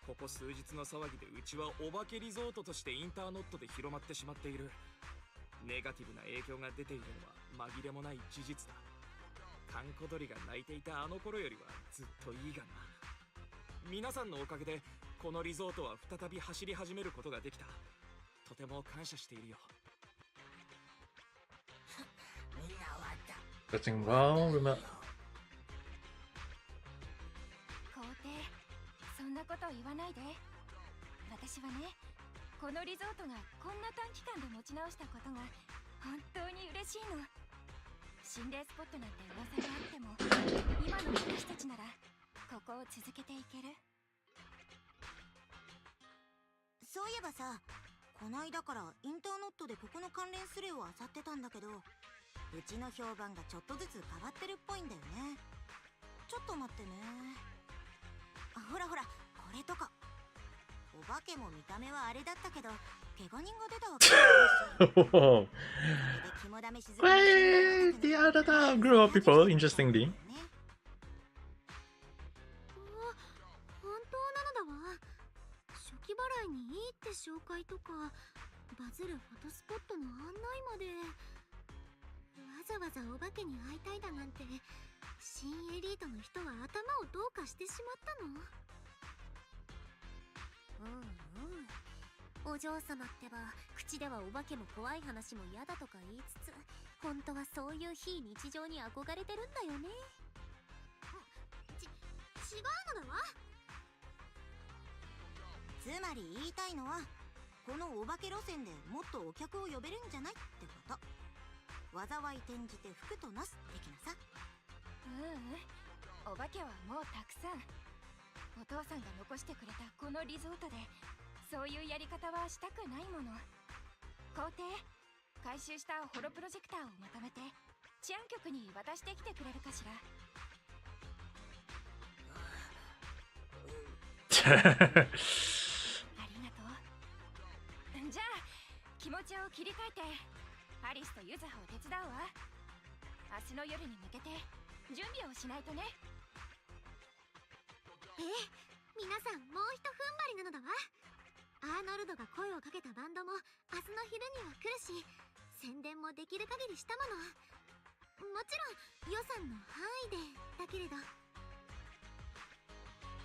ここ数日の騒ぎでうちはお化けリゾートとしてインターネットで広まってしまっているネガティブな影響が出ているのは紛れもない事実だ閑古鳥が鳴いていたあの頃よりはずっといいがな皆さんのおかげでこのリゾートは再び走り始めることができたとても感謝しているよ Touching wrong, remember. 皇帝そんなこと言わないで私はねこのリゾートがこんな短期間で持ち直したことが本当に嬉しいの心霊スポットなんて噂があっても今の私たちならここを続けていけるそういえばさ、こないだからインターネットでここの関連スレを漁ってたんだけど、うちの評判がちょっとずつ変わってるっぽいんだよね。ちょっと待ってね。あ、ほらほら、これとか。お化けも見た目はあれだったけど、怪我人が出たわけじゃないし。それで肝試しずくめに Wait, the other group of people, interestingly. 本当なのだわ。初期払いにいいって紹介とか、バズるフォトスポットの案内まで。わざわざお化けに会いたいだなんて、新エリートの人は頭をどうかしてしまったの？お嬢様ってば、口ではお化けも怖い話も嫌だとか言いつつ、本当はそういう非日常に憧れてるんだよね。違うのだわ。つまり言いたいのは、このお化け路線でもっとお客を呼べるんじゃないってこと。災い転じて福となす的なさ。お化けはもうたくさん。お父さんが残してくれたこのリゾートでそういうやり方はしたくないもの。皇帝、回収したホロプロジェクターをまとめて治安局に渡してきてくれるかしら。ありがとう。じゃあ気持ちを切り替えてアリスとユザハを手伝うわ。明日の夜に向けて準備をしないとね。皆さんもうひと踏ん張りなのだわ。アーノルドが声をかけたバンドも明日の昼には来るし、宣伝もできる限りしたもの。もちろん予算の範囲でだけれど。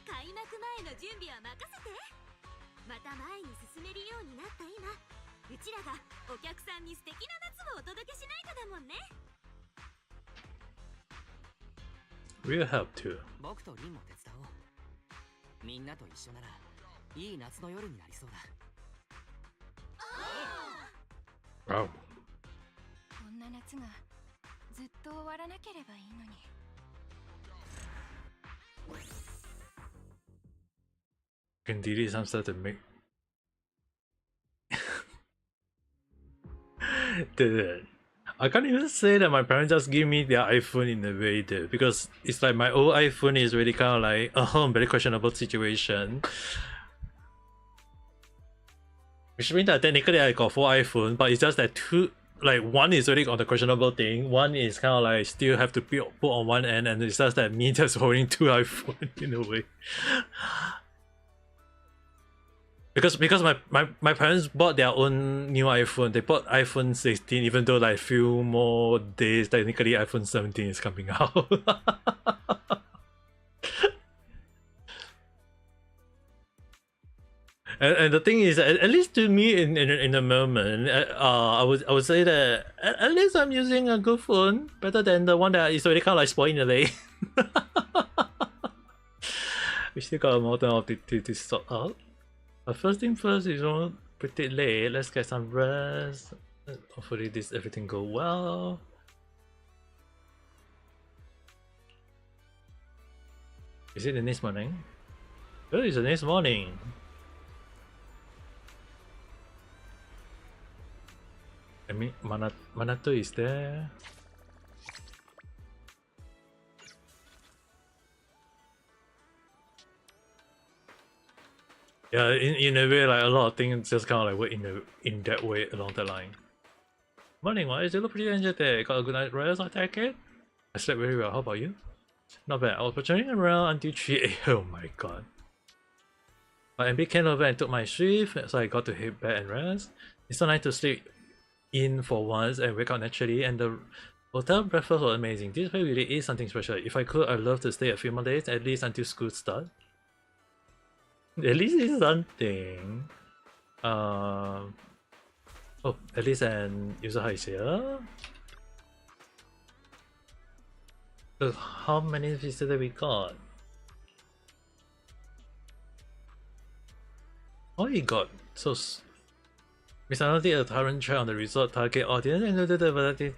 開幕前の準備は任せて。また前に進めるようになった今、うちらがお客さんに素敵な夏をお届けしないとだもんね。We'll have to. 僕とリンも手伝おう。みんなと一緒ならいい夏の夜になりそうだ。Wow. こんな夏がずっと終わらなければいいのに。Can delete some stuff to make. Dude, I can't even say that my parents just give me their iPhone in a way, dude, because it's like my old iPhone is really kind of like a very questionable situation. Which means that technically I got 4 iPhone, but it's just that one is really on the questionable thing, one is kind of like still have to put on one end, and it's just that me just holding 2 iPhone in a way. Because my parents bought their own new iPhone. They bought iPhone 16, even though like few more days technically iPhone 17 is coming out. and the thing is, at least to me in the moment, I would say that at least I'm using a good phone, better than the one that is already kind of like spoiling the day. We still got a more than to sort out. But first thing first, it's all pretty late. Let's get some rest. Hopefully everything go well. Is it the next morning? Oh, it's the next morning. I mean, Manato is there. Yeah, in a way, like a lot of things just kind of like work in that way along the line. Morning, wise, you look pretty energetic. Got a good night rest, I take it. I slept very well. How about you? Not bad. I was patrolling around until 3 AM. Oh my god. My MP came over and took my shift, so I got to head back and rest. It's so nice to sleep in for once and wake up naturally, and the hotel breakfast was amazing. This place really is something special. If I could, I'd love to stay a few more days, at least until school starts. At least it's something. Oh, at least an Yuzaha is here. Look, how many visitors we got? Oh, he got so. Misunderstanding a current trend on the resort target audience, and the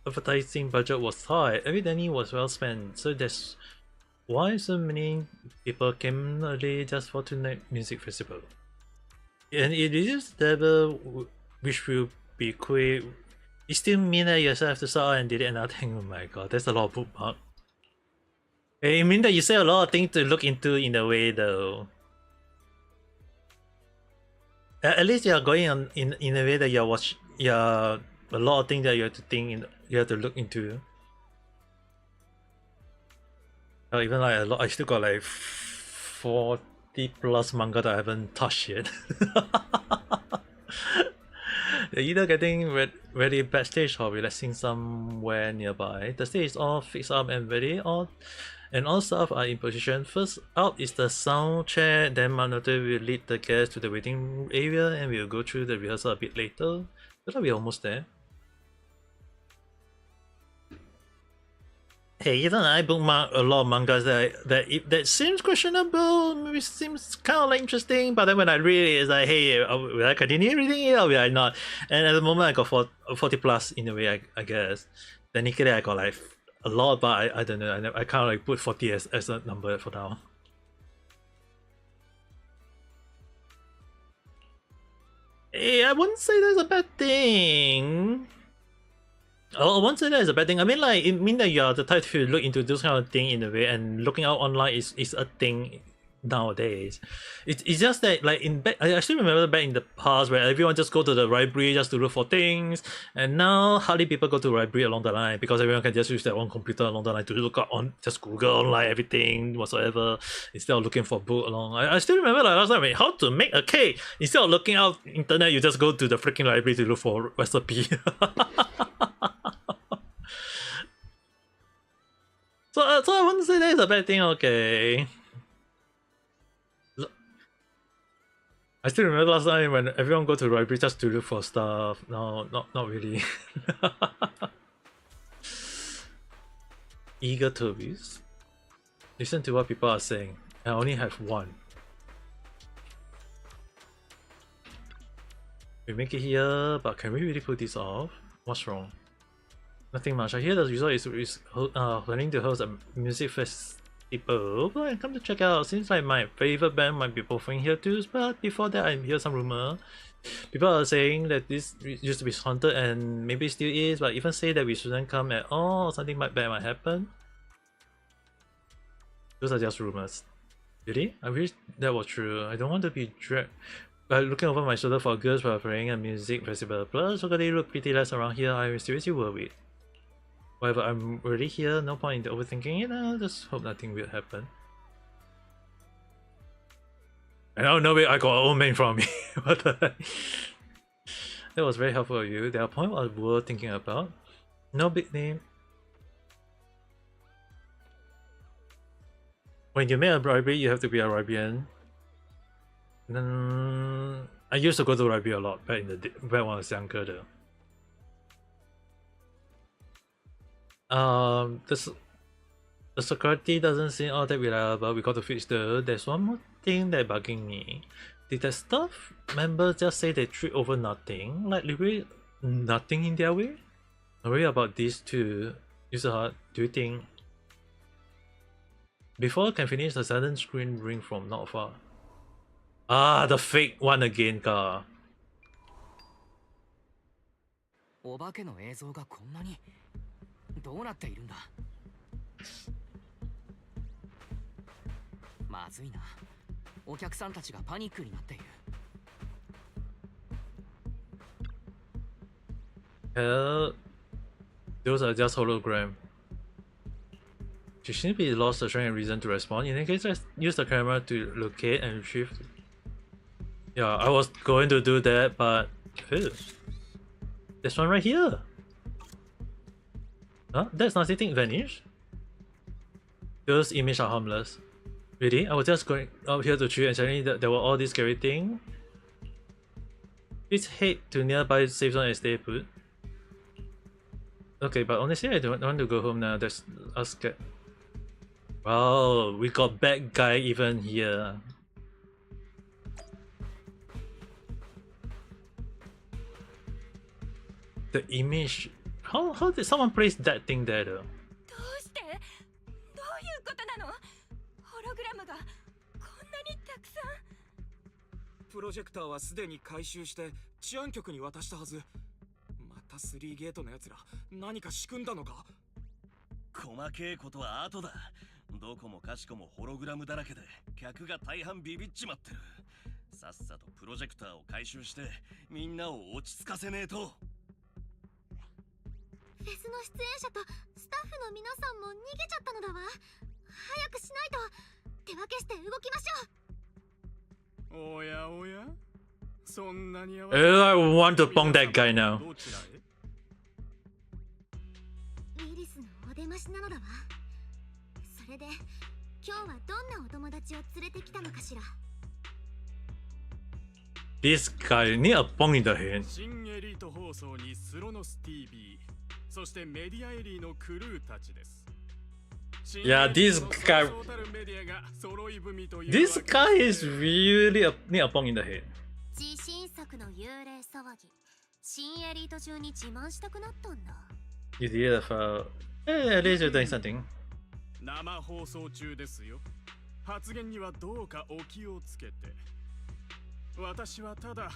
advertising budget was tight. Every penny was well spent, so that's why so many people came early just for tonight music festival. And it is level which will be quick. It still mean that you still have to start and delete another thing. Oh my god, that's a lot of bookmark. It means that you say a lot of things to look into in a way though. At least you're going on in a way that you're a lot of things that you have to you have to look into. Even like a lot, I still got like 40 plus manga that I haven't touched yet. They're either getting ready backstage or relaxing somewhere nearby. The stage is all fixed up and ready, and all staff are in position. First out is the sound check, then Manote will lead the guests to the waiting area and we'll go through the rehearsal a bit later. But we're almost there. Hey, even I bookmark a lot of mangas that seems questionable, maybe seems kind of like interesting, but then when I read it, it's like, hey, will I continue reading it or will I not? And at the moment, I got 40 plus in a way, I guess. Technically, I got like a lot, but I don't know. I kind of like put 40 as a number for now. Hey, I wouldn't say that's a bad thing. Oh, I won't say that is a bad thing. I mean, like, it means that you're the type to look into this kind of thing in a way, and looking out online is a thing nowadays. It's just that, like, I still remember back in the past where everyone just go to the library just to look for things, and now hardly people go to the library along the line because everyone can just use their own computer along the line to look up just Google online everything whatsoever instead of looking for book along. I still remember like last time, how to make a cake instead of looking out internet, you just go to the freaking library to look for recipe. So I wouldn't say that's a bad thing, okay. I still remember last time when everyone go to the library just to look for stuff. No, not really. Eager Tobies. Listen to what people are saying. I only have one. We make it here, but can we really put this off? What's wrong? Nothing much. I hear the resort is planning to host a music festival. Well, I come to check out. Seems like my favorite band might be performing here too. But before that, I hear some rumor. People are saying that this used to be haunted and maybe still is, but even say that we shouldn't come at all. Something bad might happen. Those are just rumors. Really? I wish that was true. I don't want to be dragged. But looking over my shoulder for girls who are playing a music festival. Plus, look, they look pretty less around here. I'm seriously worried. However, I'm already here, no point in overthinking it, I'll just hope nothing will happen. And oh no, wait, I got an old man from me. What the heck? That was very helpful of you. There are points I was thinking about. No big name. When you make a library, you have to be a librarian. Then I used to go to the library a lot back when I was younger though. The security doesn't seem all that reliable. We got to fix there's one more thing that's bugging me. Did the staff members just say they trip over nothing? Like literally nothing in their way? I worry about this too. Use a heart. Do you think before I can finish the sudden screen ring from not far? Ah, the fake one again, ka. お化けの映像がこんなにどうなっているんだ。まずいな。お客さんたちがパニックになっている。Those are just hologram. She seems to be lost the strength and reason to respond. In any case, let's use the camera to locate and retrieve. Yeah, I was going to do that, but this one right here. Huh? That's not sitting vanished. Those images are harmless. Really? I was just going out here to treat and suddenly there were all these scary things. Please head to nearby safe zone and stay put. Okay, but honestly I don't want to go home now. That's us scared. Wow, we got bad guy even here. The image. How did someone place that thing there though? どうしてどういうことなの？ホログラムがこんなにたくさん。プロジェクターはすでに回収して治安局に渡したはず。また3ゲートのやつら何か仕組んだのか。細けいことは後だ。どこもかしこもホログラムだらけで客が大半ビビっちまってる。さっさとプロジェクターを回収してみんなを落ち着かせねえと。フェスの出演者とスタッフの皆さんも逃げちゃったのだわ。早くしないと。手分けして動きましょう。おやおや、そんなに I want to bong that guy now. どちらへ。ウィリスのお出ましなのだわ。それで今日はどんなお友達を連れてきたのかしら。 This guy need a bong in the head. 新エリート放送にスロノス TV、 そしてメディアエリーのクルーたちです。Yeah, this guy is really need a bong in the head. 自信作の幽霊騒ぎ、新エリート中に自慢したくなったんだ。 You did have at least you're doing something. 生放送中ですよ。発言にはどうかお気をつけて。私はただ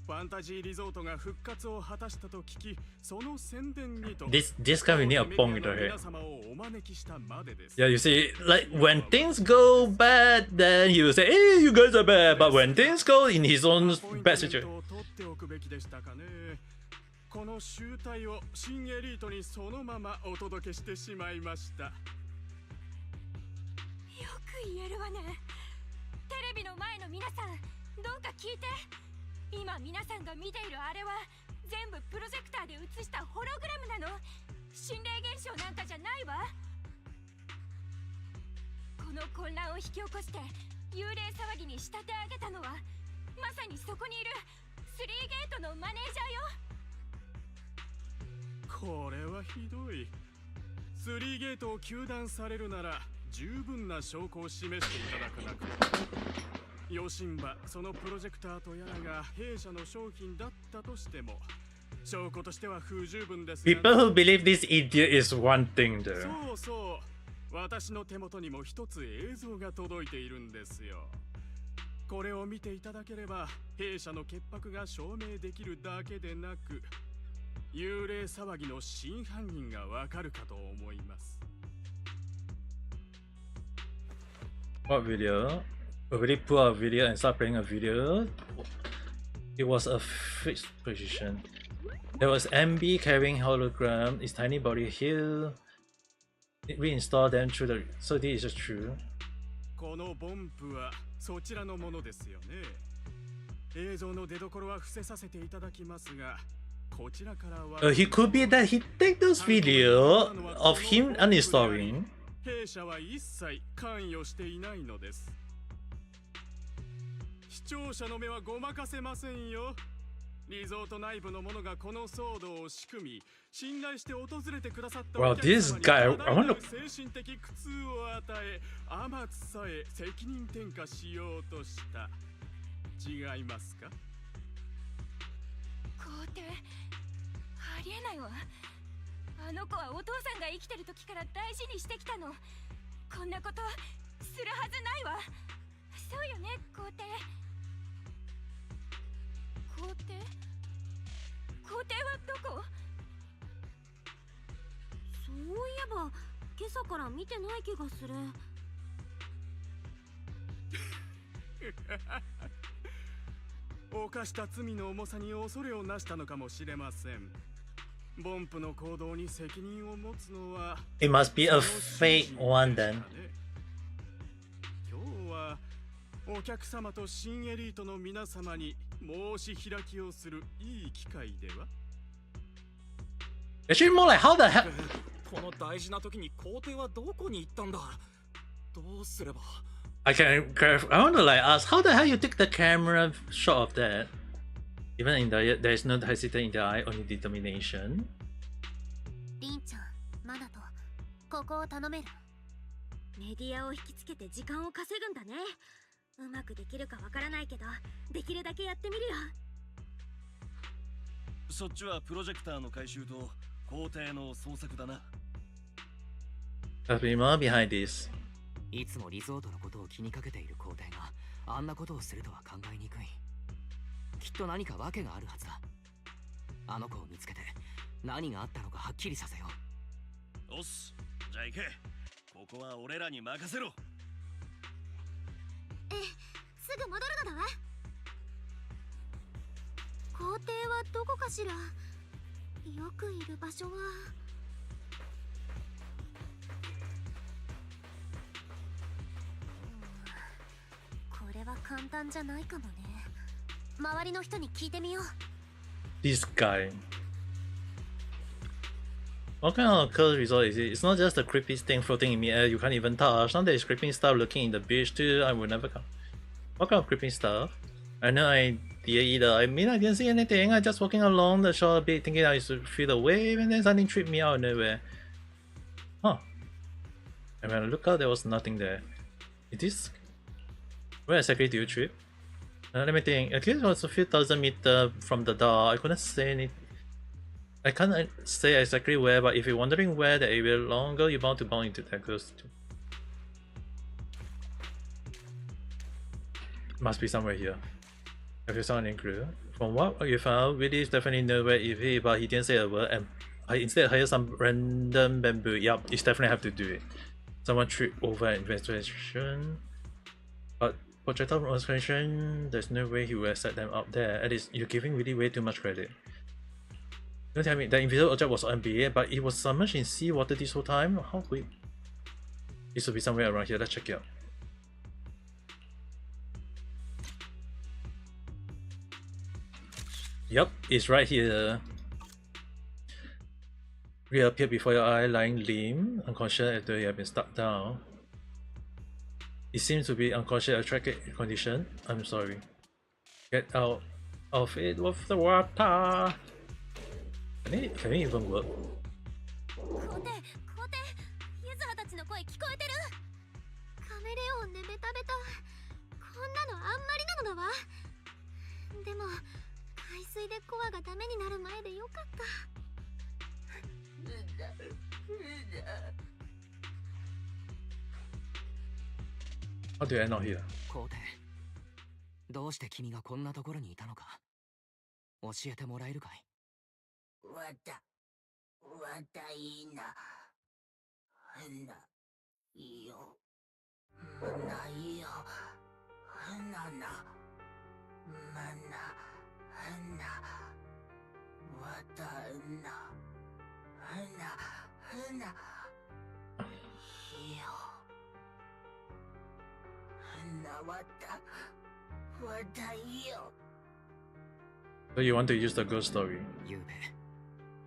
ファンタジーリゾートが復活を果たしたと聞き、その宣伝にと This guy will need a bong in the head. 皆様をお招きしたまでです。 Yeah, you see, like when things go bad, then he will say, "Hey, you guys are bad." But when things go in his own bad situation, 取っておくべきでしたかね。この集大を新エリートにそのままお届けしてしまいました。よく言えるわね。テレビの前の皆さん、どうか聞いて。今皆さんが見ているあれは全部プロジェクターで映したホログラムなの。心霊現象なんかじゃないわ。この混乱を引き起こして幽霊騒ぎに仕立て上げたのはまさにそこにいる3ゲートのマネージャーよ。これはひどい。3ゲートを糾弾されるなら十分な証拠を示していただかなくて。ヨシンバ、そのプロジェクターとやらが弊社の商品だったとしても証拠としては不十分ですが、 people who believe this idiot is one thing, though. そうそう、私の手元にも一つ映像が届いているんですよ。これを見ていただければ弊社の潔白が証明できるだけでなく、幽霊騒ぎの真犯人がわかるかと思います。 What video? A really poor video and start playing a video. It was a fixed position. There was MB carrying hologram, its tiny body here. Reinstall them through the. So this is just true. このボンプはそちらのものですよね。映像の出所は伏せさせていただきますが、こちらからは He could be that he take those video of him uninstalling. 弊社は一切関与していないのです。視聴者の目はごまかせませんよ。リゾート内部の者がこの騒動を仕組み、信頼して訪れてくださったお客様に多大なる精神的苦痛を与え、あまつさえ責任転嫁しようとした。違いますか？皇帝、ありえないわ。あの子はお父さんが生きてる時から大事にしてきたの。こんなことするはずないわ。そうよね、皇帝。皇帝？皇帝はどこ？そういえば今朝から見てない気がする。犯した罪の重さに恐れをなしたのかもしれません。ボンプの行動に責任を持つのは It must be a fake one then. 今日はお客様と新エリートの皆様に申し開きをするいい機会では。 Actually, more like how the hell? この大事な時に皇帝はどこに行ったんだ。どうすれば。 I want to like ask how the hell you took the camera shot of that? Even in the there is no hesitation in the eye, only determination. リンちゃん、マナト、ここを頼める。メディアを引きつけて時間を稼ぐんだね。うまくできるかわからないけど、できるだけやってみるよ。そっちはプロジェクターの回収と皇帝の捜索だな。There'll be more behind this. いつもリゾートのことを気にかけている皇帝があんなことをするとは考えにくい。きっと何か訳があるはずだ。あの子を見つけて何があったのかはっきりさせよう。おっす、じゃあ行け。ここは俺らに任せろ。ええ、すぐ戻るのだわ。校庭はどこかしら。よくいる場所は。これは簡単じゃないかもね。周りの人に聞いてみよう。 This guy. What kind of cursed resort is it? It's not just a creepy thing floating in midair you can't even touch. Now there's creeping stuff lurking in the beach too. I will never come. What kind of creeping stuff? I have no idea either. I mean, I didn't see anything. I just walking along the shore a bit thinking I should feel the wave and then something tripped me out of nowhere. Huh. And when I looked out, there was nothing there. Is this... Where exactly do you trip? Let me think. At least it was a few thousand meters from the door. I couldn't say anything. I can't say exactly where, but if you're wondering where the area longer, you're bound to bump into that close to. Must be somewhere here. Have you found any clue? From what you found, Willie definitely know where it is, but he didn't say a word, and I instead hired some random bamboo. Yup, it's definitely have to do it. Someone tripped over an investigation. But projectile concentration, there's no way he would have set them up there. At least you're giving Willie way too much credit. Don't tell me the invisible object was NBA, but it was submerged in seawater this whole time? How quick? It should be somewhere around here. Let's check it out. Yup, it's right here. Reappeared before your eye, lying limp, unconscious after you have been stuck down. It seems to be unconscious or tragic condition. I'm sorry. Get out of it with the water. Can it even work? 校庭、ゆずはたちの声聞こえてる。カメレオンでベタベタ。こんなのあんまりなのだわ。でも海水でコアがダメになる前でよかった。How do I end out here? 皇帝、どうして君がこんなところにいたのか教えてもらえるかい？わたいいな。ないよ。ないよ。な。まな。わたな。よ。わたいよ。 So you want to use the ghost story? ゆうべ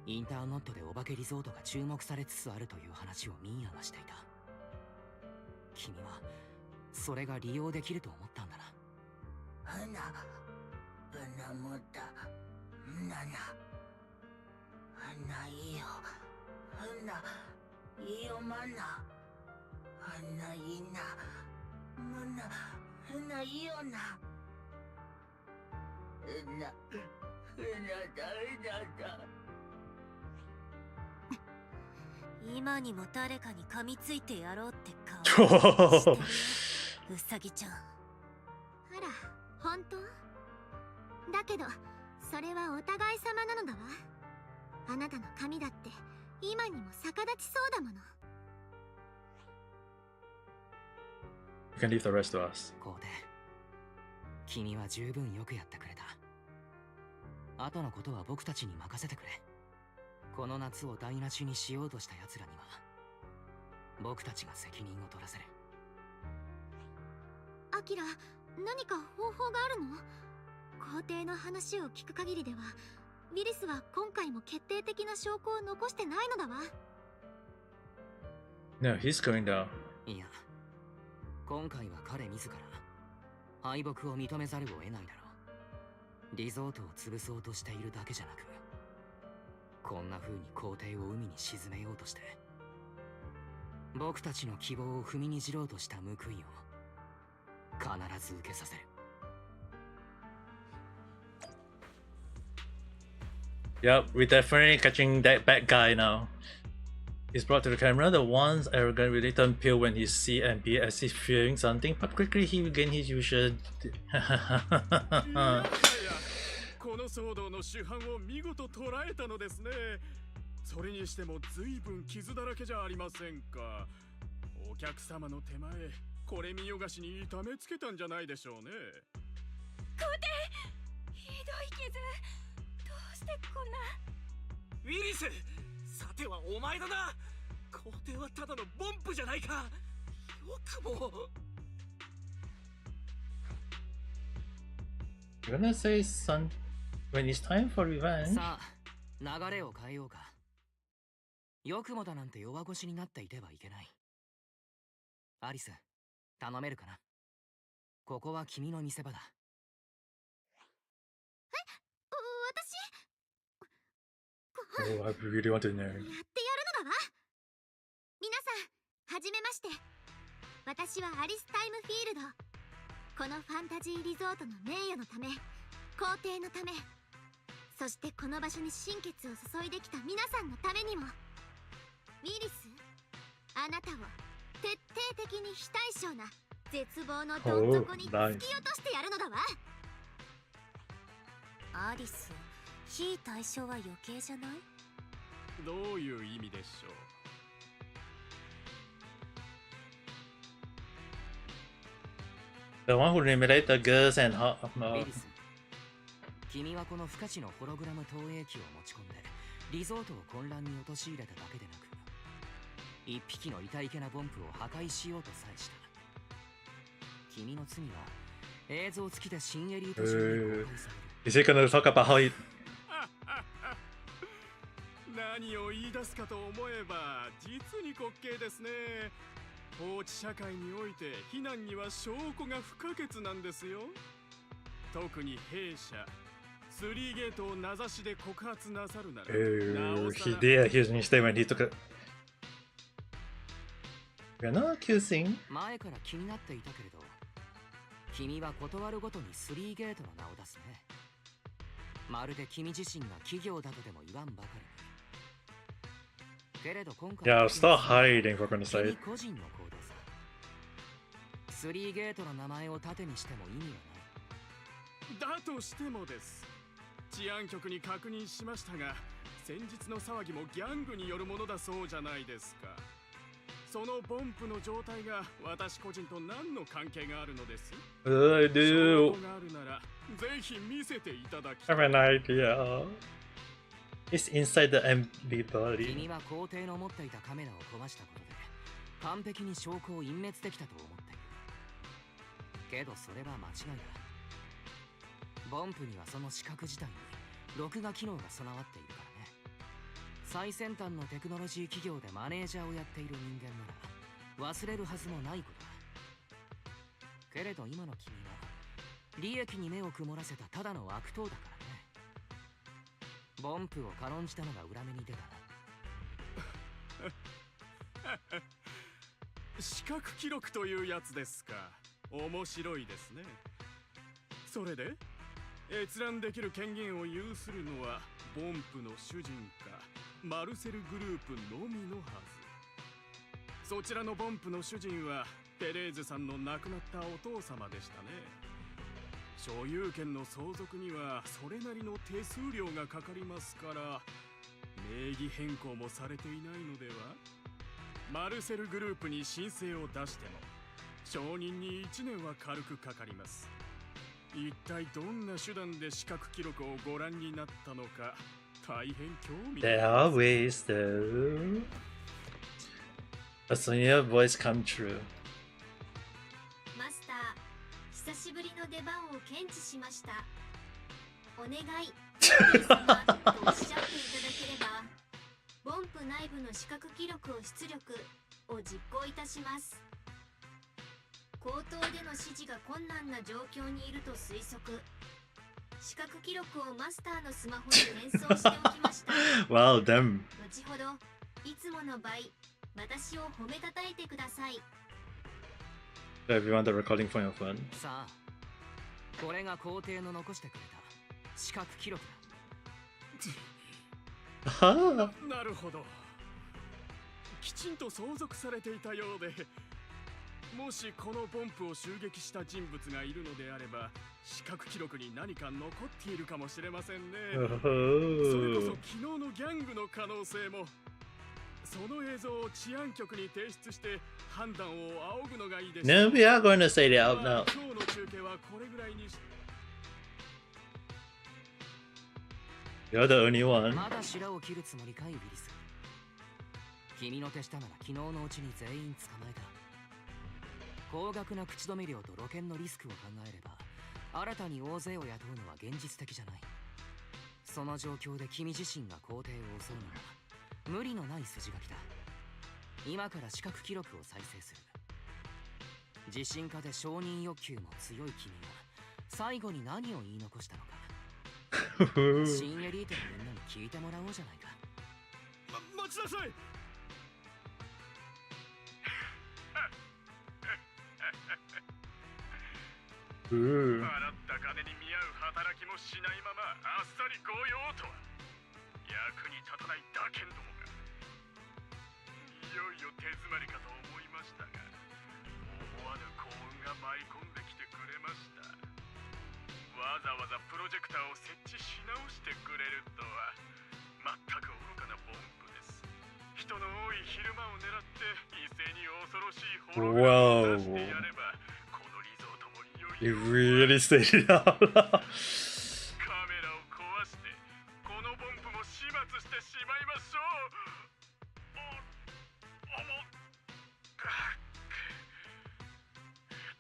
インターノットでお化けリゾートが注目されつつあるという話をミーヤがしていた。君はそれが利用できると思ったんだな。もたないよ。いよまな。いないよな。今にも誰かに噛みついてやろうって顔してるうさぎちゃん。あら、本当？だけどそれはお互い様なのだわ。あなたの髪だって今にも逆立ちそうだもの。 You can leave the rest to us. 皇帝、君は十分よくやってくれた。後のことは僕たちに任せてくれ。この夏を台無しにしようとした奴らには僕たちが責任を取らせる。アキラ、何か方法があるの？皇帝の話を聞く限りではウィリスは今回も決定的な証拠を残してないのだわ。 No, he's going down. いや、今回は彼自ら敗北を認めざるを得ないだろう。リゾートを潰そうとしているだけじゃなく、こんな風に皇帝を海に沈めようとして僕たちの希望を踏みにじろうとした報いを必ず受けさせる。 Yep, we're definitely catching that bad guy now. He's brought to the camera. The once arrogant really turned pale when he see and be as if fearing something, but quickly he regained his usual この騒動の主犯を見事捕らえたのですね。それにしても随分傷だらけじゃありませんか。お客様の手前、これ見よがしに痛めつけたんじゃないでしょうね。皇帝、ひどい傷。どうしてこんな。ウィリス、さてはお前だな。皇帝はただのボンプじゃないか。よくも。You're gonna say son when it's time for revenge? さあ、流れを変えようか。よくもだなんて弱腰になっていてはいけない。アリス、頼めるかな。ここは君の見せ場だ。Oh, I really want to know. やってやるのだわ。皆さん、はじめまして。私はアリスタイムフィールド。このファンタジーリゾートの名誉のため、皇帝のため、そしてこの場所に心血を注いできた皆さんのためにも。ウィリス、あなたを徹底的に非対称な絶望のどん底に突き落としてやるのだわ。アリス、非対称は余計じゃない？どういう意味でしょう。The one who eliminated the girls and her. ウィリス、君はこの不可知のホログラム投影機を持ち込んでリゾートを混乱に陥れただけでなく、一匹の痛いけなボンプを破壊しようとさえした。君の罪は映像付きで新エリート上に公開される。Is he gonna talk about how he? 何を言い出すかと思えば実に滑稽ですね。法治社会において非難には証拠が不可欠なんですよ。特に弊社3ゲートを名指しで告発なさるなら、He did accuse me when he took it. You're not accusing. 前から気になっていたけれど、君は断るごとに3ゲートの名を出すね。まるで君自身が企業だとでも言わんばかり。けれど今回 Yeah, stop hiding for goodness sake. 君個人の行動さ。3ゲートの名前を盾にしても意味はない。だとしてもです。治安局に確認しましたが、先日の騒ぎもギャングによるものだそうじゃないですか。そのボンプの状態が私個人と何の関係があるのです？ I 証 do. 拠があるならぜひ見せていただき I have an idea. It's inside the MB body. 君は皇帝の持っていたカメラを壊したことで完璧に証拠を隠滅できたと思っている。けどそれは間違いだ。ボンプにはその視覚自体に録画機能が備わっているからね。最先端のテクノロジー企業でマネージャーをやっている人間なら忘れるはずもないことだ。けれど今の君は利益に目を曇らせたただの悪党だからね。ボンプを軽んじたのが裏目に出たな。視覚記録というやつですか。面白いですね。それで閲覧できる権限を有するのはボンプの主人かマルセルグループのみのはず。そちらのボンプの主人はテレーズさんの亡くなったお父様でしたね。所有権の相続にはそれなりの手数料がかかりますから、名義変更もされていないのでは。マルセルグループに申請を出しても承認に1年は軽くかかります。一体どんな手段で視覚記録をご覧になったのか大変興味 There are ways though. That's when your voice come true. マスター、久しぶりの出番を検知しました。お願い、様とおっしゃっていただければ、ボンプ内部の視覚記録を出力を実行いたします。口頭での指示が困難な状況にいると推測。視覚記録をマスターのスマホに転送しておきました。Well done. 後ほど、いつもの倍、私を褒めたたえてください。So if you want the recording from your phone. さあ、これが皇帝の残してくれた視覚記録だ。なるほど。きちんと相続されていたようで、もしこのポンプを襲撃した人物がいるのであれば、視覚記録に何か残っているかもしれませんね。それこそ昨日のギャングの可能性も。その映像を治安局に提出して判断を仰ぐのがいいです。No, we are going to say it out now. 今日の中継はこれぐらいにし。You're the only one. まだ白を切るつもりかい、ウィリス。君の手下なら昨日のうちに全員捕まえた。高額な口止め料と露見のリスクを考えれば、新たに大勢を雇うのは現実的じゃない。その状況で君自身が皇帝を襲うのは無理のない筋書きだ。今から視覚記録を再生する。自信家で承認欲求も強い君が最後に何を言い残したのか。新エリートのみんなに聞いてもらおうじゃないか。待ちなさい。払った金に見合う働きもしないままあっさり強要とは役に立たないだけんどもが。いよいよ手詰まりかと思いましたが、思わぬ幸運が舞い込んできてくれました。わざわざプロジェクターを設置し直してくれるとは全く愚かなポンプです。人の多い昼間を狙って一斉に恐ろしいホログラムを出してやれば、このリゾートもいよい You よ really said it out loud. カメラを壊してこのポンプも始末してしまいましょう。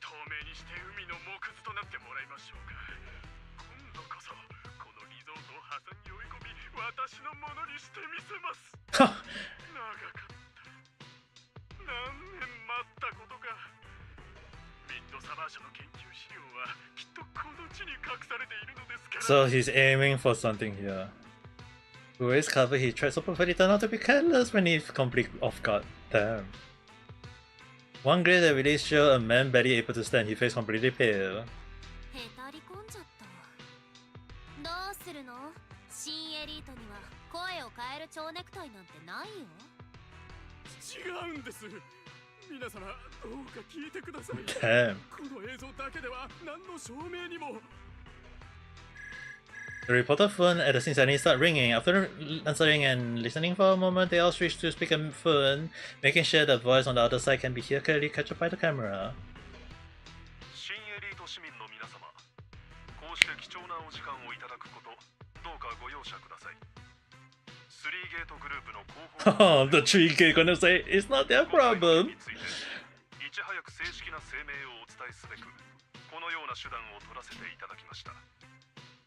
透明にして海の木図となってもらいましょうか。今度こそこのリゾートを破産に追い込み私のものにしてみせます。長かった何年待ったことか。ミッドサマー社の研究資料はきっとこの地に隠されているのですから。 So he's aiming for something here. Who is cover he tried so perfectly turned out to be careless when he completely off guard. Damn. One grade that release show a man barely able to stand, he face completely pale. へたり込んじゃった。どうするの？新エリートには声を変える蝶ネクタイなんてないよ。違うんです。皆様どうか聞いてください。 Damn. この映像だけでは何の証明にも。 The reporter phone at the scene suddenly started ringing. After answering and listening for a moment, they all switched to speakerphone, making sure the voice on the other side can be here clearly captured by the camera. 新エリート市民の皆様、こうして貴重なお時間をいただくこと、どうかご容赦ください。3ゲートグループの広報 Oh, the tree gate gonna say it's not their problem. についていち早く正式な声明をお伝えすべく、このような手段を取らせていただきました。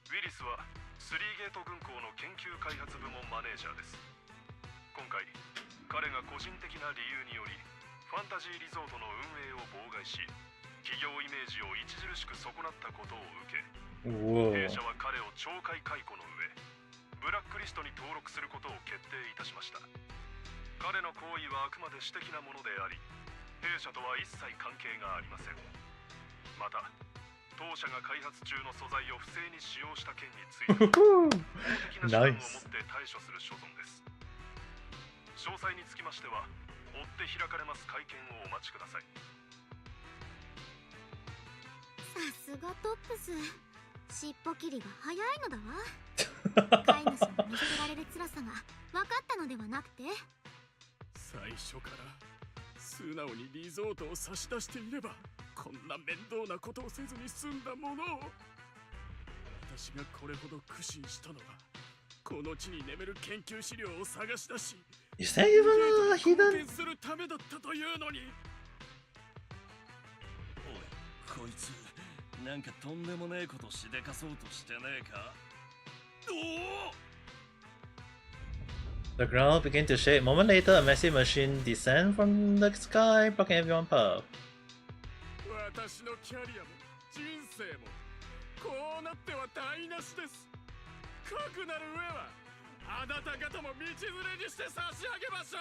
ウィリスは3ゲート軍港の研究開発部門マネージャーです。今回、彼が個人的な理由によりファンタジーリゾートの運営を妨害し、企業イメージを著しく損なったことを受け、弊社は彼を懲戒解雇の上、ブラックリストに登録することを決定いたしました。彼の行為はあくまで私的なものであり、弊社とは一切関係がありません。また、当社が開発中の素材を不正に使用した件について法的な手段をもって対処する所存です。詳細につきましては追って開かれます会見をお待ちください。さすがトップス。尻尾切りが早いのだわ。飼い主の見捨てられる辛さが分かったのではなくて、最初から素直にリゾートを差し出していればこんな面倒なことをせずに済んだものを。私がこれほど苦心したのはこの地に眠る研究資料を探し出し、 Is that even a 貢 hidden? 献するためだったというのに。おい、こいつなんかとんでもねえことしでかそうとしてねえか。おお The ground began to shake. A moment later, a massive machine descended from the sky, blocking everyone's path. 私のキャリアも人生もこうなっては台無しです。かくなる上はあなた方も道連れにして差し上げましょ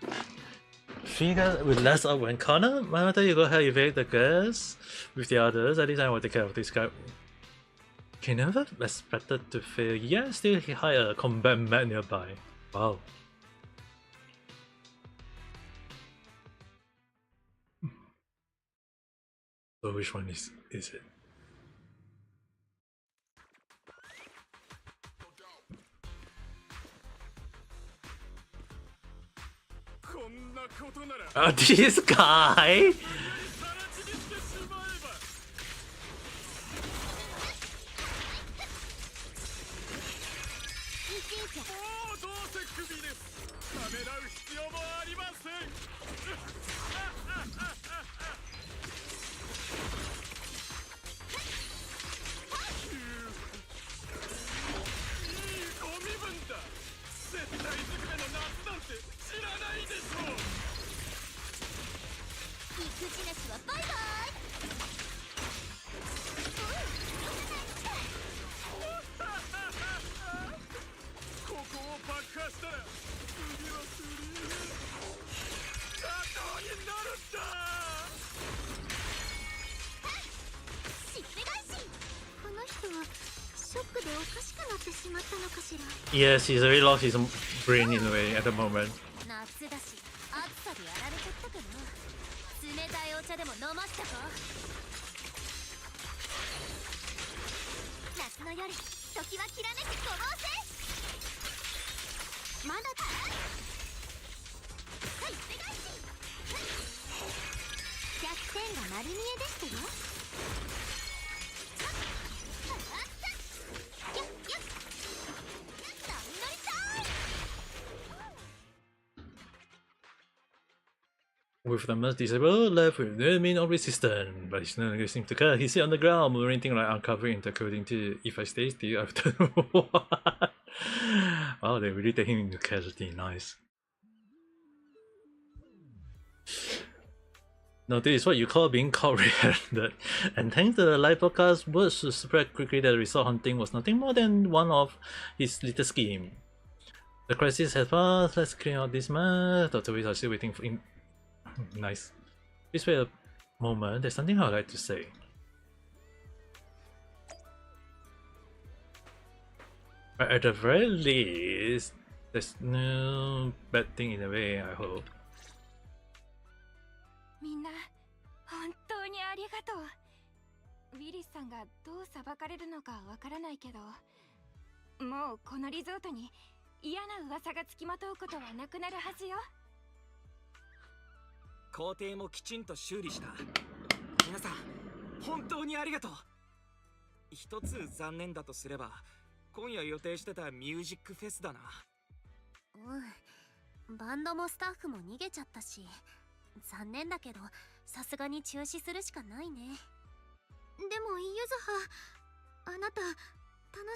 う。 Figure with less up when Connor, matter you go ahead evade the gas with the others. At least I will take care of this guy. He never expected to fail. Yeah, still he hired a combat mat nearby. Wow. So which one is it? This guy? Yes, he's already lost his brain in a way at the moment. 夏だし暑さでやられちゃったかな。冷たいお茶でも飲ませたか。夏の夜時はきらめくごぼう星。まだか。はい、お願いし。弱点が丸見えでしたよ。With the most disabled left with no mean or resistant, but he's no longer seems to care. He's sit on the ground, moving like uncovering intercoding to if I stay still after what? Wow, they really take him into casualty, nice. Now this is what you call being caught red-handed. And thanks to the live podcast, words to spread quickly that resort hunting was nothing more than one of his little scheme. The crisis has passed, let's clear out this mess. Dr. Weiss are still waiting for him. Nice. Please wait a moment, there's something I'd like to say. But at the very least, there's no bad thing in a way, I hope. みんな本当にありがとう。ウィリスさんがどう裁かれるのかわからないけど、もうこのリゾートに嫌な噂がつきまとうことはなくなるはずよ。工程もきちんと修理した。皆さん本当にありがとう。一つ残念だとすれば、今夜予定してたミュージックフェスだな。うん、バンドもスタッフも逃げちゃったし、残念だけどさすがに中止するしかないね。でもユズハ、あなた楽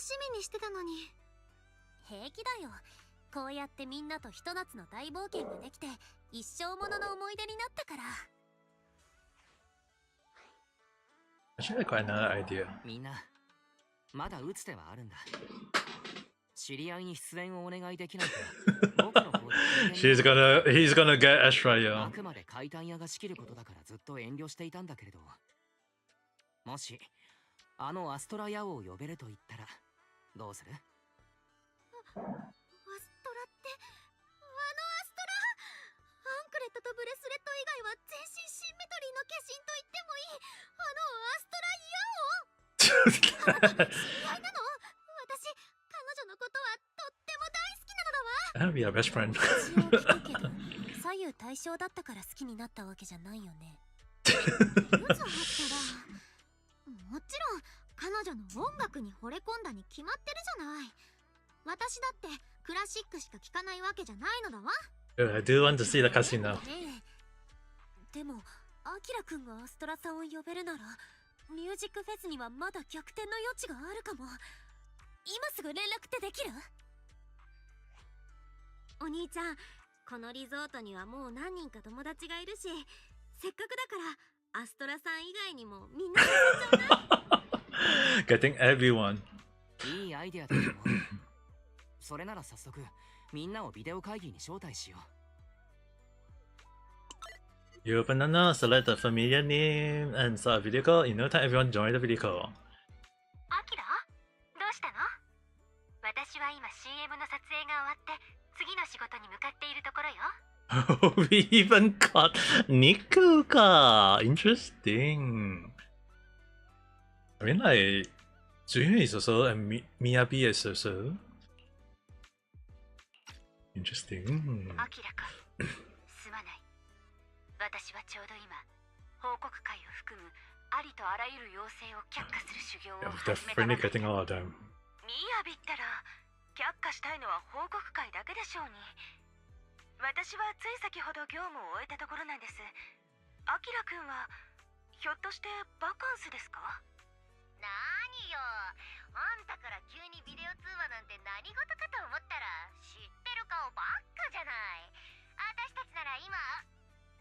しみにしてたのに。平気だよ。こうやってみんなとひと夏の大冒険ができて一生ものの思い出になったから。Actually, quite another idea. みんなまだ打つ手はあるんだ。知り合いに出演をお願いできないか。僕の方でhe's gonna get Astra, yo. あくまで解体屋が仕切ることだからずっと遠慮していたんだけれど、もしあのアストラヤ王を呼べると言ったらどうする？アストラってあのアストラ、アンクレットとブレスレット以外は全身シンメトリーの化身と言ってもいいあのアストライヤ王。知り合いなの？私彼女のことはとっても大好きなのだわ。I'll be our best friend. 一応聞くけど左右対称だったから好きになったわけじゃないよね。ユズハったらもちろん彼女の音楽に惚れ込んだに決まってるじゃない。私だってクラシックしか聴かないわけじゃないのだわ。I do want to see the casino. でもアキラくんがアストラさんを呼べるならミュージックフェスにはまだ逆転の余地があるかも。今すぐ連絡ってできる？お兄ちゃん、このリゾートにはもう何人か友達がいるし、せっかくだからアストラさん以外にもみんな誘っちゃうな。Getting everyone. いいアイデアだと思う。それなら早速みんなをビデオ会議に招待しよう。You open the note, select a familiar name, and start a video call. In no time, everyone join the video call. アキラ？どうしたの？私は今 CM の撮影が終わって次の仕事に向かっているところよ。We even got Niku ka. Interesting. I mean, like, Jun is also and Miyabi is also interesting. アキラかすまない。私はちょうど今報告会を含むありとあらゆる要請を却下する修行を Yeah, 始めたば definitely かり getting だ。 all of them. ミヤビったら却下したいのは報告会だけでしょうに。私はつい先ほど業務を終えたところなんです。アキラくんはひょっとしてバカンスですか？なによ、あんたから急にビデオ通話なんて何事かと思ったら知ってる顔ばっかじゃない。私たちなら今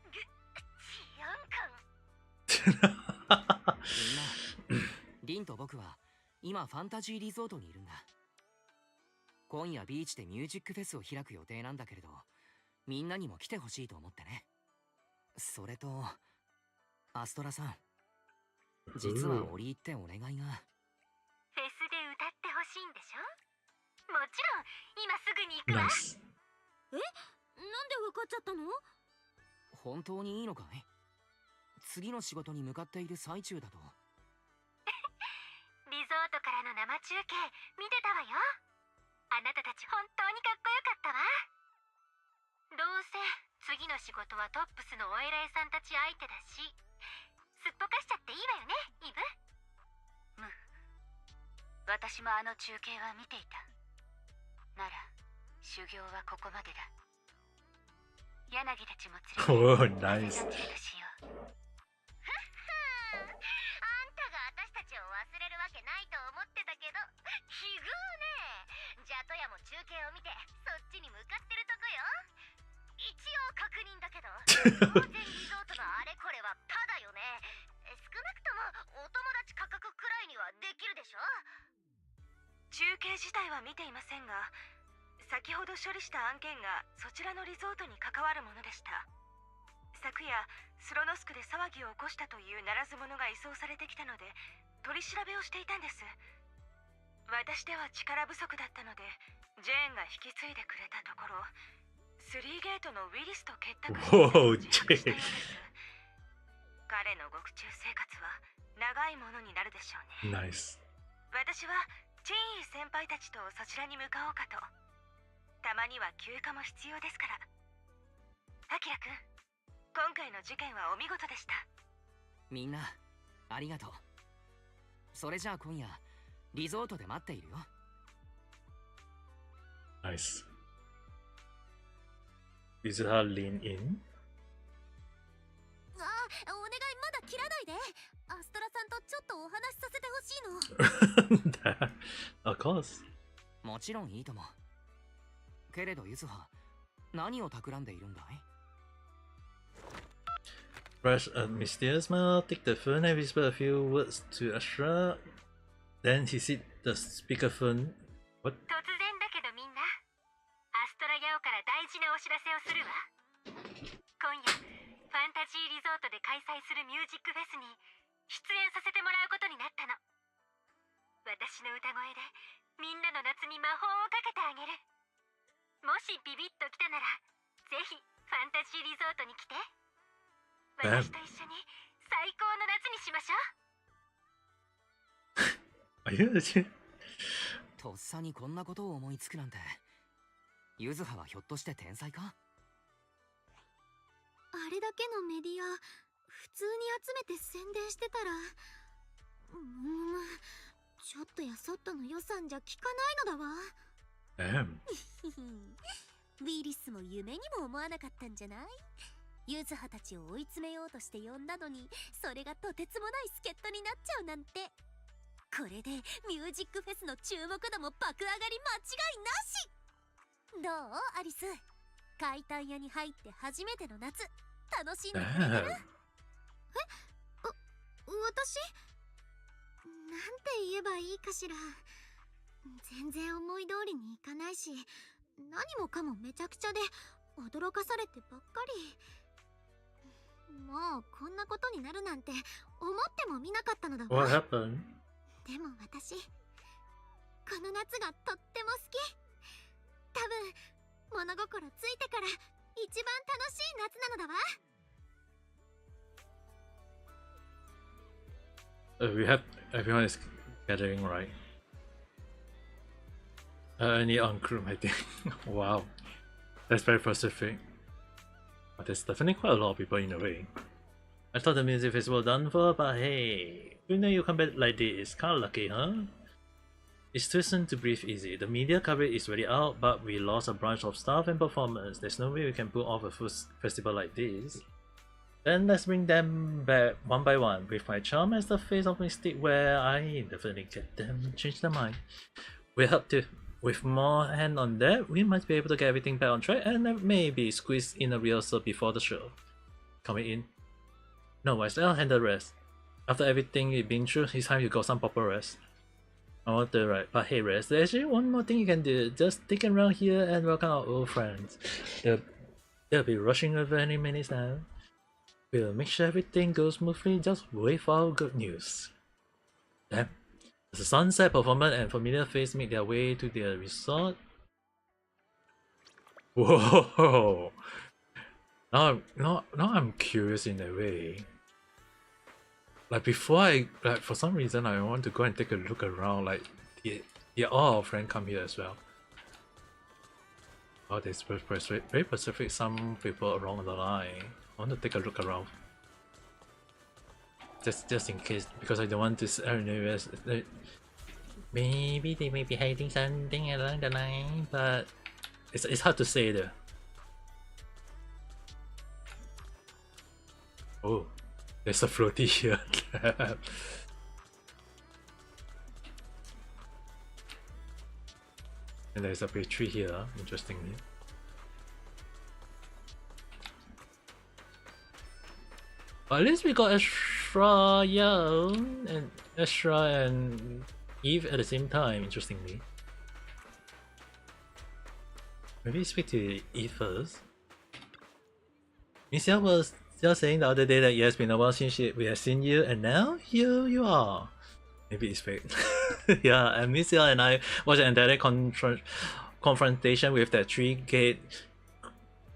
治安官。みんな、リンと僕は今ファンタジーリゾートにいるんだ。今夜ビーチでミュージックフェスを開く予定なんだけれど、みんなにも来てほしいと思ってね。それと、アストラさん、実は折り入ってお願いが。フェスで歌ってほしいんでしょ？もちろん今すぐに行くわ。 Nice. なんで分かっちゃったの？本当にいいのかい？次の仕事に向かっている最中だと。リゾートからの生中継見てたわよ。あなたたち本当にかっこよかったわ。どうせ次の仕事はトップスのお偉いさんたち相手だし、すっぽかしちゃっていいわよね、イブ。私もあの中継は見ていた。なら修行はここまでだ。柳たちも連れて Oh, nice. あんたが私たちを忘れるわけないと思ってたけど、奇遇ね。ジャトヤも中継を見てそっちに向かってるとこよ。一応確認だけど当然リゾートのあれこれはタダよね。少なくともお友達価格くらいにはできるでしょ。中継自体は見ていませんが、先ほど処理した案件がそちらのリゾートに関わるものでした。昨夜スロノスクで騒ぎを起こしたというならず者が移送されてきたので取り調べをしていたんです。私では力不足だったのでジェーンが引き継いでくれたところ、3ゲートのウィリスと結託して自白したようです。彼の獄中生活は長いものになるでしょうね。 Nice. 私はチンイ先輩たちとそちらに向かおうかと。たまには休暇も必要ですから。アキラくん、今回の事件はお見事でした。みんな、ありがとう。それじゃあ今夜、リゾートで待っているよ。Nice. Is her lean in? お願い、まだ切らないで。アストラさんとちょっとお話しさせてほしいの。Of course. もちろんいいとも。けれどユズハ、何を企んでいるんだい？ Rush a mysterious smile, take the phone and whisper a few words to Ashra. Then he hit the speakerphone. What? 突然だけどみんな、アストラヤオから大事なお知らせをするわ。今夜、ファンタジーリゾートで開催するミュージックフェスに出演させてもらうことになったの。私の歌声でみんなの夏に魔法をかけてあげる。もしビビッと来たなら、ぜひファンタジーリゾートに来て。私と一緒に最高の夏にしましょう。Are you legit? とっさにこんなことを思いつくなんて。ユズハはひょっとして天才か？あれだけのメディア普通に集めて宣伝してたら、ちょっとやそっとの予算じゃ効かないのだわ。Damn. ウィリスも夢にも思わなかったんじゃない？ユズハたちを追い詰めようとして呼んだのに、それがとてつもない助っ人になっちゃうなんて。これでミュージックフェスの注目度も爆上がり間違いなし。どうアリス、解体屋に入って初めての夏、楽しんでくれてる？ Damn. 私なんて言えばいいかしら。全然思い通りにいかないし、何もかもめちゃくちゃで驚かされてばっかり。もうこんなことになるなんて思ってもみなかったのだわ。 What happened? でも私、この夏がとっても好き。多分物心ついてから一番楽しい夏なのだわ。We have everyone is gathering, right? Any on crew, I think. Wow, that's very specific. But there's definitely quite a lot of people in a way. I thought the music festival done for, but hey, you know you come back like this, kinda lucky, huh? It's too soon to breathe easy. The media coverage is already out, but we lost a bunch of staff and performers. There's no way we can pull off a full festival like this. Then let's bring them back one by one. With my charm as the face of Mystic, where I definitely get them change their mind. We'll help too. With more hand on that, we might be able to get everything back on track and then maybe squeeze in a rehearsal before the show. Coming in. No, I'll handle the rest. After everything you've been through, it's time you got some proper rest. I want to right, but hey Rest, there's actually one more thing you can do. Just stick around here and welcome our old friends. They'll be rushing over any minutes now. We'll make sure everything goes smoothly, just wait for our good news. Damn. As the sunset performance and familiar face make their way to their resort. Whoa! Now I'm curious in a way. Like before for some reason I want to go and take a look around, like all our friends come here as well. Oh, there's very specific some people along the line. I want to take a look around. Just in case, because I don't want to maybe they may be hiding something along the line, but it's hard to say though. Oh. There's a floaty here. And there's a big tree here, interestingly. But at least we got Ashra, and Ashra and Eve at the same time, interestingly. Maybe speak to Eve first. Miss Yao was just saying the other day that it's been a while since we have seen you, and now here you are. Maybe it's fake. Yeah, and Miss Yao and I watched an entire confrontation with that 3-gate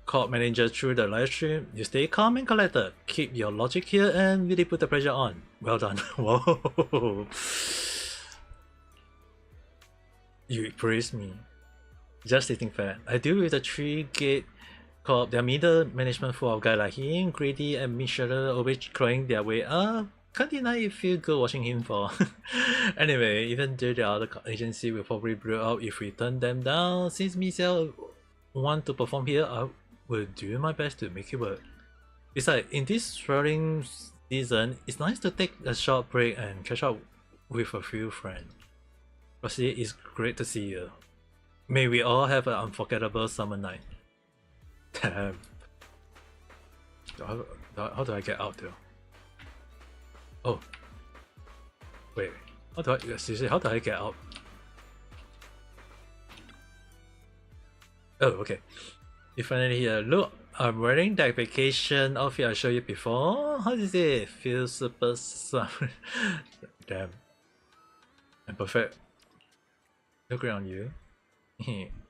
court manager through the live stream. You stay calm and collected. Keep your logic here and really put the pressure on. Well done. Whoa. You praise me. Just stating fact. I deal with the 3-gate called their middle management full of guys like him, greedy and miserable, always clawing their way up. Can't deny it feel good watching him fall. Anyway, even though the other agency will probably blow out if we turn them down, since Michelle want to perform here, I will do my best to make it work. Besides, in this swirling season, it's nice to take a short break and catch up with a few friends. Rosie, it's great to see you. May we all have an unforgettable summer night. Damn. How do I get out though? Oh. Wait. How do I get out? Oh, okay. You finally here. Look, I'm wearing that vacation outfit I showed you before. How does it feel? Super summer. Damn. I'm perfect. Look around you.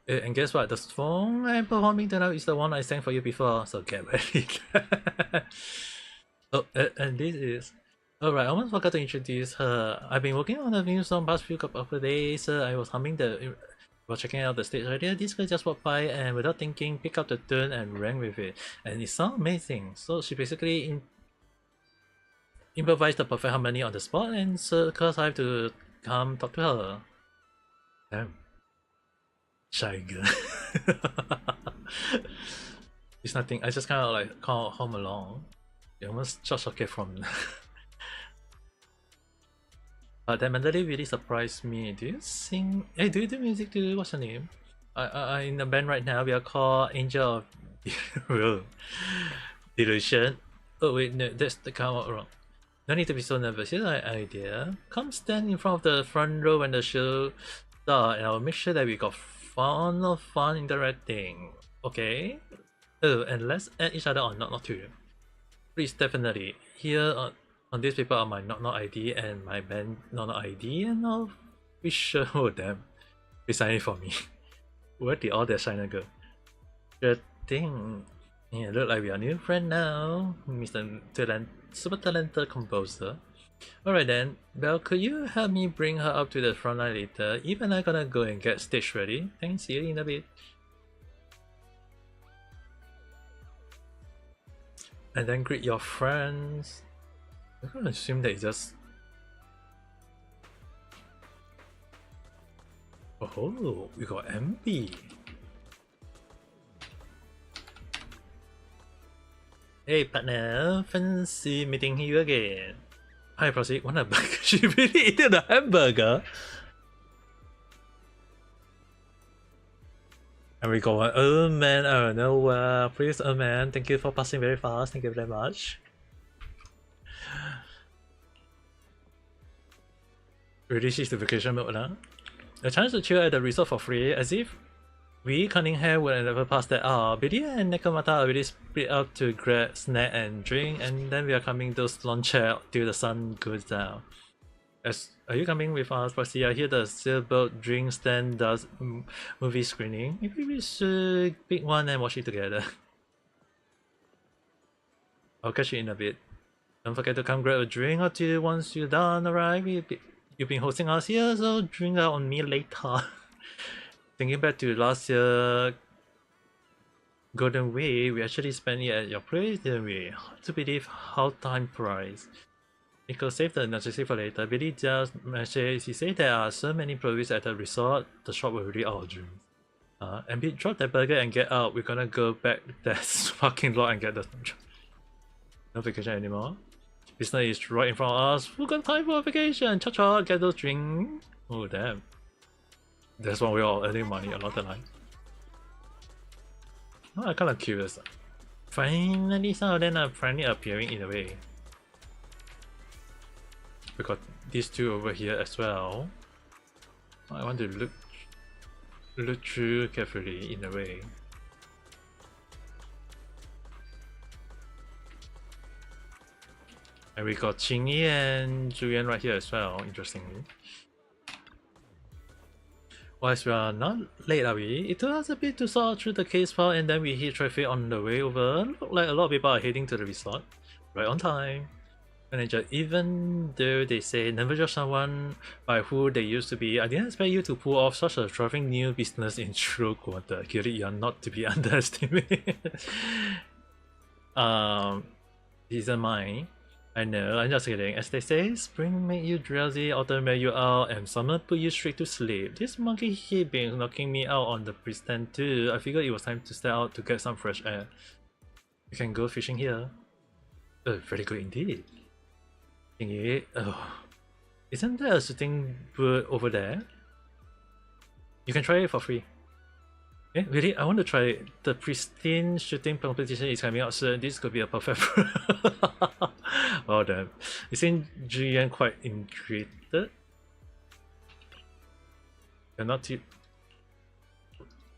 And guess what? The song I'm performing tonight is the one I sang for you before, so get ready. Oh, and this is... Alright, I almost forgot to introduce her. I've been working on the new song past few couple of days. I was humming while checking out the stage earlier. This girl just walked by and without thinking, picked up the tune and ran with it. And it sounds amazing. So she basically improvised the perfect harmony on the spot, and so cause I have to come talk to her. Damn. Shy girl. It's nothing. I just kind of like call home along. You almost short circuit from. But that melody really surprised me. Do you sing? Hey, do you do music too? What's your name? I in a band right now. We are called Angel of Delusion. Oh wait, no, that's the count wrong. No need to be so nervous. Here's my idea. Come stand in front of the front row when the show starts, and I'll make sure that we got fun interacting. Okay? Oh, and let's add each other on not to. Please, definitely. Here on this paper are my not ID and my band not ID, and I'll be sure. Oh damn. Be signing for me. Where did all that shiner go? Good thing. Yeah, look like we are new friend now. Mr. Super talented composer. Alright then, Belle, could you help me bring her up to the front line later? Even I'm gonna go and get stage ready. Thanks, see you in a bit. And then greet your friends. I'm gonna assume that it's just... Oh, we got MB. Hey partner, fancy meeting you again. Hi Proceed, want a burger? She really eating a hamburger? And we go, oh man, oh no, please, oh man, thank you for passing very fast, thank you very much. Really she's the vacation mode now. A chance to chill at the resort for free, as if we Cunningham would never pass that up. Billy and Nakamata already split up to grab snack and drink, and then we are coming to launch chair till the sun goes down. Are you coming with us, Percy? I hear the sailboat drink stand does movie screening. Maybe we should pick one and watch it together. I'll catch you in a bit. Don't forget to come grab a drink or two once you're done, alright? You've been hosting us here, so drink out on me later. Thinking back to last year Golden Week, we actually spent it at your place, didn't we? Hard to believe how time flies. Nico saved the necessity for later. Billy just messaged, he said there are so many produce at the resort, the shop will really out of dreams. And we drop that burger and get out. We're gonna go back that parking lot and get the... No vacation anymore. Business is right in front of us. Who got time for a vacation? Cha-cha, get those drinks. Oh damn. That's why we're all earning money along the line. Oh, I'm kinda curious. Finally, some of them are finally appearing in a way. We got these two over here as well. I want to look through carefully in a way. And we got Qingyi and Julian right here as well, interestingly. Whilst we are not late, are we? It took us a bit to sort through the case file and then we hit traffic on the way over. Look like a lot of people are heading to the resort. Right on time. Manager, even though they say never judge someone by who they used to be, I didn't expect you to pull off such a thriving new business in Sharou Quarter. Clearly, you are not to be underestimated. Isn't mine. I know, I'm just kidding. As they say, spring made you drowsy, autumn made you out, and summer put you straight to sleep. This monkey heat been knocking me out on the pre-stand too. I figured it was time to step out to get some fresh air. You can go fishing here. Oh, very good indeed. Thingy, oh. Isn't there a shooting bird over there? You can try it for free. Eh, really? I want to try it. The pristine shooting competition is coming out soon. This could be a perfect... Oh damn. You seem Julian quite intrigued. You're not too...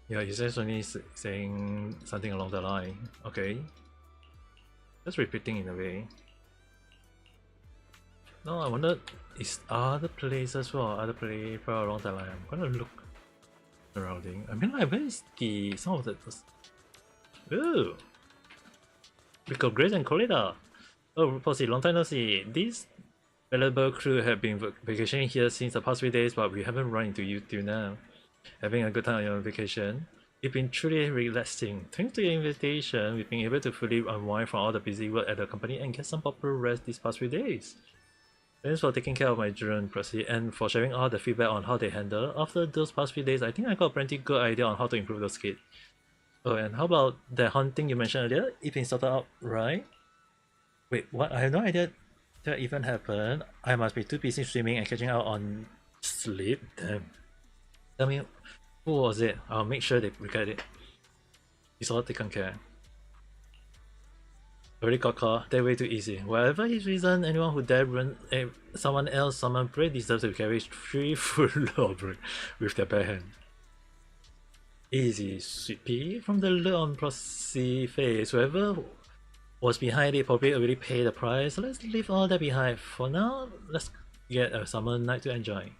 Yeah, he's just only saying something along the line. Okay. Just repeating in a way. No, I wonder, is other places as well? Other places along the line. I'm gonna look surrounding. I mean, like, where is the some of the? Ooh, we got Grace and Coletta. Oh, Posy, long time no see. This valuable crew have been vacationing here since the past few days, but we haven't run into you till now. Having a good time on your vacation. It's been truly relaxing. Thanks to your invitation, we've been able to fully unwind from all the busy work at the company and get some proper rest these past few days. Thanks for taking care of my children, Percy, and for sharing all the feedback on how they handle. After those past few days, I think I got a pretty good idea on how to improve those kids. Oh, and how about that hunting you mentioned earlier? It's been sorted out, right? Wait, what? I have no idea that even happened. I must be too busy swimming and catching out on sleep. Damn. Tell me, who was it? I'll make sure they get it. It's all taken care. Already got caught, they're way too easy. Whatever his reason, anyone who dare run someone else, someone prey deserves to carry 3 full loads with their bare hand. Easy, sweet pea. From the look on Procy face, whoever was behind it probably already paid the price. Let's leave all that behind. For now, let's get a summer night to enjoy.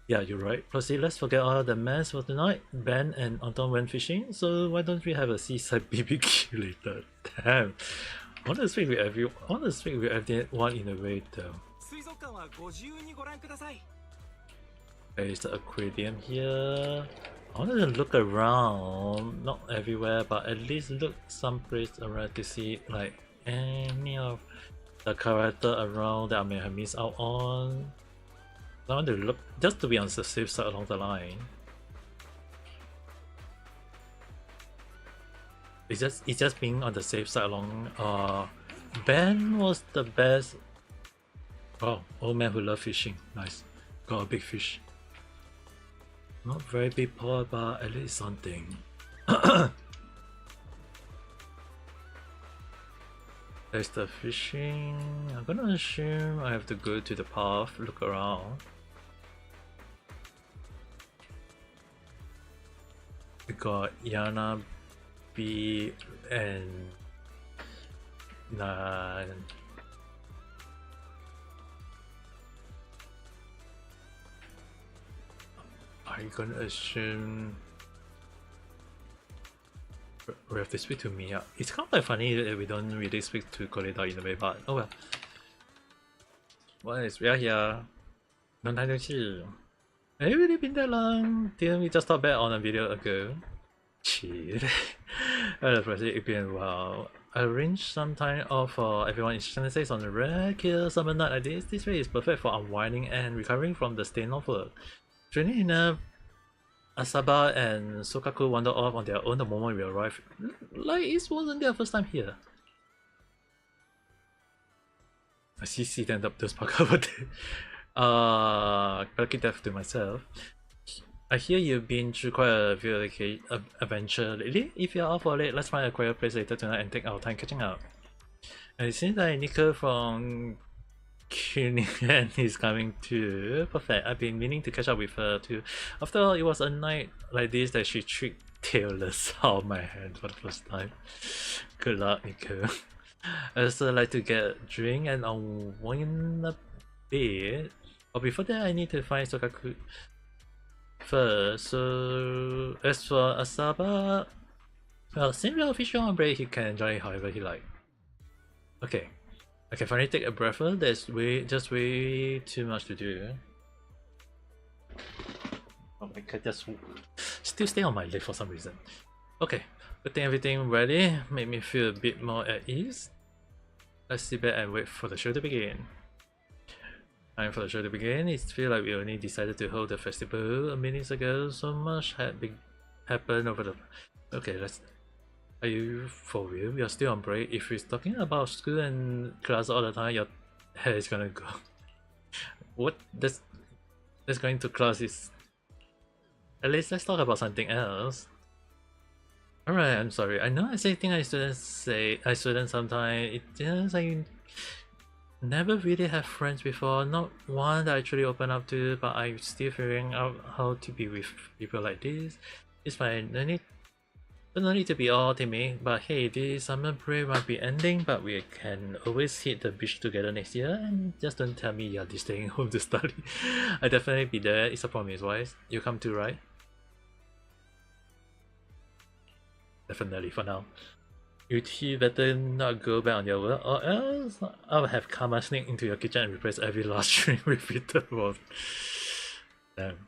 Yeah, you're right. Proceed, let's forget all the mess for tonight. Ben and Anton went fishing, so why don't we have a seaside BBQ later? Damn. I want to speak with everyone in a way though. 館はご自由にご覧ください。 There's the aquarium here. I wanted to look around, not everywhere, but at least look some place around to see like any of the character around that I may have missed out on. I want to look just to be on the safe side along the line. It's just being on the safe side along. Ben was the best. Oh, old man who loved fishing. Nice. Got a big fish. Not very big pot, but at least something. There's the fishing. I'm gonna assume I have to go to the path, look around. We got Yana, B, and Nan. Are you gonna assume we have to speak to Mia? It's kind of like funny that we don't really speak to Coretta in a way, but oh well. What is we are here? Long time no see. Have you really been that long? Didn't we just talk back on a video ago? Chill. It's been a while. I arranged some time off for everyone in Zenless on a rare kill summer night like this. This way is perfect for unwinding and recovering from the strain of work. Strangely enough, Asaba and Sokaku wandered off on their own the moment we arrived. Like it wasn't their first time here. I see them up those park over there. Gotta keep that to myself. I hear you've been through quite a few adventure lately. If you're up for it, let's find a quiet place later tonight and take our time catching up. And it seems like Nico from Kuningen is coming too. Perfect. I've been meaning to catch up with her too. After all, it was a night like this that she tricked Tailless out of my hand for the first time. Good luck, Nico. I'd also like to get a drink and unwind a bit. But before that, I need to find Sokaku first. So as for Asaba, well, since we're official on break, he can enjoy it however he likes. Okay, I can finally take a breather. There's just way too much to do. Oh my god, just still stay on my leg for some reason. Okay, getting everything ready made me feel a bit more at ease. Let's sit back and wait for the show to begin. Time for the show to begin. It feels like we only decided to hold the festival a minute ago. So much had happened over the. Okay, let's. Are you for real? You're still on break. If we're talking about school and class all the time, your hair is gonna go. What? That's going to class is. At least let's talk about something else. Alright, I'm sorry. I know I say things I shouldn't sometimes. It's just like never really have friends before. Not one that I truly open up to, but I'm still figuring out how to be with people like this. It's fine. No need to be all timid, but hey, this summer break might be ending, but we can always hit the beach together next year, and just don't tell me you're just staying home to study. I'll definitely be there, it's a promise, wise. You come too, right? Definitely for now. You two better not go back on your word, or else I'll have Karma sneak into your kitchen and replace every last drink with bitter water. Damn.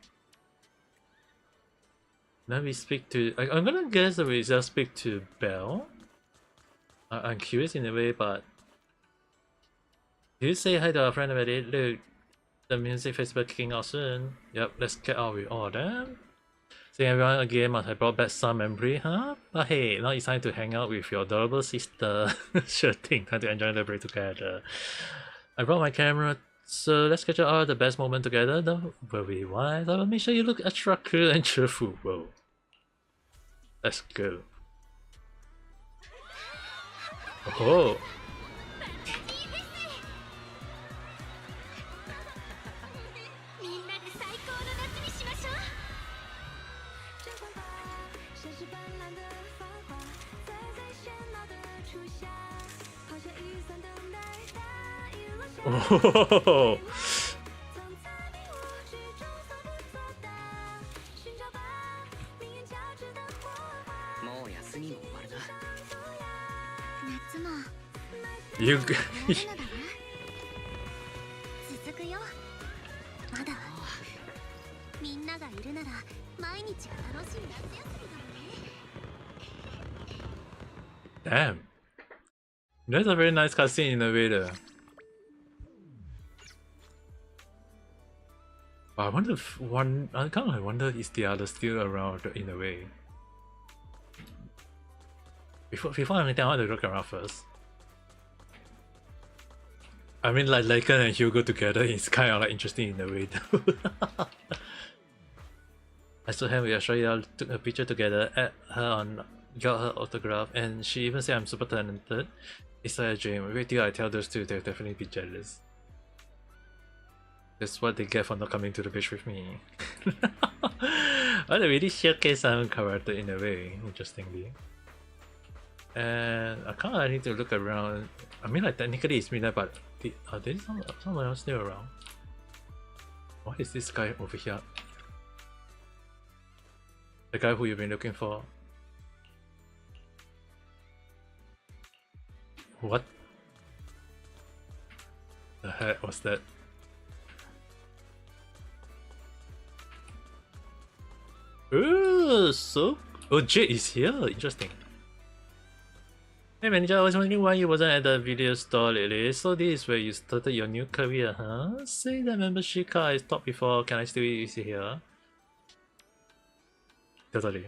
Now we speak to. I'm gonna guess that we just speak to Belle. I'm curious in a way, but. Did you say hi to our friend already? Look, the music festival kicking off soon. Yep, let's get out with all of them. Seeing everyone again must have brought back some memory, huh? But hey, now it's time to hang out with your adorable sister. Sure thing, time to enjoy the break together. I brought my camera, so let's capture all the best moment together. Don't worry, wise. I will make sure you look extra cool and cheerful. Whoa. Let's go. Oh. 哦，もう休みも終わるな。夏も You 続くよ。毎日が楽しい夏休みだもんね。 Damn. That's a very nice cutscene in a way there. I wonder if I wonder is the other still around in a way. Before anything, I want to look around first. I mean, like Lycan and Hugo together is kind of like interesting in a way too. I saw him with Australia, took a picture together, at her on, got her autograph, and she even said I'm super talented. It's like a dream. Wait till I tell those two, they'll definitely be jealous. That's what they get for not coming to the beach with me. Well, they really showcase some character in a way, interestingly. And I kinda need to look around. I mean, like technically it's midnight, but are there someone else still around? What is this guy over here? The guy who you've been looking for? What the heck was that? Ooh, so Jade is here. Interesting. Hey manager, I was wondering why you wasn't at the video store lately. So this is where you started your new career, huh? Say the membership card I stopped before. Can I still use it here? Totally.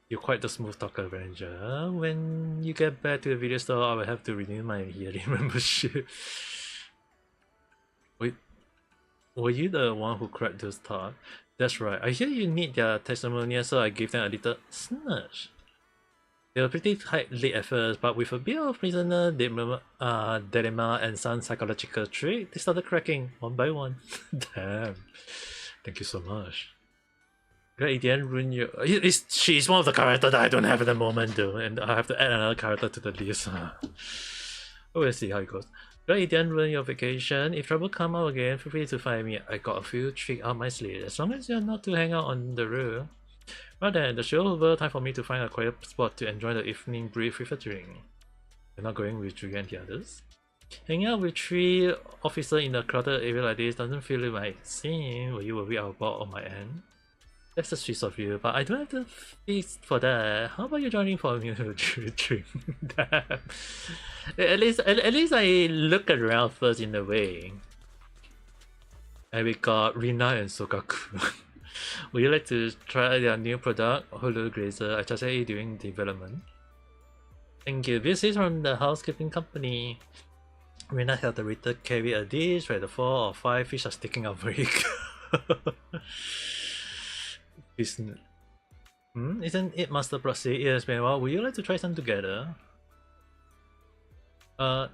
You're quite the smooth talker, manager. When you get back to the video store, I will have to renew my yearly membership. Wait, were you the one who cracked those thoughts? That's right. I hear you need their testimonial, so I gave them a little snatch. They were pretty tight-lipped at first, but with a bit of prisoner dilemma and some psychological trick, they started cracking one by one. Damn. Thank you so much. Glad it didn't ruin your... She's one of the characters that I don't have at the moment though, and I have to add another character to the list. We'll see how it goes. Glad it didn't ruin your vacation. If trouble come out again, feel free to find me. I got a few tricks up my sleeve, as long as you're not to hang out on the road. Well then, the show over, time for me to find a quiet spot to enjoy the evening breeze with a drink. You're not going with Julia and the others? Hanging out with 3 officers in a crowded area like this doesn't feel like my scene. Were you worried about on my end? That's the sweet of you, but I don't have the feast for that. How about you joining for me to drink? Damn. At least I look around first in a way. And we got Rina and Sokaku. Would you like to try their new product, Holo Grazer? I just said during development. Thank you. This is from the housekeeping company. Rina held the waiter carry a dish where the 4 or 5 fish are sticking out very good. Isn't it Master Proxy? Yes, been a while. Would you like to try some together? No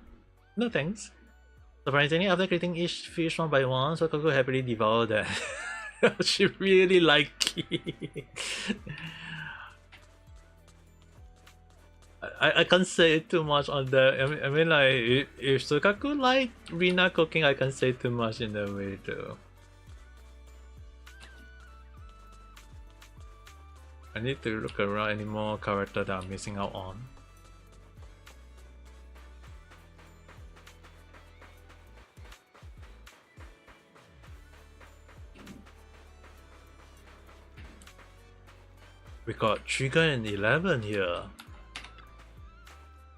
thanks. Surprisingly, after creating each fish one by one, Sokaku happily devoured that. She really liked it. I can't say too much on that. I mean like, if Sokaku like Rina cooking, I can't say too much in that way though. I need to look around any more character that I'm missing out on. We got Trigger and 11 here.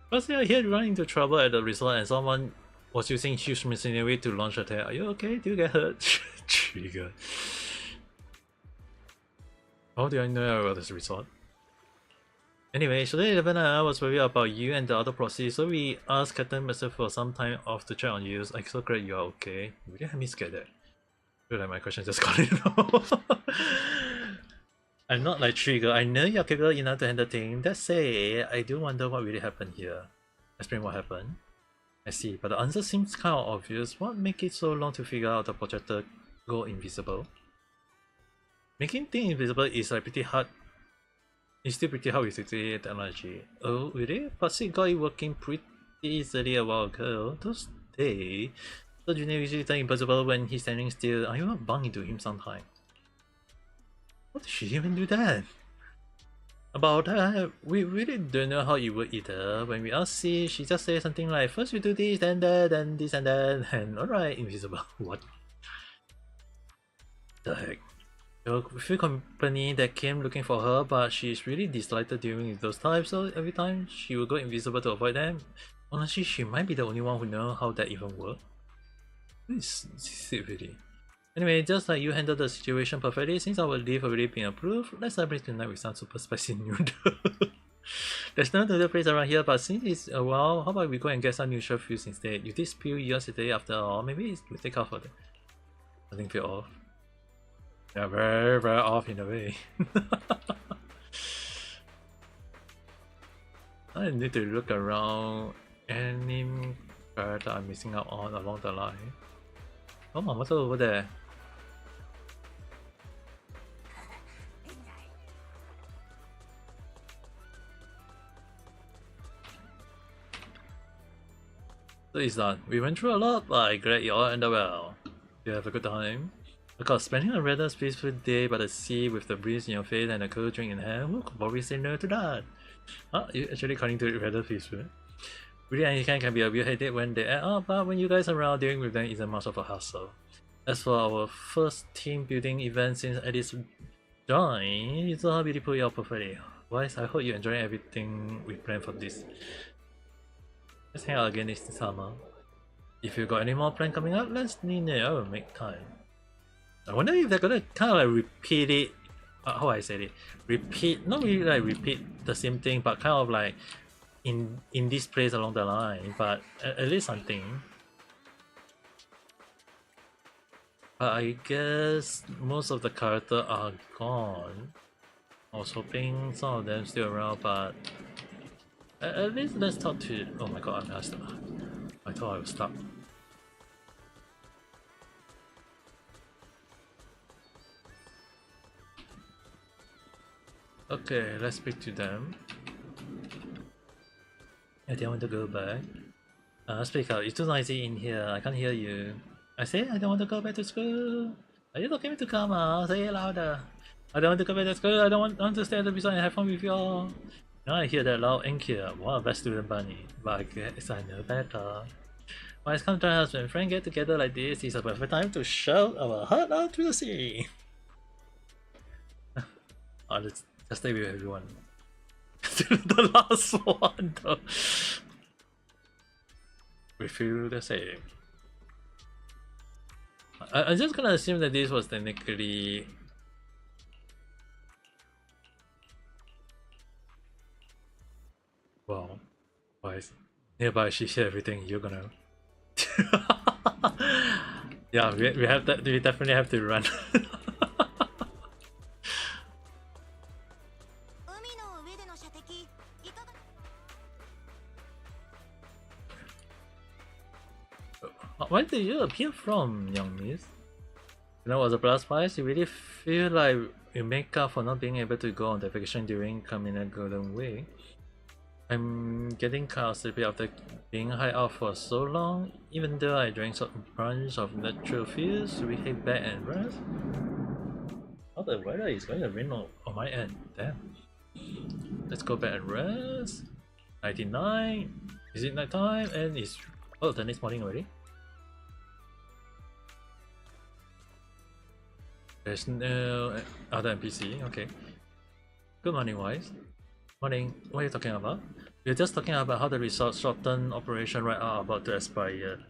First, I hear you run into trouble at the resort and someone was using huge machinery to launch a attack. Are you okay? Do you get hurt? Trigger. How do I know about this resort? Anyway, today 11 and I was worried about you and the other proxies, so we asked Captain Master for some time off to check on you. I'm so glad you are okay. You really had me scared there. I feel like my question just got it off. I'm not like Trigger. I know you're capable enough to handle things. That said, I do wonder what really happened here. Explain what happened. I see, but the answer seems kind of obvious. What makes it so long to figure out the projector go invisible? Making things invisible is like pretty hard. It's still pretty hard with today technology. Oh, really? But it got it working pretty easily a while ago. Those days, the junior usually turn invisible when he's standing still. I even bump into him sometimes. How did she even do that? About that, we really don't know how it worked either. When we asked C, she just said something like, first we do this, then that, then this and that, and alright, invisible. What the heck? There were a few company that came looking for her, but she's really disliked during those times, so every time she would go invisible to avoid them. Honestly, she might be the only one who knows how that even works. This is it really. Anyway, just like you handled the situation perfectly, since our leave already been approved, let's celebrate tonight with some super spicy noodle. There's no noodle place around here, but since it's a while, how about we go and get some neutral fuels instead? You did spill yesterday after all, maybe we take off for that. I think feel off. Yeah, very, very off in a way. I need to look around any character I'm missing out on along the line. Oh, what's over there? So it's done. We went through a lot, but I'm glad you all ended well. You have a good time? Because spending a rather peaceful day by the sea with the breeze in your face and a cold drink in hand, who could probably say no to that? Huh? You actually calling to it rather peaceful? Really, any kind can be a real headache when they add up, but when you guys are around, dealing with them isn't much of a hassle. As for our first team building event since Alice joined, you saw how really put it out perfectly. Wise, I hope you enjoy everything we planned for this. Let's hang out again next summer. If you got any more plans coming up, let's know. I will make time. I wonder if they're gonna kind of like repeat it. How I said it? Repeat, not really like repeat the same thing, but kind of like in this place along the line. But at least something. But I guess most of the characters are gone. I was hoping some of them still around, but at least let's talk to. Oh my god, I thought I was stuck. Okay, let's speak to them. I don't want to go back. Speak out. It's too noisy in here. I can't hear you. I say I don't want to go back to school. Are you looking to come out? Say it louder. I don't want to go back to school. I don't want to stay at the resort and have fun with you all. Now I hear that loud and clear. Wow, best student bunny. But I guess I know better. Why it's come to us when friends get together like this, it's a perfect time to shout our heart out to the sea. Oh, let's stay with everyone. The last one though. We feel the same. I'm just gonna assume that this was technically. Wow. Why is nearby she hear everything, you're gonna. Yeah, we have that. We definitely have to run. Where did you appear from, young miss? You know what's a plus price? You really feel like you make up for not being able to go on the vacation during Kamina Golden Week. I'm getting kind of sleepy after being high out for so long. Even though I drank a bunch of natural fuels, should we head back and rest? Oh, the weather is going to rain on my end. Damn. Let's go back and rest. 99. Is it night time? And it's the next morning already. There's no other NPC. Okay. Good morning, Wise. Morning. What are you talking about? We're just talking about how the resort short-term operation right are about to expire.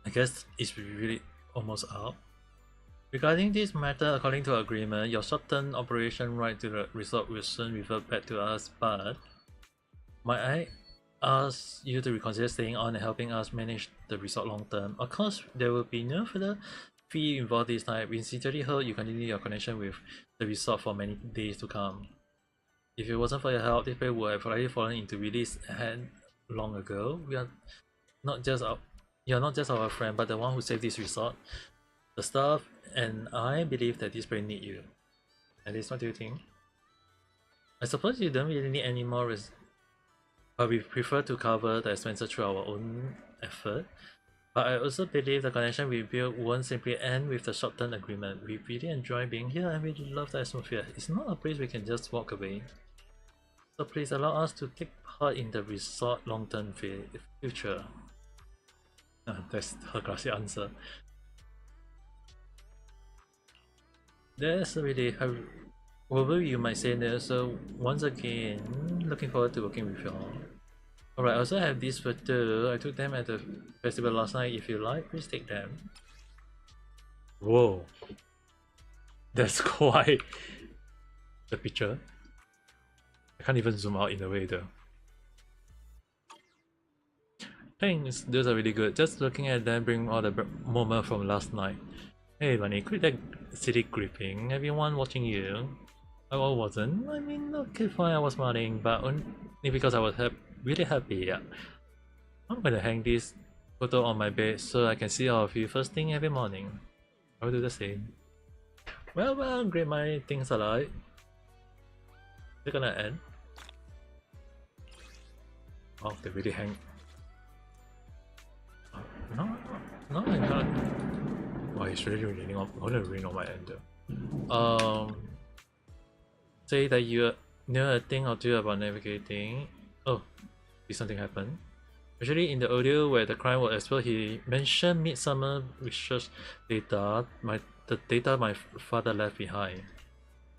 I guess it's really almost up. Regarding this matter, according to agreement, your short-term operation right to the resort will soon revert back to us, but might I ask you to reconsider staying on and helping us manage the resort long-term? Of course, there will be no further fee involved this time. We sincerely hope you continue your connection with the resort for many days to come. If it wasn't for your help, this place would have already fallen into release hand long ago. You're not just our friend, but the one who saved this resort. The staff and I believe that this place need you. At least, what do you think? I suppose you don't really need any more but we prefer to cover the expenses through our own effort. But I also believe the connection we built won't simply end with the short-term agreement. We really enjoy being here and we love the atmosphere. It's not a place we can just walk away. So please allow us to take part in the resort long-term future. That's her classic answer. That's really whatever you might say there. So once again, looking forward to working with y'all. Alright, I also have this photo. I took them at the festival last night. If you like, please take them. Whoa. That's quite the picture. I can't even zoom out in a way though. Thanks, those are really good. Just looking at them bring all the moment from last night. Hey Bunny, quit that city creeping. Everyone watching you. I wasn't. I mean, okay, fine, I was smiling, but only because I was really happy. Yeah. I'm gonna hang this photo on my bed so I can see all of you first thing every morning. I will do the same. Well, great my things alive. They're gonna end. Oh, they really hang. Oh, no, I can't. Oh, it's really raining on. Gonna rain on my end though. Say that you know a thing or two about navigating. Oh, did something happen? Actually, in the audio where the crime was exposed, he mentioned midsummer research data, the data my father left behind.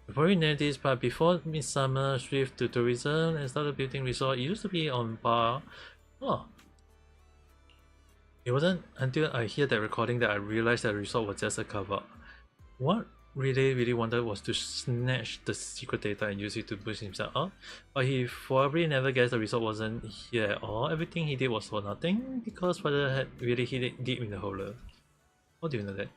Before you know this, but before midsummer shift to tourism and started building resort, it used to be on par. Oh. It wasn't until I hear that recording that I realized that the resort was just a cover. What really wanted was to snatch the secret data and use it to boost himself up, but he probably never guessed the result wasn't here at all. Everything he did was for nothing because father had really hit it deep in the hole. How do you know that?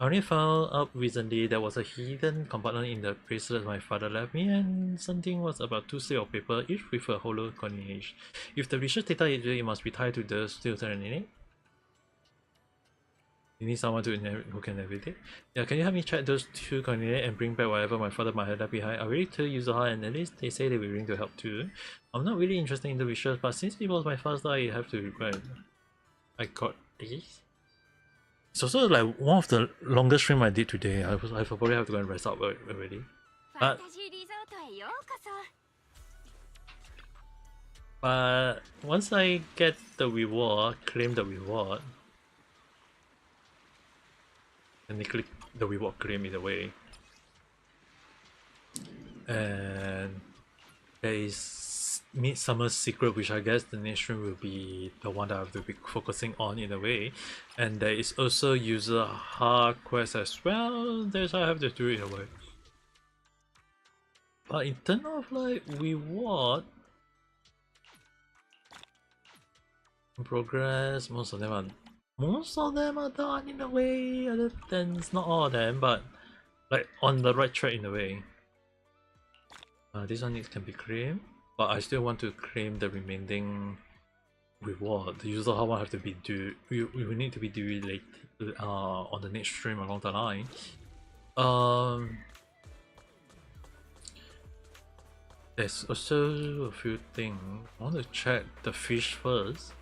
I only found out recently there was a hidden compartment in the bracelet my father left me, and something was about 2 slips of paper, each with a hollow coinage. If the research data is real, it must be tied to the filter in it. You need someone who can navigate. Yeah, can you help me check those 2 coordinates and bring back whatever my father might have left behind? I already told Yuzuha and at least they say they were willing to help too. I'm not really interested in the research, but since it was my first I have to regret. I got this. It's also like one of the longest stream I did today. I probably have to go and rest up already. But once I get the reward, claim the reward, and they click the reward claim in a way. And there is Midsummer Secret, which I guess the next stream will be the one that I have to be focusing on in a way. And there is also user hard quest as well. There's I have to do it in a way. But in terms of like reward progress, most of them are done in a way, other than it's not all of them, but like on the right track in a way. This one can be claimed, but I still want to claim the remaining reward. The user how one have to be due. We will need to be due later on the next stream along the line. There's also a few things. I want to check the fish first.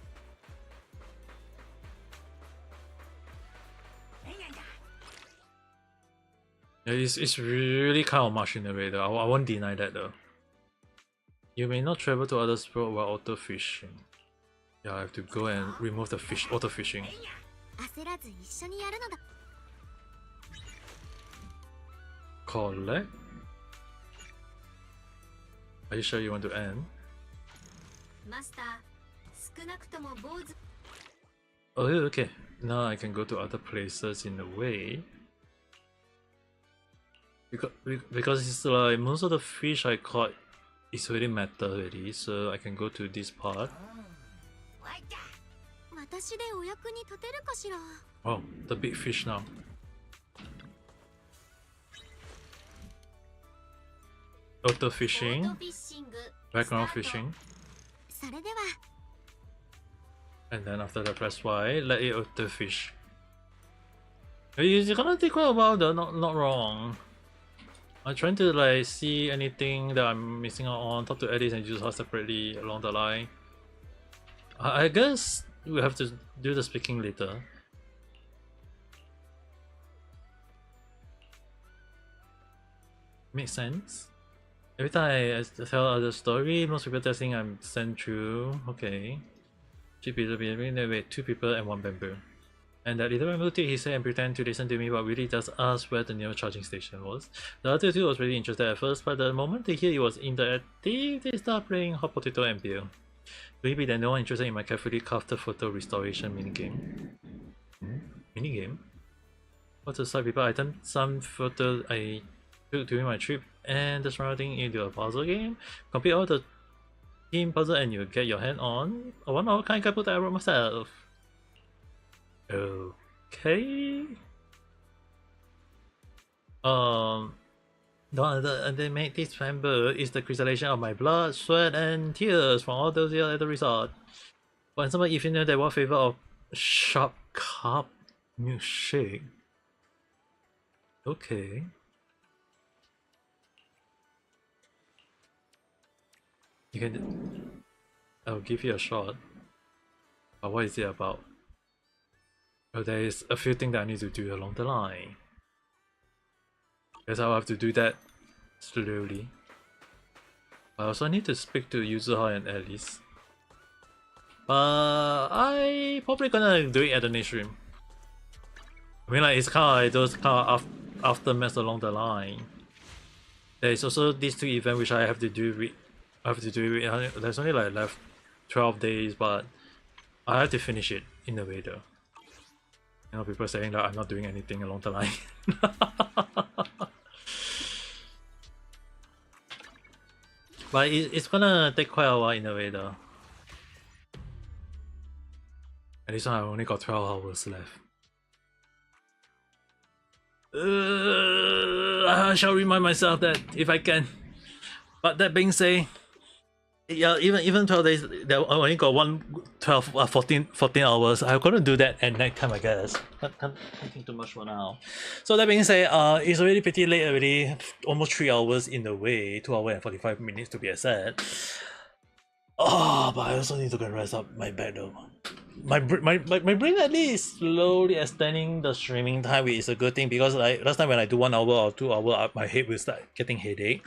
Yeah, it's really kind of much in a way though. I won't deny that though. You may not travel to other spots while auto fishing. Yeah, I have to go and remove the fish auto fishing. Collect? Are you sure you want to end? Oh, okay. Now I can go to other places in a way. Because it's like most of the fish I caught is already metal already, so I can go to this part. Oh, the big fish now. Auto fishing, background fishing, and then after that press Y, let it auto fish. It's gonna take quite a while though, not wrong. I'm trying to like see anything that I'm missing out on, talk to Eddies and use her separately along the line. I guess we have to do the speaking later. Makes sense. Every time I tell other story, most people think I'm sent through. Okay. 3 people, wait, 2 people and 1 bamboo. And that little muted his head and pretended to listen to me, but really just asked where the nearest charging station was. The other two was really interested at first, but the moment they hear it was interactive, they start playing Hot Potato and Beer. Could it be that no one interested in my carefully crafted photo restoration minigame? Minigame? What's the side people item? Some photos I took during my trip and the surrounding into a puzzle game. Complete all the team puzzle and you get your hand on a 1 hour kind put I wrote myself. Okay. The one that they made this member is the crystallization of my blood, sweat, and tears from all those years at the resort. For example, if you know that what flavor of sharp cup milkshake. Okay. You can. I'll give you a shot. But what is it about? Well, there is a few things that I need to do along the line. Guess I'll have to do that slowly. I also need to speak to Yuzuha and Alice. I probably gonna do it at the next stream. I mean, like, it's kind of like those kind of aftermaths along the line. There is also these two events which I have to do. There's only like left 12 days, but I have to finish it in a way though. You know, people saying that I'm not doing anything along the line. But it's gonna take quite a while in a way though. At least I only got 12 hours left. I shall remind myself that if I can. But that being said, yeah, even 12 days, I only got 14 hours. I'm gonna do that at night time, I guess. Can't think too much for now. So that being said, it's already pretty late already. Almost 3 hours in the way, 2 hours and 45 minutes to be exact. Oh, but I also need to go and rest up my back though. My brain at least slowly extending the streaming time, which is a good thing because like last time when I do 1 hour or 2 hours, my head will start getting headache.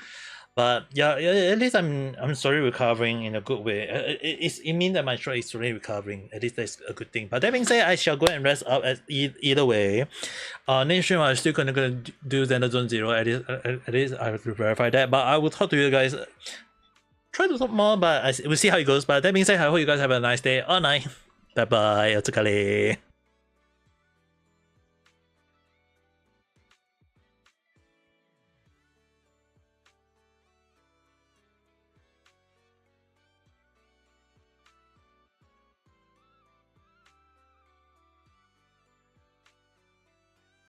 But yeah, at least I'm slowly recovering in a good way. It means that my throat is slowly recovering. At least that's a good thing. But that being said, I shall go and rest up either way. Next stream I'm still gonna do Xenoblade Zone Zero. At least I have to verify that. But I will talk to you guys. Try to talk more, but we'll see how it goes. But that being said, I hope you guys have a nice day or night. Bye bye. お疲れ。